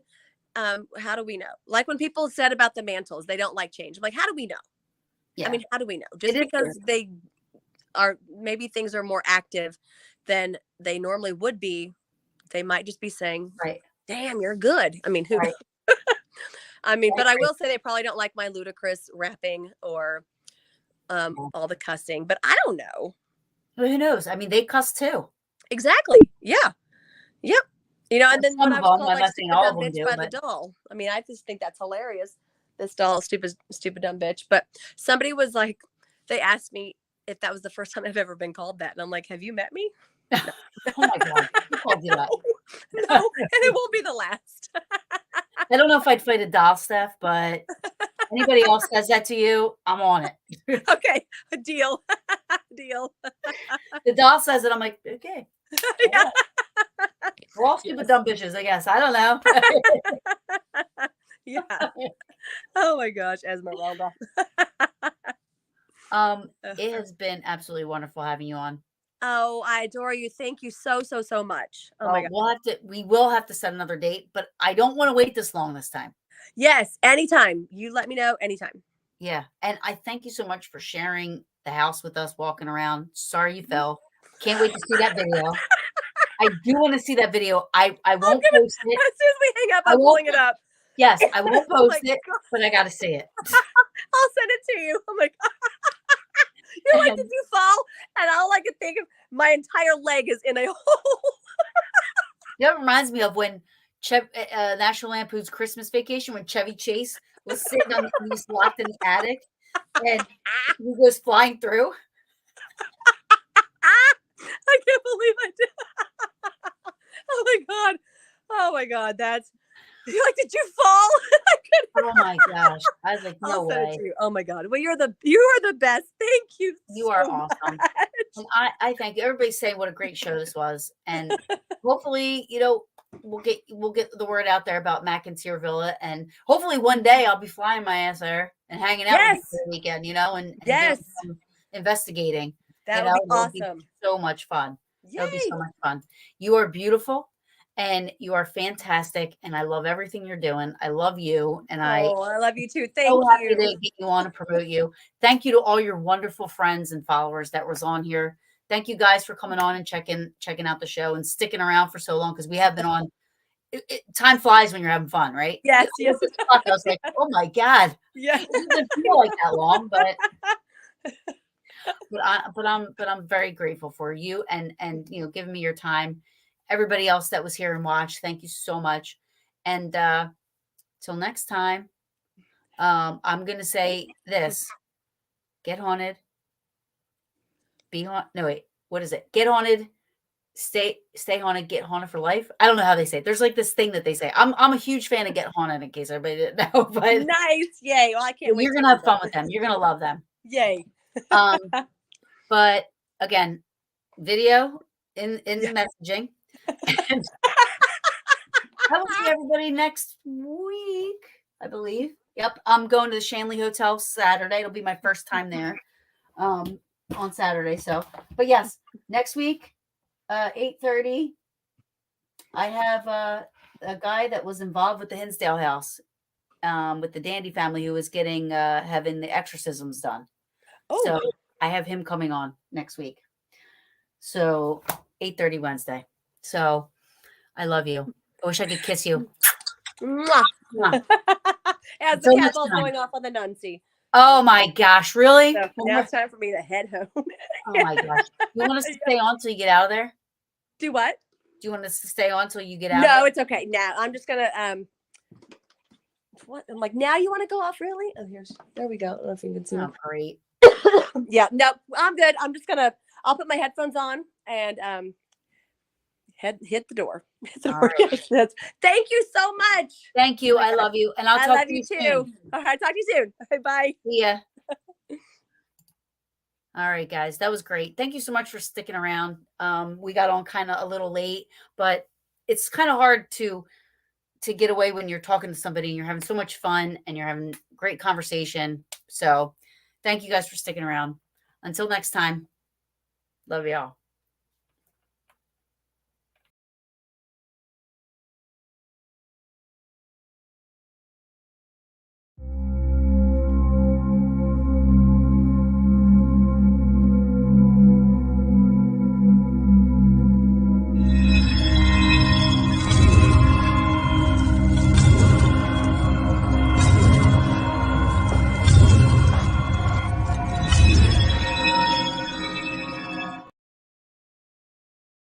how do we know? Like when people said about the mantles, they don't like change. I'm like, how do we know? Yeah. I mean, how do we know? Just It is because true. they are maybe things are more active than they normally would be, they might just be saying, Right. damn, you're good. I mean, who Right. I mean, I but I agree. will say they probably don't like my ludicrous rapping or Yeah. all the cussing, but I don't know. Well, who knows? I mean, they cuss too. Exactly. Yeah. Yep. You know, and then when Some I of was them, called I'm like not saying stupid all of dumb them bitch do, by the but doll. I mean, I just think that's hilarious. This doll, stupid dumb bitch. But somebody was like, they asked me if that was the first time I've ever been called that. And I'm like, have you met me? No. oh my God, who called you that? No, and it won't be the last. I don't know if I'd fight a doll, Steph, but anybody else says that to you, I'm on it. Okay, a deal. Deal. The doll says it, I'm like, okay. Yeah. We're all stupid dumb bitches, I guess. I don't know. Yeah. Oh my gosh, Esmeralda. It has been absolutely wonderful having you on. Oh, I adore you. Thank you so much. Oh my Well, god. we will have to set another date, but I don't want to wait this long this time. Yes, anytime. You let me know anytime. Yeah. And I thank you so much for sharing the house with us, walking around. Sorry you fell. Can't wait to see that video. I do want to see that video. I won't post it. As soon as we hang up, I I'm won't pulling it up. Yes, I won't Oh post my it, God. but I got to see it. I'll send it to you. I'm like, you're like, did you fall? And all I can think of, my entire leg is in a hole. That reminds me of when National Lampoon's Christmas Vacation when Chevy Chase was sitting on he was locked in the attic and he goes flying through. I can't believe I did. Oh my god. Oh my god. That's you're like, did you fall? Oh my gosh. I was like, no I'll send it way. to you. Oh my god. Well, you are the best. Thank you You are so awesome. much. And I thank you. Everybody's saying what a great show this was. And hopefully, we'll get the word out there about Mcinteer Villa. And hopefully one day I'll be flying my ass there and hanging out with you Yes. for the weekend, and doing Yes. some investigating. That would be It'll be awesome. so much fun. Yay. It'll be so much fun. You are beautiful and you are fantastic. And I love everything you're doing. I love you. And I love you too. Thank so happy you. to get you on and promote you. Thank you to all your wonderful friends and followers that was on here. Thank you guys for coming on and checking out the show and sticking around for so long because we have been on. Time flies when you're having fun, right? Yes, yes. I was like, oh my god, Yeah. it doesn't feel like that long, but I'm very grateful for you and giving me your time. Everybody else that was here and watched, thank you so much. And till next time. I'm gonna say this: get haunted, be haunted. No, wait, what is it? Get haunted, stay haunted, get haunted for life. I don't know how they say it. There's like this thing that they say. I'm a huge fan of Get Haunted. In case everybody didn't know, but Nice, yay! Well, I can't wait. you're gonna have fun with them. You're gonna love them. Yay! But again, video in messaging. And I will see everybody next week, I believe. Yep, I'm going to the Shanley Hotel Saturday. It'll be my first time there on Saturday. So, but yes, next week, 8:30, I have a guy that was involved with the Hinsdale house with the Dandy family who was having the exorcisms done. Oh. So I have him coming on next week. So 8:30 Wednesday. So I love you. I wish I could kiss you. Mwah. Mwah. As the cat ball's going off on the Nuncy. Oh my gosh, really? So now it's time for me to head home. Oh my gosh. You want us to stay on till you get out of there? Do what? Do you want us to stay on till you get out? No, it's okay. Now I'm just gonna what? I'm like, now you want to go off, really? Oh, there we go. I don't know if you can see. Oh, great. Yeah, no, I'm good. I'll put my headphones on and hit the door. Right. Thank you so much. Thank you. I love you. And I'll talk to you too. soon. All right, talk to you soon. Okay, bye. See ya. All right, guys. That was great. Thank you so much for sticking around. We got on kind of a little late, but it's kind of hard to get away when you're talking to somebody and you're having so much fun and you're having great conversation. So thank you guys for sticking around. Until next time, love y'all.